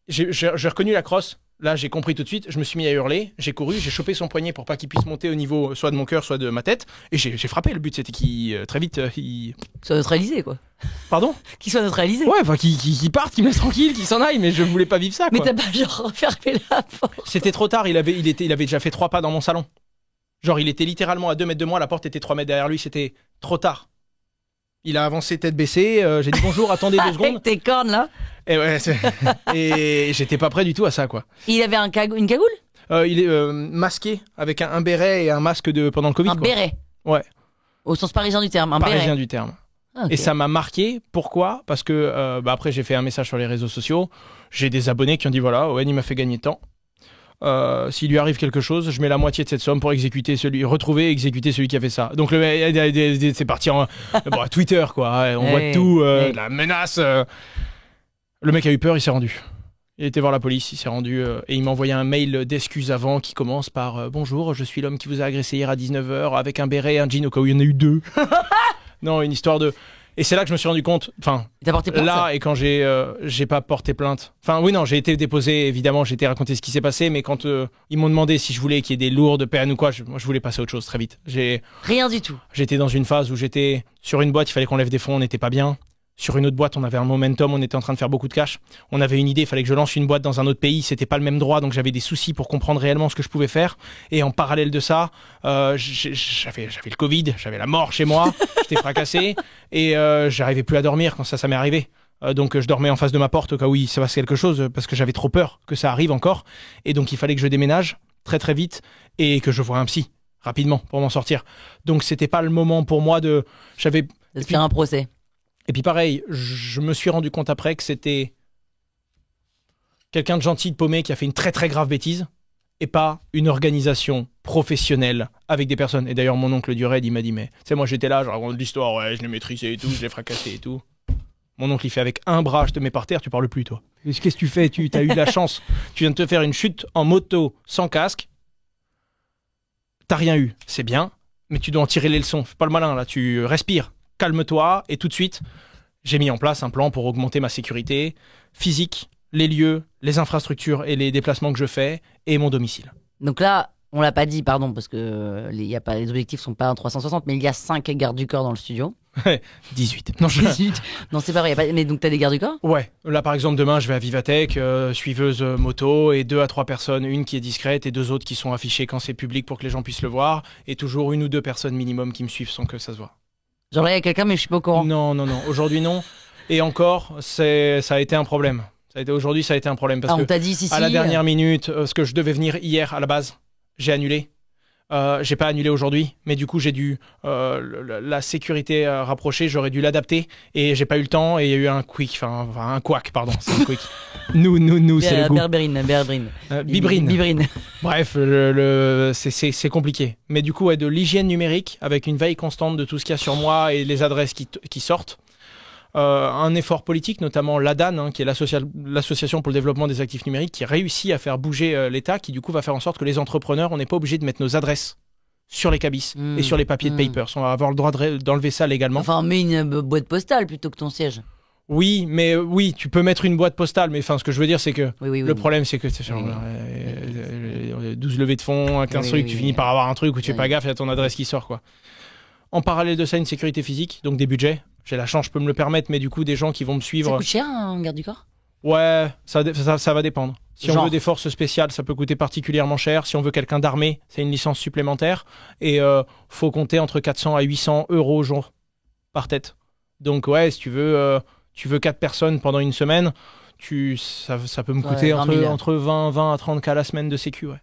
j'ai reconnu la crosse. Là, j'ai compris tout de suite, je me suis mis à hurler, j'ai couru, j'ai chopé son poignet pour pas qu'il puisse monter au niveau soit de mon cœur, soit de ma tête, et j'ai frappé. Le but, c'était qu'il, très vite, il... Soit neutralisé, quoi. Pardon? Qu'il soit neutralisé. Ouais, enfin, qu'il parte, qu'il me laisse tranquille, qu'il s'en aille, mais je voulais pas vivre ça, quoi. Mais t'as pas genre refermé la porte? C'était trop tard, il avait déjà fait 3 pas dans mon salon. Genre, il était littéralement à 2 mètres de moi, la porte était 3 mètres derrière lui, c'était trop tard. Il a avancé tête baissée, j'ai dit bonjour, attendez 2 secondes. Avec tes cornes, là? Et ouais, et j'étais pas prêt du tout à ça, quoi. Il avait une cagoule? Il est masqué avec un béret et un masque pendant le Covid. Un béret? Ouais. Au sens parisien du terme, un béret. Parisien du terme. Ah, okay. Et ça m'a marqué. Pourquoi? Parce que après, j'ai fait un message sur les réseaux sociaux. J'ai des abonnés qui ont dit voilà, Owen, il m'a fait gagner tant. S'il lui arrive quelque chose, je mets la moitié de cette somme pour retrouver et exécuter celui qui a fait ça. Donc c'est parti en Twitter, quoi. On voit tout, la menace. Le mec a eu peur, il s'est rendu. Il était voir la police, il s'est rendu et il m'a envoyé un mail d'excuses avant qui commence par bonjour, je suis l'homme qui vous a agressé hier à 19h avec un béret et un jean au cas où il y en a eu 2. Non, une histoire de... Et c'est là que je me suis rendu compte, enfin, t'as porté plainte, là, ça? et quand j'ai pas porté plainte. Enfin, oui, non, j'ai été déposé, évidemment, j'ai été raconté ce qui s'est passé, mais quand ils m'ont demandé si je voulais qu'il y ait des lourdes peines ou quoi, moi, je voulais passer à autre chose très vite. Rien du tout. J'étais dans une phase où j'étais sur une boîte, il fallait qu'on lève des fonds, on n'était pas bien. Sur une autre boîte, on avait un momentum, on était en train de faire beaucoup de cash. On avait une idée, il fallait que je lance une boîte dans un autre pays. C'était pas le même droit, donc j'avais des soucis pour comprendre réellement ce que je pouvais faire. Et en parallèle de ça, j'avais le Covid, j'avais la mort chez moi, j'étais fracassé et j'arrivais plus à dormir quand ça m'est arrivé. Donc je dormais en face de ma porte au cas où il se passe quelque chose parce que j'avais trop peur que ça arrive encore. Et donc il fallait que je déménage très très vite et que je voie un psy rapidement pour m'en sortir. Donc c'était pas le moment pour moi de faire un procès. Et puis pareil, je me suis rendu compte après que c'était quelqu'un de gentil, de paumé, qui a fait une très très grave bêtise et pas une organisation professionnelle avec des personnes. Et d'ailleurs, mon oncle Dured, il m'a dit, mais tu sais, moi j'étais là, je raconte l'histoire, ouais, je l'ai maîtrisé et tout, je l'ai fracassé et tout. Mon oncle, il fait avec un bras, je te mets par terre, tu parles plus, toi. Qu'est-ce que tu fais? Tu as eu la chance. Tu viens de te faire une chute en moto sans casque. T'as rien eu, c'est bien, mais tu dois en tirer les leçons. Fais pas le malin, là, tu respires. Calme-toi et tout de suite, j'ai mis en place un plan pour augmenter ma sécurité physique, les lieux, les infrastructures et les déplacements que je fais et mon domicile. Donc là, on l'a pas dit, pardon, parce que les objectifs sont pas en 360, mais il y a 5 gardes du corps dans le studio. 18. Non, 18. Non, c'est pas vrai. Mais donc t'as des gardes du corps? Ouais. Là, par exemple, demain, je vais à Vivatech, suiveuse moto, et 2 à 3 personnes, une qui est discrète et 2 autres qui sont affichées quand c'est public pour que les gens puissent le voir, et toujours 1 ou 2 personnes minimum qui me suivent sans que ça se voit. Genre là, il y a quelqu'un, mais je suis pas au courant. Non. Aujourd'hui, non. Et encore, ça a été un problème. Aujourd'hui, ça a été un problème parce on que t'a dit à la dernière minute, ce que je devais venir hier à la base, j'ai annulé. J'ai pas annulé aujourd'hui, mais du coup j'ai dû la sécurité rapprochée, j'aurais dû l'adapter et j'ai pas eu le temps et il y a eu un couac, pardon, c'est un quick. Nous, c'est le goût. Bibrine. Bref, c'est compliqué. Mais du coup, ouais, de l'hygiène numérique avec une veille constante de tout ce qu'il y a sur moi et les adresses qui sortent. Un effort politique, notamment l'ADAN, qui est l'association pour le développement des actifs numériques, qui réussit à faire bouger l'État, qui du coup va faire en sorte que les entrepreneurs, on n'est pas obligé de mettre nos adresses sur les cabis et sur les papiers de papers. On va avoir le droit d'enlever ça légalement. Enfin, on met une boîte postale plutôt que ton siège. Oui, mais oui, tu peux mettre une boîte postale, mais ce que je veux dire, c'est que le problème, c'est que 12 levées de fonds, 15 trucs, tu finis par avoir un truc où tu fais pas gaffe, il y a ton adresse qui sort, quoi. En parallèle de ça, une sécurité physique, donc des budgets. J'ai la chance, je peux me le permettre, mais du coup, des gens qui vont me suivre. Ça coûte cher, un garde du corps? Ouais, ça va dépendre. Si on veut des forces spéciales, ça peut coûter particulièrement cher. Si on veut quelqu'un d'armé, c'est une licence supplémentaire. Et faut compter entre 400 à 800 euros au jour par tête. Donc ouais, si tu veux 4 personnes pendant une semaine, ça peut me coûter entre 20 à 30 k la semaine de sécu, ouais.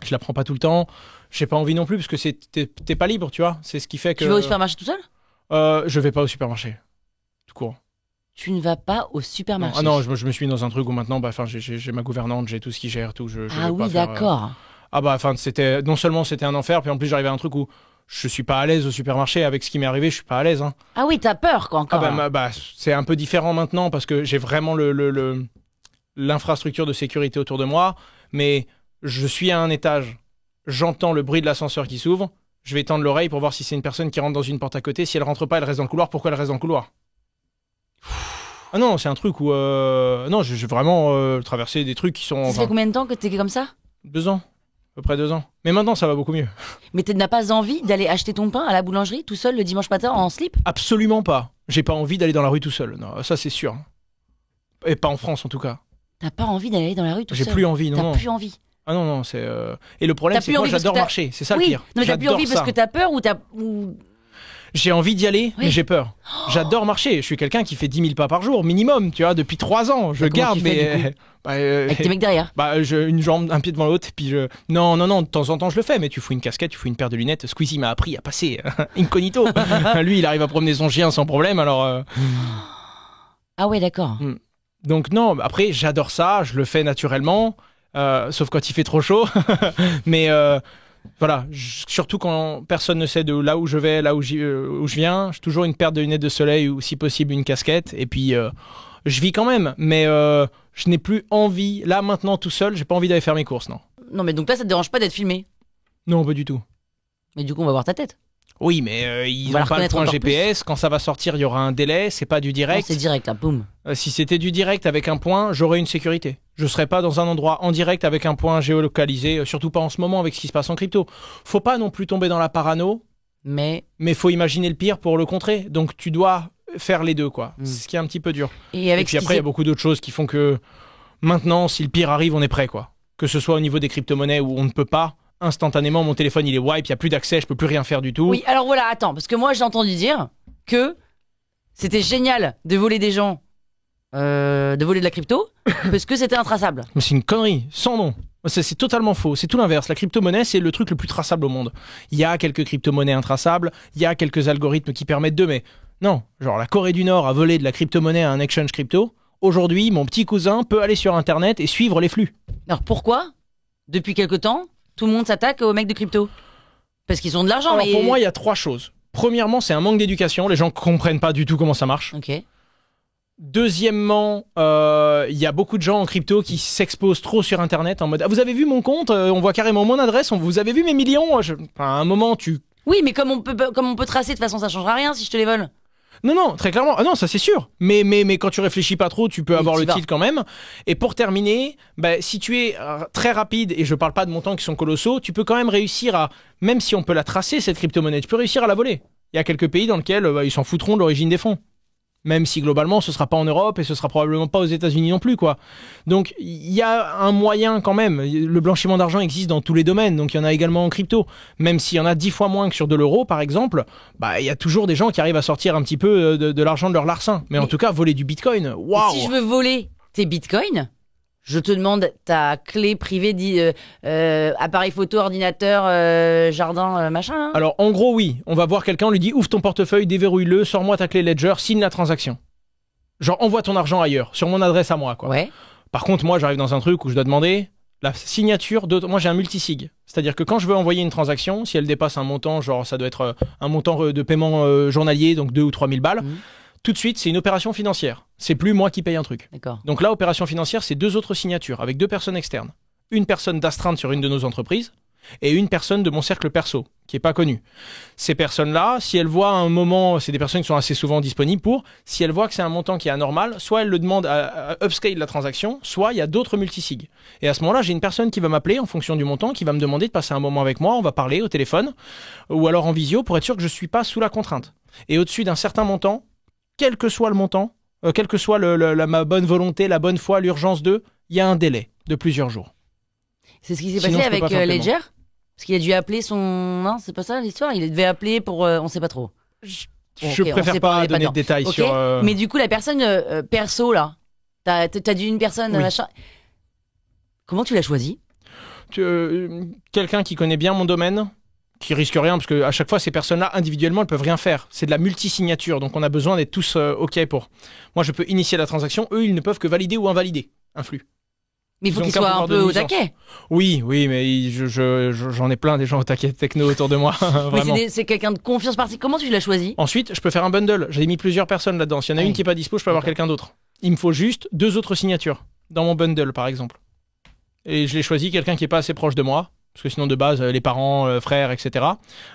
Je la prends pas tout le temps. J'ai pas envie non plus parce que t'es pas libre, tu vois. C'est ce qui fait que. Tu vas au supermarché tout seul? Je vais pas au supermarché. Tout court. Tu ne vas pas au supermarché? Non, je me suis mis dans un truc où maintenant, j'ai ma gouvernante, j'ai tout ce qui gère, tout. D'accord. Non seulement c'était un enfer, puis en plus j'arrivais à un truc où je suis pas à l'aise au supermarché. Avec ce qui m'est arrivé, je suis pas à l'aise. Hein. Ah oui, t'as peur quoi encore. C'est un peu différent maintenant parce que j'ai vraiment l'infrastructure de sécurité autour de moi, mais je suis à un étage, j'entends le bruit de l'ascenseur qui s'ouvre, je vais tendre l'oreille pour voir si c'est une personne qui rentre dans une porte à côté. Si elle rentre pas, elle reste dans le couloir. Pourquoi elle reste dans le couloir? Ah non, c'est un truc où... Non, j'ai vraiment traversé des trucs qui sont... Ça fait combien de temps que t'es comme ça? 2 ans. À peu près 2 ans. Mais maintenant, ça va beaucoup mieux. Mais tu n'as pas envie d'aller acheter ton pain à la boulangerie tout seul le dimanche matin en slip? Absolument pas. J'ai pas envie d'aller dans la rue tout seul. Non, ça c'est sûr. Et pas en France en tout cas. T'as pas envie d'aller dans la rue tout seul? J'ai plus envie, non. T'as plus envie? Ah non, c'est... Et le problème, c'est que moi, j'adore marcher. C'est ça le pire. Non, mais t'as plus envie parce que t'as peur ou t'as... J'ai envie d'y aller, mais j'ai peur. J'adore marcher. Je suis quelqu'un qui fait 10 000 pas par jour, minimum, tu vois, depuis 3 ans. Je garde, mais... Avec tes mecs derrière? Une jambe, un pied devant l'autre, puis je... Non, de temps en temps, je le fais, mais tu fous une casquette, tu fous une paire de lunettes. Squeezie m'a appris à passer incognito. Lui, il arrive à promener son chien sans problème, alors... Ah ouais, d'accord. Donc non, après, j'adore ça, je le fais naturellement, sauf quand il fait trop chaud. Mais... Voilà, surtout quand personne ne sait de là où je vais, où je viens, j'ai toujours une paire de lunettes de soleil ou si possible une casquette. Et puis, je vis quand même, mais je n'ai plus envie, là maintenant tout seul, j'ai pas envie d'aller faire mes courses, non. Non, mais donc là, ça te dérange pas d'être filmé? Non, pas du tout. Mais du coup, on va voir ta tête. Oui, mais ils n'ont pas le point GPS. Plus. Quand ça va sortir, il y aura un délai. C'est pas du direct. Non, c'est direct, là, boum. Si c'était du direct avec un point, j'aurais une sécurité. Je serais pas dans un endroit en direct avec un point géolocalisé, surtout pas en ce moment avec ce qui se passe en crypto. Faut pas non plus tomber dans la parano. Mais faut imaginer le pire pour le contrer. Donc tu dois faire les deux, quoi. Ce qui est un petit peu dur. Et puis après, il y a beaucoup d'autres choses qui font que maintenant, si le pire arrive, on est prêt, quoi. Que ce soit au niveau des crypto-monnaies où on ne peut pas instantanément, mon téléphone il est wipe, il n'y a plus d'accès, je peux plus rien faire du tout. Oui, alors voilà, attends, parce que moi j'ai entendu dire que c'était génial de voler des gens, de voler de la crypto, parce que c'était intraçable. Mais c'est une connerie, sans nom. C'est totalement faux, c'est tout l'inverse. La crypto-monnaie, c'est le truc le plus traçable au monde. Il y a quelques crypto-monnaies intraçables, il y a quelques algorithmes qui permettent de, mais non, genre la Corée du Nord a volé de la crypto-monnaie à un exchange crypto. Aujourd'hui, mon petit cousin peut aller sur Internet et suivre les flux. Alors pourquoi, depuis quelque temps, tout le monde s'attaque aux mecs de crypto? Parce qu'ils ont de l'argent. Alors mais... pour moi, il y a 3 choses. Premièrement, c'est un manque d'éducation. Les gens comprennent pas du tout comment ça marche. Ok. Deuxièmement, il y a beaucoup de gens en crypto qui s'exposent trop sur Internet en mode « Ah, vous avez vu mon compte on voit carrément mon adresse, vous avez vu mes millions ?» À un moment, tu... Oui, mais comme on peut tracer, de toute façon, ça changera rien si je te les vole. Non, très clairement. Ah non, ça c'est sûr. Mais quand tu réfléchis pas trop, tu peux avoir le tilt quand même. Et pour terminer, si tu es très rapide, et je parle pas de montants qui sont colossaux, tu peux quand même réussir à, même si on peut la tracer, cette crypto-monnaie, tu peux réussir à la voler. Il y a quelques pays dans lesquels ils s'en foutront de l'origine des fonds. Même si globalement ce sera pas en Europe et ce sera probablement pas aux États-Unis non plus, quoi. Donc il y a un moyen quand même. Le blanchiment d'argent existe dans tous les domaines, donc il y en a également en crypto. Même s'il y en a 10 fois moins que sur de l'euro, par exemple, il y a toujours des gens qui arrivent à sortir un petit peu de l'argent de leur larcin. Mais en tout cas, voler du Bitcoin, waouh. Si je veux voler tes Bitcoins, je te demande ta clé privée, appareil photo, ordinateur, jardin, machin. Hein. Alors en gros oui, on va voir quelqu'un, on lui dit ouvre ton portefeuille, déverrouille-le, sors-moi ta clé Ledger, signe la transaction. Genre envoie ton argent ailleurs, sur mon adresse à moi, quoi. Ouais. Par contre moi j'arrive dans un truc où je dois demander la signature de... Moi j'ai un multisig, c'est-à-dire que quand je veux envoyer une transaction, si elle dépasse un montant, genre ça doit être un montant de paiement journalier, donc 2 ou 3 000 balles, tout de suite c'est une opération financière. C'est plus moi qui paye un truc. D'accord. Donc là, opération financière, c'est 2 autres signatures avec 2 personnes externes. Une personne d'astreinte sur une de nos entreprises et une personne de mon cercle perso, qui est pas connue. Ces personnes-là, si elles voient un moment, c'est des personnes qui sont assez souvent disponibles pour, si elles voient que c'est un montant qui est anormal, soit elles le demandent à upscale la transaction, soit il y a d'autres multisigs. Et à ce moment-là, j'ai une personne qui va m'appeler en fonction du montant, qui va me demander de passer un moment avec moi, on va parler au téléphone, ou alors en visio, pour être sûr que je suis pas sous la contrainte. Et au-dessus d'un certain montant, quel que soit le montant, quelle que soit ma bonne volonté, la bonne foi, l'urgence d'eux, il y a un délai de plusieurs jours. C'est ce qui s'est passé avec Ledger? Parce qu'il a dû appeler son... Non, c'est pas ça l'histoire? Il devait appeler pour... on sait pas trop. Je préfère pas donner de détails sur... Mais du coup, la personne perso, là, t'as dit une personne... Oui. Machin... Comment tu l'as choisi? Quelqu'un qui connaît bien mon domaine, qui risque rien, parce que à chaque fois, ces personnes-là, individuellement, elles peuvent rien faire. C'est de la multisignature, donc on a besoin d'être tous OK pour. Moi, je peux initier la transaction, eux, ils ne peuvent que valider ou invalider un flux. Mais il faut qu'ils soient un peu au taquet. Oui, mais j'en ai plein des gens au taquet techno autour de moi. Vraiment. Mais c'est quelqu'un de confiance partie. Comment tu l'as choisi? Ensuite, je peux faire un bundle. J'ai mis plusieurs personnes là-dedans. S'il y en a une qui est pas dispo, je peux avoir quelqu'un d'autre. Il me faut juste 2 autres signatures dans mon bundle, par exemple. Et je l'ai choisi quelqu'un qui est pas assez proche de moi. Parce que sinon, de base, les parents, frères, etc.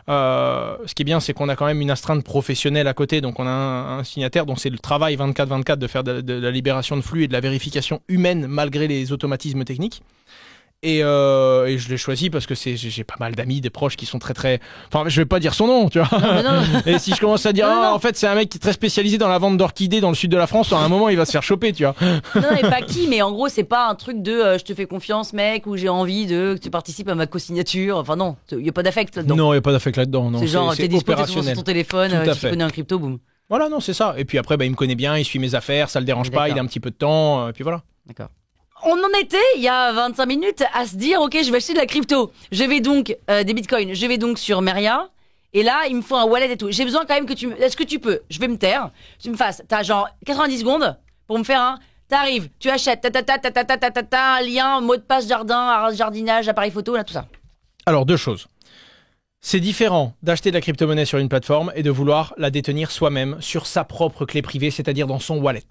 Ce qui est bien, c'est qu'on a quand même une astreinte professionnelle à côté. Donc, on a un signataire dont c'est le travail 24/24 de faire de la libération de flux et de la vérification humaine malgré les automatismes techniques. Et je l'ai choisi parce que j'ai pas mal d'amis, des proches qui sont très très... Enfin, je vais pas dire son nom, tu vois. Non. Et si je commence à dire, en fait, c'est un mec qui est très spécialisé dans la vente d'orchidées dans le sud de la France, à un moment, il va se faire choper, tu vois. Non, mais pas qui, mais en gros, c'est pas un truc de je te fais confiance, mec, ou j'ai envie que tu participes à ma co-signature. Enfin, non, il y a pas d'affect là-dedans. Non, il y a pas d'affect là-dedans. Non, c'est genre, t'es dispo sur ton téléphone, tu connais un crypto, boum. Voilà, non, c'est ça. Et puis après, il me connaît bien, il suit mes affaires, ça le dérange pas, il a un petit peu de temps, puis voilà. D'accord. On en était, il y a 25 minutes, à se dire, ok, je vais acheter de la crypto. Je vais donc, des bitcoins, je vais donc sur Meria. Et là, il me faut un wallet et tout. J'ai besoin quand même que est-ce que tu peux? Je vais me taire. Tu me fasses, t'as genre 90 secondes pour me faire un, t'arrives, tu achètes, lien, mot de passe jardin, jardinage, appareil photo, là, tout ça. Alors, 2 choses. C'est différent d'acheter de la crypto-monnaie sur une plateforme et de vouloir la détenir soi-même sur sa propre clé privée, c'est-à-dire dans son wallet.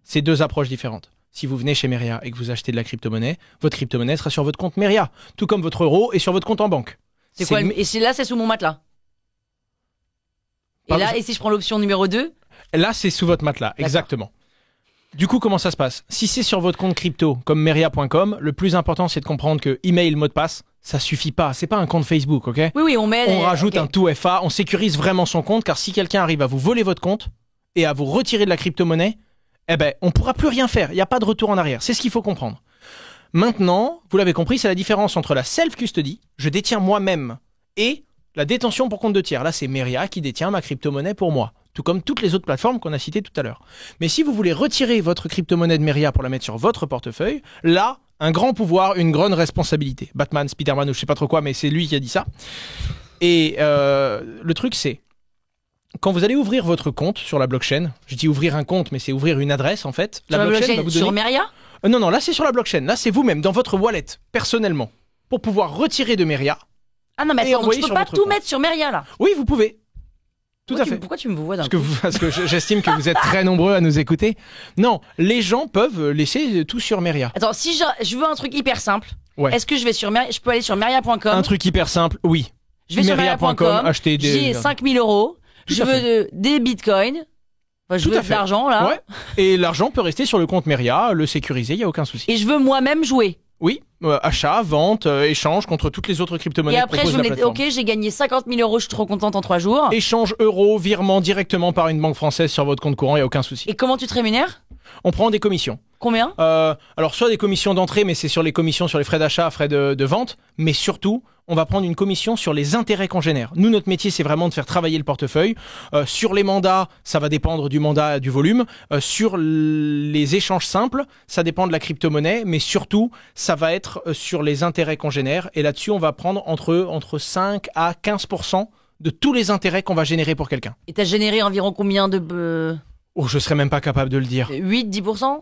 C'est 2 approches différentes. Si vous venez chez Meria et que vous achetez de la crypto-monnaie, votre crypto-monnaie sera sur votre compte Meria, tout comme votre euro est sur votre compte en banque. Et là, c'est sous mon matelas. Et si je prends l'option numéro 2? Là, c'est sous votre matelas, exactement. Du coup, comment ça se passe? Si c'est sur votre compte crypto, comme Meria.com, le plus important, c'est de comprendre que email, mot de passe, ça suffit pas. C'est pas un compte Facebook, ok? Oui, on rajoute un tout FA, on sécurise vraiment son compte, car si quelqu'un arrive à vous voler votre compte, et à vous retirer de la crypto-monnaie, eh ben, on pourra plus rien faire. Il n'y a pas de retour en arrière. C'est ce qu'il faut comprendre. Maintenant, vous l'avez compris, c'est la différence entre la self-custody, je détiens moi-même, et la détention pour compte de tiers. Là, c'est Meria qui détient ma crypto-monnaie pour moi. Tout comme toutes les autres plateformes qu'on a citées tout à l'heure. Mais si vous voulez retirer votre crypto-monnaie de Meria pour la mettre sur votre portefeuille, là, un grand pouvoir, une grande responsabilité. Batman, Spider-Man ou je sais pas trop quoi, mais c'est lui qui a dit ça. Et le truc, c'est, quand vous allez ouvrir votre compte sur la blockchain, je dis ouvrir un compte, mais c'est ouvrir une adresse en fait. La blockchain va vous donner... Sur Meria non, là c'est sur la blockchain. Là c'est vous-même, dans votre wallet, personnellement, pour pouvoir retirer de Meria. Ah non, mais attends, donc je peux pas tout mettre sur Meria là. Oui, vous pouvez. Tout à fait. Pourquoi tu me vois d'un coup Parce que j'estime que vous êtes très nombreux à nous écouter. Non, les gens peuvent laisser tout sur Meria. Attends, si je veux un truc hyper simple, ouais. Est-ce que je vais sur Meria, je peux aller sur Meria.com? Un truc hyper simple, oui. Je vais sur Meria.com, acheter des... j'ai 5000 €, je veux des bitcoins, enfin, je veux de l'argent là. Ouais. Et l'argent peut rester sur le compte Meria, le sécuriser, il n'y a aucun souci. Et je veux moi-même jouer. Oui, achat, vente, échange contre toutes les autres crypto-monnaies. Et après, je mets, ok, j'ai gagné 50 000 €, je suis trop contente en 3 jours. Échange euros, virement directement par une banque française sur votre compte courant, il n'y a aucun souci. Et comment tu te rémunères? On prend des commissions. Combien? Alors, soit des commissions d'entrée, mais c'est sur les commissions sur les frais d'achat, frais de vente, mais surtout, on va prendre une commission sur les intérêts qu'on génère. Nous, notre métier, c'est vraiment de faire travailler le portefeuille. Sur les mandats, ça va dépendre du mandat, du volume. Sur les échanges simples, ça dépend de la crypto-monnaie, mais surtout, ça va être sur les intérêts qu'on génère. Et là-dessus, on va prendre entre 5 à 15% de tous les intérêts qu'on va générer pour quelqu'un. Et t'as généré environ combien de... Oh, je serais même pas capable de le dire. 8-10%?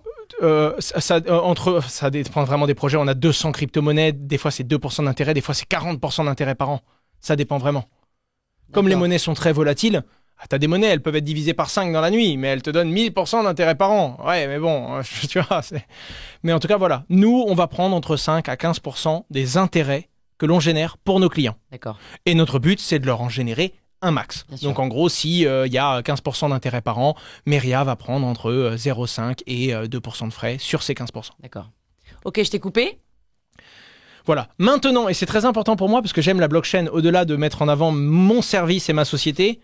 Ça dépend vraiment des projets. On a 200 crypto-monnaies. Des fois, c'est 2% d'intérêt. Des fois, c'est 40% d'intérêt par an. Ça dépend vraiment. Comme les monnaies sont très volatiles, t'as des monnaies, elles peuvent être divisées par 5 dans la nuit, mais elles te donnent 1000% d'intérêt par an. Ouais, mais bon, tu vois. Mais en tout cas, voilà. Nous, on va prendre entre 5 à 15% des intérêts que l'on génère pour nos clients. D'accord. Et notre but, c'est de leur en générer un max. Donc en gros, si y a 15% d'intérêt par an, Meria va prendre entre 0,5 et 2% de frais sur ces 15%. D'accord. Ok, je t'ai coupé. Voilà. Maintenant, et c'est très important pour moi parce que j'aime la blockchain, au-delà de mettre en avant mon service et ma société,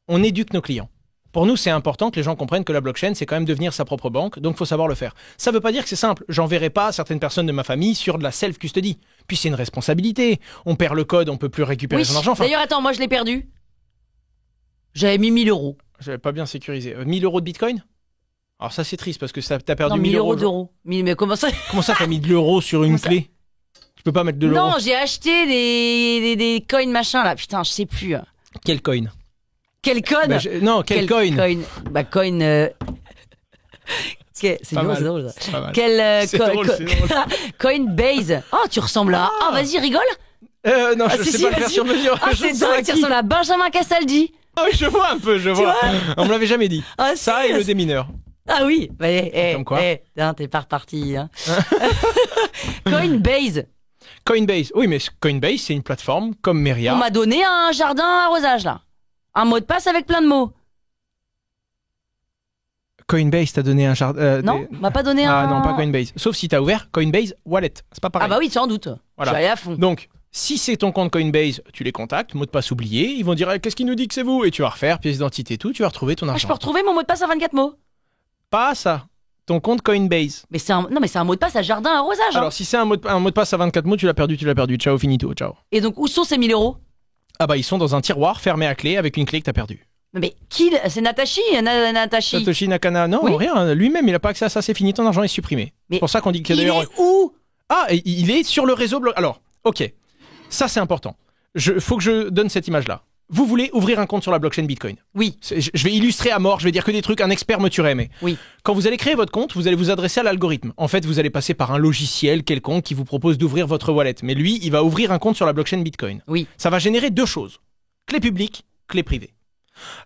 on éduque nos clients. Pour nous, c'est important que les gens comprennent que la blockchain, c'est quand même devenir sa propre banque, donc il faut savoir le faire. Ça ne veut pas dire que c'est simple. J'enverrai pas certaines personnes de ma famille sur de la self-custody. Puis c'est une responsabilité. On perd le code, on peut plus récupérer son argent. Enfin, d'ailleurs, attends, moi je l'ai perdu. J'avais mis 1000 €. J'avais pas bien sécurisé. 1000 € de bitcoin? Alors ça c'est triste parce que t'as perdu non, 1000 € d'euros. Mais comment ça? Comment ça t'as mis de l'euro sur une clé? Tu peux pas mettre de l'euro? Non, j'ai acheté des coins machin là. Putain, je sais plus. Quel coin? Quel code? Non, quel coin? Bah coin... C'est drôle ça. Pas mal. Coinbase. Oh, tu ressembles à... Ah, vas-y, rigole. Non, je sais pas le faire sur mesure. Ah, c'est dingue, tu ressembles à Benjamin Castaldi. Ah oui, je vois un peu, je vois. On me l'avait jamais dit. Ah, ça et le démineur. Ah oui, bah, comme quoi. T'es pas reparti. Hein. Coinbase. Coinbase, oui, mais Coinbase, c'est une plateforme comme Meria. On m'a donné un jardin arrosage là. Un mot de passe avec plein de mots. Coinbase t'a donné un jardin. Non, on m'a pas donné un. Ah non, pas Coinbase. Sauf si t'as ouvert Coinbase Wallet. C'est pas pareil. Ah bah oui, sans doute. Voilà. Je suis allé à fond. Donc, si c'est ton compte Coinbase, tu les contactes, mot de passe oublié, ils vont dire qu'est-ce qui nous dit que c'est vous? Et tu vas refaire pièce d'identité, tout, tu vas retrouver ton argent. Je peux retrouver mon mot de passe à 24 mots? Pas ça. Ton compte Coinbase. Mais c'est un mot de passe à jardin arrosage. Alors, si c'est un mot de passe à 24 mots, tu l'as perdu. Ciao, finito, ciao. Et donc, où sont ces 1000 €? Ah bah, ils sont dans un tiroir fermé à clé avec une clé que t'as perdue. Mais qui? C'est Natashi? Satoshi Nakana. Non, rien. Lui-même, il a pas accès à ça, c'est fini, ton argent est supprimé. Mais c'est pour ça qu'on dit qu'il y a d'ailleurs... Il est où? Ah, il est sur le réseau... Alors, ok. Ça, c'est important. Faut que je donne cette image-là. Vous voulez ouvrir un compte sur la blockchain Bitcoin? Oui. Je vais illustrer à mort, je vais dire que des trucs, un expert me tuerait, mais... Oui. Quand vous allez créer votre compte, vous allez vous adresser à l'algorithme. En fait, vous allez passer par un logiciel quelconque qui vous propose d'ouvrir votre wallet. Mais lui, il va ouvrir un compte sur la blockchain Bitcoin. Oui. Ça va générer deux choses. Clé publique, clé privée.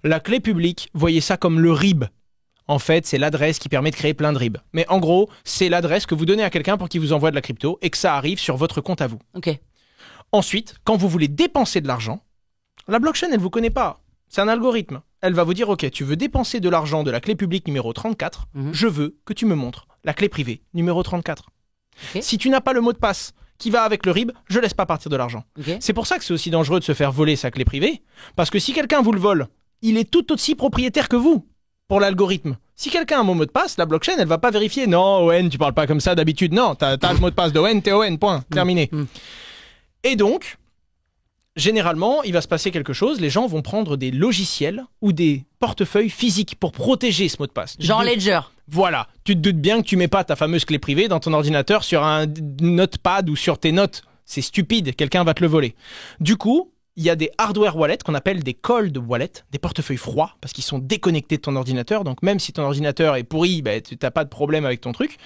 La clé publique, voyez ça comme le RIB. En fait, c'est l'adresse qui permet de créer plein de RIB. Mais en gros, c'est l'adresse que vous donnez à quelqu'un pour qu'il vous envoie de la crypto et que ça arrive sur votre compte à vous. Ok. Ensuite, quand vous voulez dépenser de l'argent, la blockchain, elle vous connaît pas. C'est un algorithme. Elle va vous dire, ok, tu veux dépenser de l'argent de la clé publique numéro 34, je veux que tu me montres la clé privée numéro 34. Okay. Si tu n'as pas le mot de passe qui va avec le RIB, je laisse pas partir de l'argent. Okay. C'est pour ça que c'est aussi dangereux de se faire voler sa clé privée, parce que si quelqu'un vous le vole, il est tout aussi propriétaire que vous. pour l'algorithme. Si quelqu'un a un mot de passe, la blockchain, elle va pas vérifier. Non, Owen, tu parles pas comme ça d'habitude. Non, t'as le mot de passe d'Owen, t'es Owen, point. Terminé. Et donc, généralement, il va se passer quelque chose. Les gens vont prendre des logiciels ou des portefeuilles physiques pour protéger ce mot de passe. Genre Ledger. Voilà. Tu te doutes bien que tu mets pas ta fameuse clé privée dans ton ordinateur sur un notepad ou sur tes notes. C'est stupide. Quelqu'un va te le voler. Du coup, il y a des hardware wallets qu'on appelle des cold wallets, des portefeuilles froids, parce qu'ils sont déconnectés de ton ordinateur. Donc même si ton ordinateur est pourri, tu n'as pas de problème avec ton truc.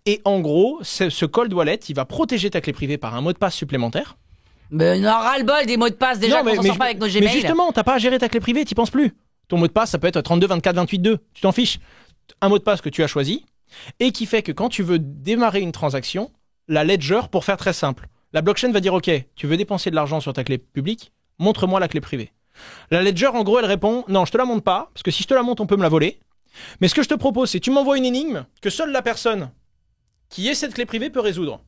Et en gros, ce cold wallet, il va protéger ta clé privée par un mot de passe supplémentaire. Ben, on a ras-le-bol des mots de passe déjà qu'on s'en sort pas avec nos Gmail. Mais justement, t'as pas à gérer ta clé privée, t'y penses plus. Ton mot de passe, ça peut être 32, 24, 28, 2. Tu t'en fiches. Un mot de passe que tu as choisi et qui fait que quand tu veux démarrer une transaction, la ledger, pour faire très simple, la blockchain va dire OK, tu veux dépenser de l'argent sur ta clé publique, montre-moi la clé privée. La ledger, en gros, elle répond non, je te la montre pas, parce que si je te la montre, on peut me la voler. Mais ce que je te propose, c'est que tu m'envoies une énigme que seule la personne qui ait cette clé privée peut résoudre.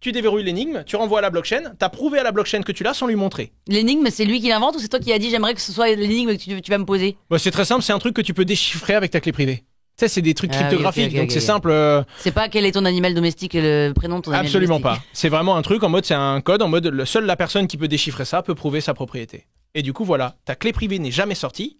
Tu déverrouilles l'énigme, tu renvoies à la blockchain, t'as prouvé à la blockchain que tu l'as sans lui montrer. L'énigme, c'est lui qui l'invente ou c'est toi qui as dit j'aimerais que ce soit l'énigme que tu vas me poser? C'est très simple, c'est un truc que tu peux déchiffrer avec ta clé privée. Tu sais, c'est des trucs cryptographiques, donc c'est simple. C'est pas quel est ton animal domestique et le prénom de ton animal domestique. Absolument pas. C'est vraiment un truc en mode, c'est un code en mode, seule la personne qui peut déchiffrer ça peut prouver sa propriété. Et du coup, voilà, ta clé privée n'est jamais sortie.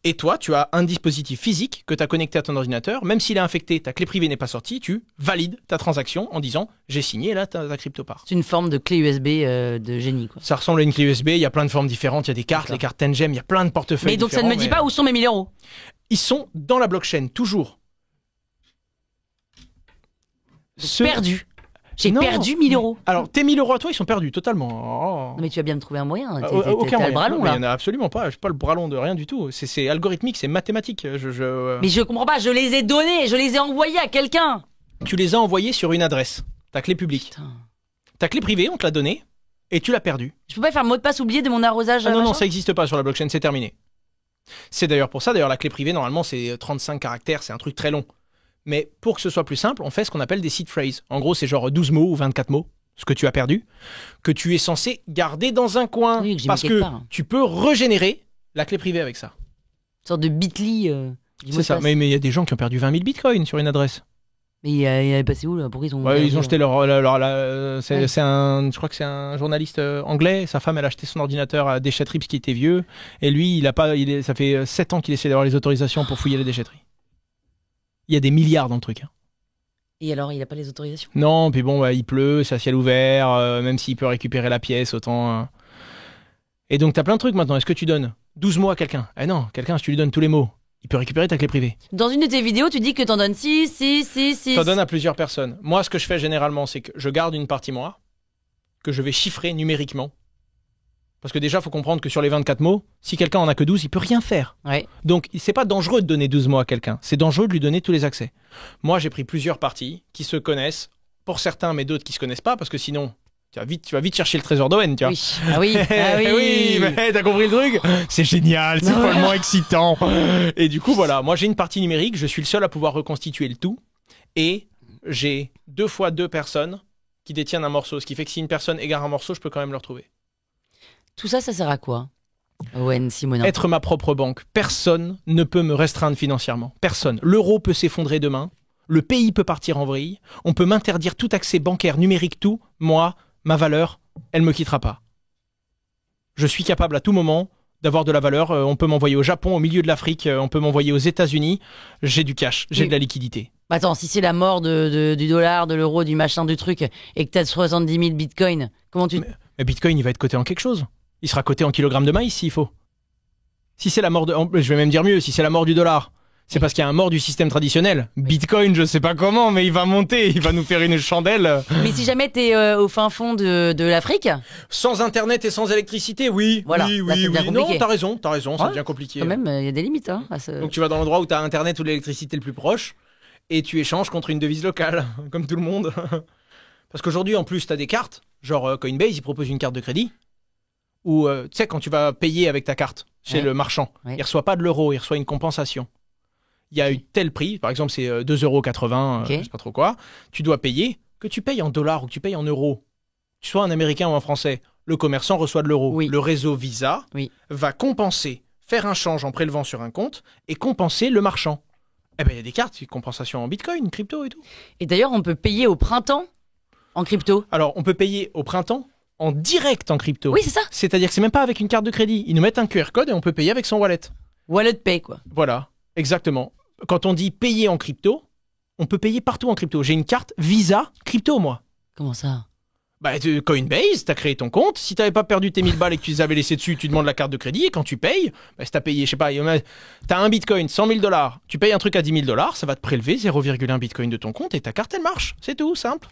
Et toi, tu as un dispositif physique que tu as connecté à ton ordinateur. Même s'il est infecté, ta clé privée n'est pas sortie. Tu valides ta transaction en disant j'ai signé, là, ta crypto part. C'est une forme de clé USB de génie, quoi. Ça ressemble à une clé USB. Il y a plein de formes différentes. Il y a des cartes, les cartes Tengem, il y a plein de portefeuilles. Mais donc ça ne me dit pas où sont mes 1000 euros. Ils sont dans la blockchain, toujours. Perdu. J'ai perdu 1000 euros. Alors, tes 1000 euros à toi, ils sont perdus totalement. Non, mais tu vas bien me trouver un moyen. Aucun moyen. Le bras long, là. Il n'y en a absolument pas. Je suis pas le bras long de rien du tout. C'est algorithmique, c'est mathématique. Mais je comprends pas. Je les ai donnés. Je les ai envoyés à quelqu'un. Tu les as envoyés sur une adresse. Ta clé publique. Putain. Ta clé privée, on te l'a donnée et tu l'as perdue. Je peux pas faire mot de passe oublié de mon arrosage. Non, ça n'existe pas sur la blockchain. C'est terminé. C'est d'ailleurs pour ça. D'ailleurs, la clé privée, normalement, c'est 35 caractères. C'est un truc très long. Mais pour que ce soit plus simple, on fait ce qu'on appelle des seed phrases. En gros, c'est genre 12 mots ou 24 mots, ce que tu as perdu, que tu es censé garder dans un coin. Oui, parce que tu peux régénérer la clé privée avec ça. Une sorte de bitly. C'est ça, mais il y a des gens qui ont perdu 20 000 bitcoins sur une adresse. Mais il est passé où là? Pourquoi ils ont ils ont jeté je crois que c'est un journaliste anglais. Sa femme, elle a acheté son ordinateur à déchetterie parce qu'il était vieux. Et lui, ça fait 7 ans qu'il essaie d'avoir les autorisations pour fouiller les déchetteries. Il y a des milliards dans le truc. Et alors, il n'a pas les autorisations? Non, puis bon, il pleut, c'est à ciel ouvert, même s'il peut récupérer la pièce, autant... Et donc, t'as plein de trucs maintenant. Est-ce que tu donnes 12 mots à quelqu'un? Eh non, quelqu'un, si tu lui donnes tous les mots, il peut récupérer ta clé privée. Dans une de tes vidéos, tu dis que t'en donnes 6. T'en donnes à plusieurs personnes. Moi, ce que je fais généralement, c'est que je garde une partie moi, que je vais chiffrer numériquement. Parce que déjà, il faut comprendre que sur les 24 mots, si quelqu'un en a que 12, il peut rien faire. Ouais. Donc, c'est pas dangereux de donner 12 mots à quelqu'un. C'est dangereux de lui donner tous les accès. Moi, j'ai pris plusieurs parties qui se connaissent, pour certains, mais d'autres qui se connaissent pas, parce que sinon, tu vas vite chercher le trésor d'Owen, tu vois. Oui. Ah oui. Oui, mais t'as compris le truc? C'est génial, c'est follement excitant. Et du coup, voilà. Moi, j'ai une partie numérique, je suis le seul à pouvoir reconstituer le tout. Et j'ai 2 fois 2 personnes qui détiennent un morceau. Ce qui fait que si une personne égare un morceau, je peux quand même le retrouver. Tout ça, ça sert à quoi, Owen Simonin? Être ma propre banque. Personne ne peut me restreindre financièrement. Personne. L'euro peut s'effondrer demain. Le pays peut partir en vrille. On peut m'interdire tout accès bancaire, numérique, tout. Moi, ma valeur, elle me quittera pas. Je suis capable à tout moment d'avoir de la valeur. On peut m'envoyer au Japon, au milieu de l'Afrique. On peut m'envoyer aux États-Unis. J'ai du cash. J'ai de la liquidité. Attends, si c'est la mort du dollar, de l'euro, du machin, du truc, et que t'as 70 000 bitcoins, comment tu... Mais bitcoin, il va être coté en quelque chose. Il sera coté en kilogrammes de maïs s'il faut. Si c'est la mort je vais même dire mieux, si c'est la mort du dollar, c'est parce qu'il y a un mort du système traditionnel. Bitcoin, je sais pas comment, mais il va monter, il va nous faire une chandelle. Mais si jamais t'es au fin fond de l'Afrique... Sans internet et sans électricité, oui. Voilà, oui. Non, t'as raison, ça devient compliqué. Quand même, il y a des limites. Hein, Donc tu vas dans l'endroit où t'as internet ou l'électricité le plus proche, et tu échanges contre une devise locale, comme tout le monde. Parce qu'aujourd'hui, en plus, t'as des cartes, genre Coinbase, il propose une carte de crédit. Ou tu sais, quand tu vas payer avec ta carte chez le marchand, il reçoit pas de l'euro, il reçoit une compensation. Il y a eu tel prix, par exemple c'est 2,80 €, je sais pas trop quoi, tu dois payer, que tu payes en dollars ou que tu payes en euros, que tu sois un Américain ou un Français, le commerçant reçoit de l'euro. Oui. Le réseau Visa va compenser faire un change en prélevant sur un compte et compenser le marchand. Eh ben, il y a des cartes, compensation en bitcoin, crypto et tout. Et d'ailleurs, on peut payer au printemps en crypto. Alors, on peut payer au printemps en direct en crypto. Oui, c'est ça. C'est-à-dire que c'est même pas avec une carte de crédit. Ils nous mettent un QR code et on peut payer avec son wallet. Wallet pay, quoi. Voilà, exactement. Quand on dit payer en crypto, on peut payer partout en crypto. J'ai une carte Visa crypto, moi. Comment ça? Bah, Coinbase, t'as créé ton compte. Si t'avais pas perdu tes 1000 balles et que tu les avais laissées dessus, tu demandes la carte de crédit et quand tu payes, bah, si t'as payé, je sais pas, t'as un bitcoin, 100 000 $, tu payes un truc à 10 000 $, ça va te prélever 0,1 bitcoin de ton compte et ta carte elle marche. C'est tout, simple.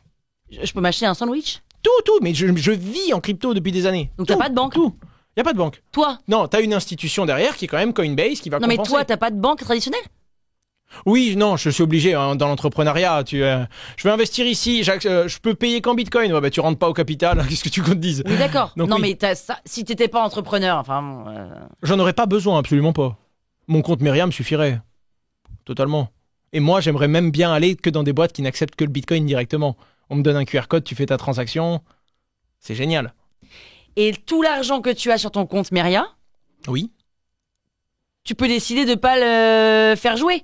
Je peux m'acheter un sandwich? Tout, mais je vis en crypto depuis des années. Donc Tout, t'as pas de banque? Tout. Y a pas de banque. Toi? Non, t'as une institution derrière qui est quand même Coinbase qui va Non, compenser. mais toi, t'as pas de banque traditionnelle? Oui, non, je suis obligé hein, dans l'entrepreneuriat. Je veux investir ici, je peux payer qu'en bitcoin. Ouais, bah, tu rentres pas au capital, qu'est-ce que tu comptes dire? Oui, d'accord. Donc, Non, oui. mais si t'étais pas entrepreneur, enfin. Bon, J'en aurais pas besoin, absolument pas. Mon compte Myriam suffirait. Totalement. Et moi, j'aimerais même bien aller que dans des boîtes qui n'acceptent que le bitcoin directement. On me donne un QR code, tu fais ta transaction. C'est génial. Et tout l'argent que tu as sur ton compte Meria, Oui. tu peux décider de pas le faire jouer.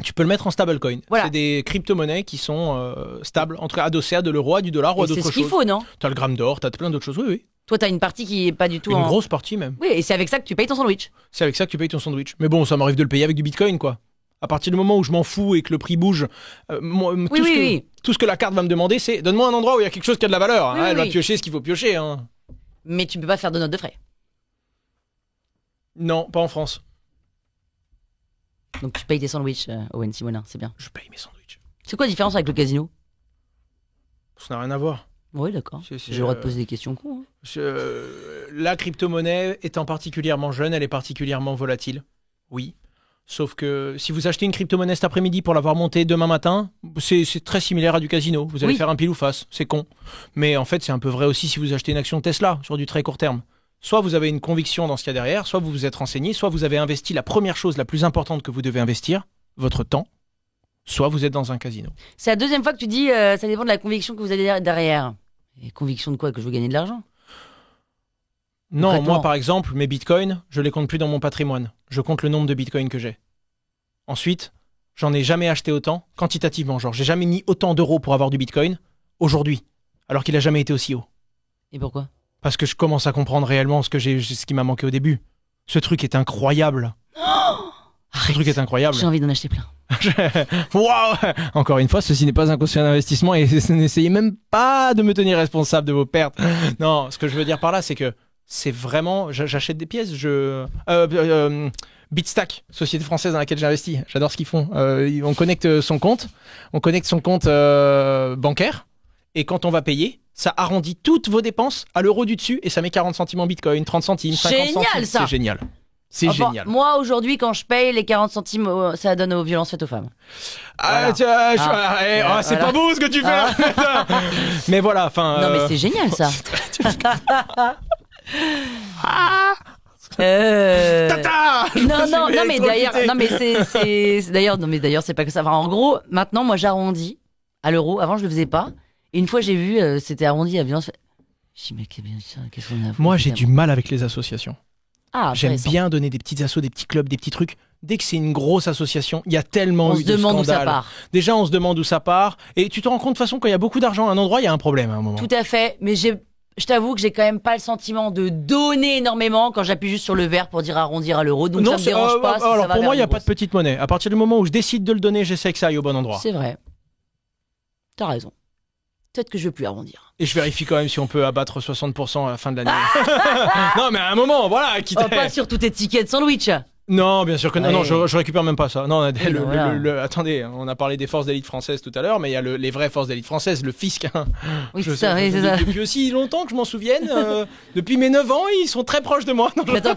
Tu peux le mettre en stablecoin. Voilà. C'est des crypto-monnaies qui sont stables, adossées à de l'euro, à du dollar ou à Et c'est d'autres ce qu'il choses. faut, non? T'as le gramme d'or, t'as plein d'autres choses. Oui, oui. Toi, t'as une partie qui est pas du tout Une en. grosse partie même. Oui, et c'est avec ça que tu payes ton sandwich. C'est avec ça que tu payes ton sandwich. Mais bon, ça m'arrive de le payer avec du bitcoin, quoi. À partir du moment où je m'en fous et que le prix bouge, tout ce que la carte va me demander, c'est donne-moi un endroit où il y a quelque chose qui a de la valeur. Oui, hein. Elle va oui. piocher ce qu'il faut piocher. Hein. Mais tu peux pas faire de note de frais. Non, pas en France. Donc tu payes tes sandwichs, Owen Simonin, c'est bien. Je paye mes sandwichs. C'est quoi la différence avec le casino? Ça n'a rien à voir. Oui, d'accord. C'est- J'ai le droit de poser des questions cons. Hein. La crypto-monnaie étant particulièrement jeune, elle est particulièrement volatile. Oui. Sauf que si vous achetez une crypto-monnaie cet après-midi pour l'avoir montée demain matin, c'est très similaire à du casino. Vous allez Oui. faire un pile ou face. C'est con. Mais en fait, c'est un peu vrai aussi si vous achetez une action Tesla sur du très court terme. Soit vous avez une conviction dans ce qu'il y a derrière, soit vous vous êtes renseigné, soit vous avez investi la première chose la plus importante que vous devez investir, votre temps, soit vous êtes dans un casino. C'est la deuxième fois que tu dis ça dépend de la conviction que vous avez derrière. Et conviction de quoi? Que je veux gagner de l'argent? Non, Concrètement. moi par exemple, mes bitcoins, je les compte plus dans mon patrimoine. Je compte le nombre de bitcoins que j'ai. Ensuite, j'en ai jamais acheté autant, quantitativement. Genre, j'ai jamais mis autant d'euros pour avoir du bitcoin aujourd'hui, alors qu'il a jamais été aussi haut. Et pourquoi? Parce que je commence à comprendre réellement ce qui m'a manqué au début. Ce truc est incroyable. Ce truc est incroyable. J'ai envie d'en acheter plein. Waouh! Encore une fois, ceci n'est pas un conseil d'investissement et n'essayez même pas de me tenir responsable de vos pertes. Non, ce que je veux dire par là, c'est que c'est vraiment, j'achète des pièces, Bitstack, société française dans laquelle j'investis. J'adore ce qu'ils font. On connecte son compte, bancaire, et quand on va payer, ça arrondit toutes vos dépenses à l'euro du dessus et ça met 40 centimes en bitcoin, 30 centimes, 50 Génial, centimes. ça. C'est génial. C'est Enfin, génial. moi, aujourd'hui, quand je paye les 40 centimes, ça donne aux violences faites aux femmes. Ah, Voilà. c'est Voilà. pas beau ce que tu fais. Mais voilà, enfin. Non, mais c'est génial, ça. Tata. Non, mais d'ailleurs, non, mais d'ailleurs, c'est pas que ça. Enfin, en gros, maintenant, moi, j'arrondis à l'euro. Avant, je le faisais pas. Et une fois, j'ai vu, c'était arrondi à violence. Je dis, mais qu'est-ce qu'on a? Moi, j'ai du mal avec les associations. Ah, J'aime intéressant. bien donner des petites assos, des petits clubs, des petits trucs. Dès que c'est une grosse association, il y a tellement On eu se de demande où ça scandales. part. Déjà, on se demande où ça part. Et tu te rends compte, de toute façon, quand il y a beaucoup d'argent à un endroit, il y a un problème à un moment. Tout à fait. Mais je t'avoue que j'ai quand même pas le sentiment de donner énormément quand j'appuie juste sur le vert pour dire arrondir à l'euro. Donc ça me c'est- dérange pas. si ça alors va pour moi, il n'y vers a pas de une petite monnaie. À partir du moment où je décide de le donner, j'essaie que ça aille au bon endroit. grosse. C'est vrai. T'as raison. Peut-être que je veux plus arrondir. Et je vérifie quand même si on peut abattre 60% à la fin de l'année. Non, mais à un moment, voilà. Quitte Oh, pas sur toute étiquette sandwich. Non, bien sûr que non. Ouais. Non, je récupère même pas ça. Non, voilà. attendez, on a parlé des forces d'élite françaises tout à l'heure, mais il y a les vraies forces d'élite françaises, le fisc. Hein. Oui, c'est ça, oui, c'est ça. Depuis aussi longtemps que je m'en souvienne, depuis mes 9 ans, ils sont très proches de moi. Non, Mais, attends,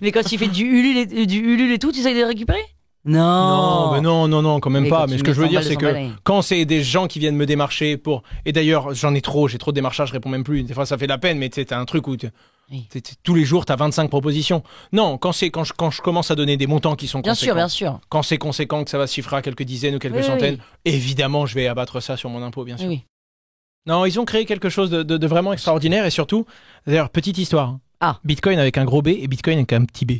mais quand tu fais du Ulule et tout, tu essayes de les récupérer? Non. mais non, quand même Mais pas. quand Mais tu ce que mets je veux 100 dire, balles, c'est 200 que balles. quand c'est des gens qui viennent me démarcher pour. Et d'ailleurs, j'ai trop de démarchages, je réponds même plus. Des fois, ça fait de la peine, mais tu sais, t'as un truc où Oui. tous les jours, t'as 25 propositions. Non, quand je commence à donner des montants qui sont Bien sûr, conséquents. bien sûr. Quand c'est conséquent, que ça va se chiffrer à quelques dizaines ou quelques Oui, oui, centaines, oui. évidemment, je vais abattre ça sur mon impôt, bien sûr. Oui. Non, ils ont créé quelque chose de vraiment extraordinaire et surtout, d'ailleurs, petite histoire. Ah. Bitcoin avec un gros B et Bitcoin avec un petit B.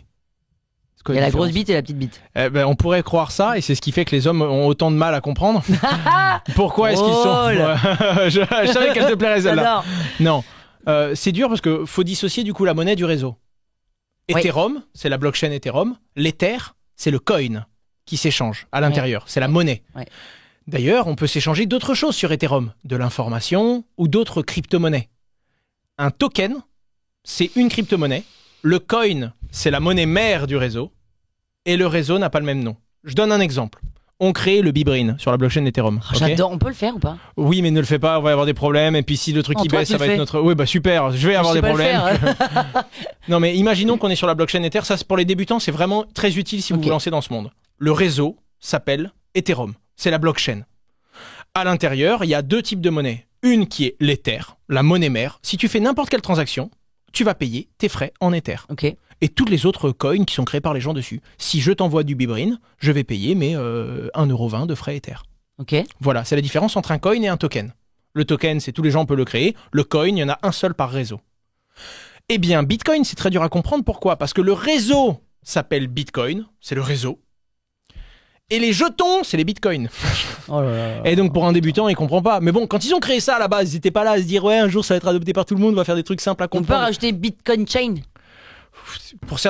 Il y a la grosse bite et la petite bite. On pourrait croire ça et c'est ce qui fait que les hommes ont autant de mal à comprendre. Pourquoi est-ce qu'ils sont... je savais qu'elle te plairait celle-là. Non, c'est dur parce que faut dissocier du coup la monnaie du réseau. Ethereum, c'est la blockchain Ethereum. L'Ether, c'est le coin qui s'échange à l'intérieur. C'est la monnaie. Ouais. D'ailleurs, on peut s'échanger d'autres choses sur Ethereum, de l'information ou d'autres crypto-monnaies. Un token, c'est une crypto-monnaie. Le coin, c'est la monnaie mère du réseau. Et le réseau n'a pas le même nom. Je donne un exemple. On crée le Bibrain sur la blockchain Ethereum. J'adore, on peut le faire ou pas? Oui, mais ne le fais pas, on va avoir des problèmes. Et puis si le truc baisse, ça va être notre... Oui, bah super, je vais avoir des problèmes. Non, mais imaginons qu'on est sur la blockchain Ether. Ça, pour les débutants, c'est vraiment très utile si vous vous lancez dans ce monde. Le réseau s'appelle Ethereum. C'est la blockchain. À l'intérieur, il y a deux types de monnaie. Une qui est l'Ether, la monnaie mère. Si tu fais n'importe quelle transaction, tu vas payer tes frais en Ether. Et toutes les autres coins qui sont créés par les gens dessus. Si je t'envoie du Bibrain, je vais payer mes 1,20€ de frais Ether. Voilà, c'est la différence entre un coin et un token. Le token, c'est tous les gens peuvent le créer. Le coin, il y en a un seul par réseau. Eh bien, Bitcoin, c'est très dur à comprendre. Pourquoi? Parce que le réseau s'appelle Bitcoin, c'est le réseau. Et les jetons, c'est les bitcoins. Et donc, pour un débutant, il comprend pas. Mais bon, quand ils ont créé ça à la base, ils étaient pas là à se dire, ouais, un jour, ça va être adopté par tout le monde, on va faire des trucs simples à comprendre. On peut rajouter Bitcoin Chain.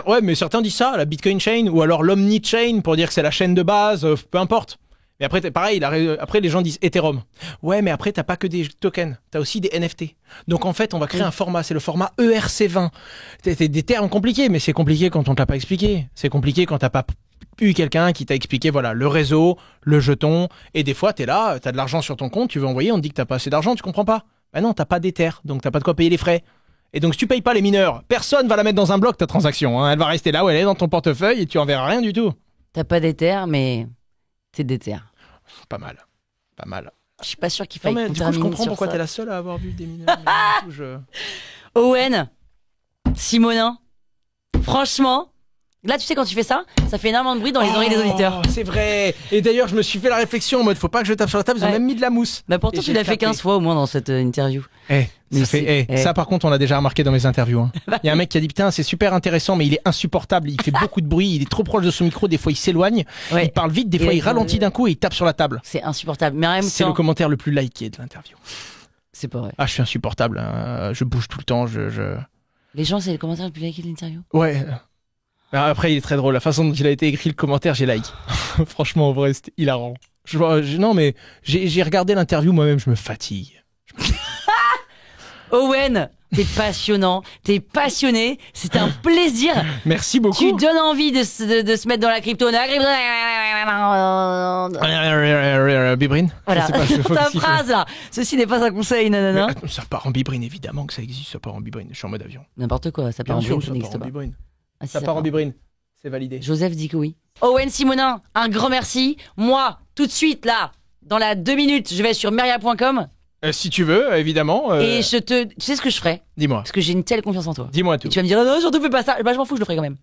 Ouais, mais certains disent ça, la Bitcoin Chain, ou alors l'Omni-Chain, pour dire que c'est la chaîne de base, peu importe. Mais après, pareil, après, les gens disent Ethereum. Ouais, mais après, t'as pas que des tokens, t'as aussi des NFT. Donc, en fait, on va créer un format, c'est le format ERC20. C'est des termes compliqués, mais c'est compliqué quand on te l'a pas expliqué. C'est compliqué quand t'as pas eu quelqu'un qui t'a expliqué, voilà, le réseau, le jeton, et des fois, t'es là, t'as de l'argent sur ton compte, tu veux envoyer, on te dit que t'as pas assez d'argent, tu comprends pas. Bah non, t'as pas d'Ether, donc t'as pas de quoi payer les frais. Et donc, si tu payes pas les mineurs, personne va la mettre dans un bloc, ta transaction, hein. Elle va rester là où elle est, dans ton portefeuille, et tu enverras rien du tout. T'as pas d'Ether, mais c'est d'Ether. Pas mal, pas mal. Je suis pas sûr qu'il faille. Non, mais du coup, je comprends pourquoi t'es la seule à avoir vu des mineurs. Owen, Simonin, franchement, là, tu sais, quand tu fais ça, ça fait énormément de bruit dans les oreilles des auditeurs. C'est vrai. Et d'ailleurs, je me suis fait la réflexion en mode, faut pas que je tape sur la table, ils ont même mis de la mousse. Bah pourtant, tu l'as fait 15 fois au moins dans cette interview. Ça, par contre, on l'a déjà remarqué dans mes interviews. Hein. Il y a un mec qui a dit, putain, c'est super intéressant, mais il est insupportable. Il fait beaucoup de bruit, il est trop proche de son micro, des fois il s'éloigne, il parle vite, des fois il ralentit d'un coup et il tape sur la table. C'est insupportable. Mais en même temps, c'est le commentaire le plus liké de l'interview. C'est pas vrai. Ah, je suis insupportable. Hein. Je bouge tout le temps. Les gens, c'est le commentaire le plus liké de l'interview. Ouais. Après, il est très drôle. La façon dont il a été écrit le commentaire, j'ai like. Franchement, en vrai, c'était hilarant. Non, mais j'ai regardé l'interview moi-même, je me fatigue. Owen, t'es passionnant, t'es passionné, c'est un plaisir. Merci beaucoup. Tu donnes envie de se mettre dans la crypto. Bibrain. Voilà, ta phrase là. Ceci n'est pas un conseil, nanana. Mais, ça part en Bibrain, évidemment que ça existe, ça part en Bibrain. Je suis en mode avion. N'importe quoi, ça part en Bibrain, ça n'existe pas. Ah, si ça part en Bibrain, c'est validé. Joseph dit que oui. Owen Simonin, un grand merci. Moi, tout de suite là, dans la 2 minutes, je vais sur meria.com. Si tu veux, évidemment. Et tu sais ce que je ferai? Dis-moi. Parce que j'ai une telle confiance en toi. Dis-moi tout. Et tu vas me dire, non, surtout fais pas ça. Bah, je m'en fous, je le ferai quand même.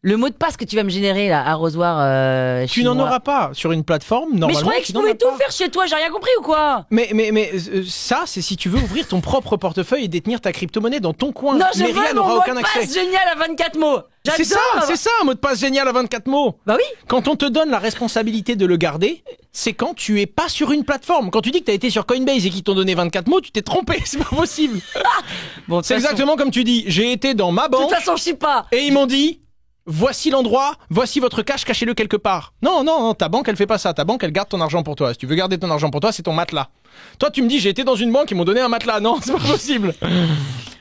Le mot de passe que tu vas me générer là, arrosoir. Tu n'en auras pas sur une plateforme, normalement. Mais je croyais que je pouvais tout faire chez toi, j'ai rien compris ou quoi? Mais ça, c'est si tu veux ouvrir ton propre portefeuille et détenir ta crypto-monnaie dans ton coin. Non, je veux mon mot aucun de accès. passe génial à 24 mots. C'est ça, un mot de passe génial à 24 mots. Bah oui. Quand on te donne la responsabilité de le garder, c'est quand tu es pas sur une plateforme. Quand tu dis que t'as été sur Coinbase et qu'ils t'ont donné 24 mots, tu t'es trompé, c'est pas possible. Bon, c'est exactement comme tu dis, j'ai été dans ma banque. De toute façon, je sais pas. Et ils m'ont dit, voici l'endroit, voici votre cash, cachez-le quelque part. Non, ta banque elle fait pas ça, ta banque elle garde ton argent pour toi. Si tu veux garder ton argent pour toi, c'est ton matelas. Toi tu me dis j'ai été dans une banque, ils m'ont donné un matelas. Non, c'est pas possible.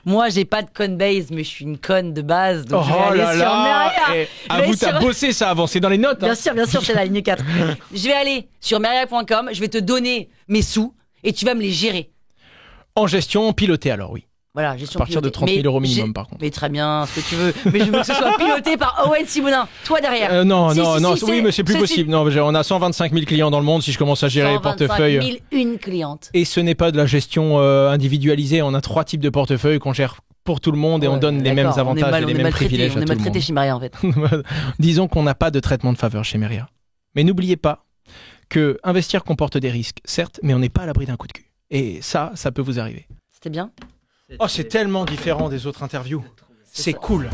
Moi j'ai pas de Coinbase, mais je suis une conne de base, donc je vais aller sur Meria. Avoue, t'as bossé ça avant, c'est dans les notes. Bien sûr, c'est la ligne 4. Je vais aller sur meria.com, je vais te donner mes sous et tu vas me les gérer. En gestion pilotée alors, oui. Voilà, gestion à partir pilotée. de 30 000 euros minimum, par contre. Mais très bien, ce que tu veux. Mais je veux que ce soit piloté par Owen Simonin. Toi derrière. Non, oui, mais c'est plus possible. Non, on a 125 000 clients dans le monde si je commence à gérer les portefeuilles. 125 000 une cliente. Et ce n'est pas de la gestion individualisée. On a 3 types de portefeuilles qu'on gère pour tout le monde et on donne les mêmes avantages et les mêmes privilèges à tout le monde. On est maltraité chez Meria en fait. Disons qu'on n'a pas de traitement de faveur chez Meria. Mais n'oubliez pas que investir comporte des risques, certes, mais on n'est pas à l'abri d'un coup de cul. Et ça peut vous arriver. C'était bien. Oh, c'est tellement différent des autres interviews. C'est cool.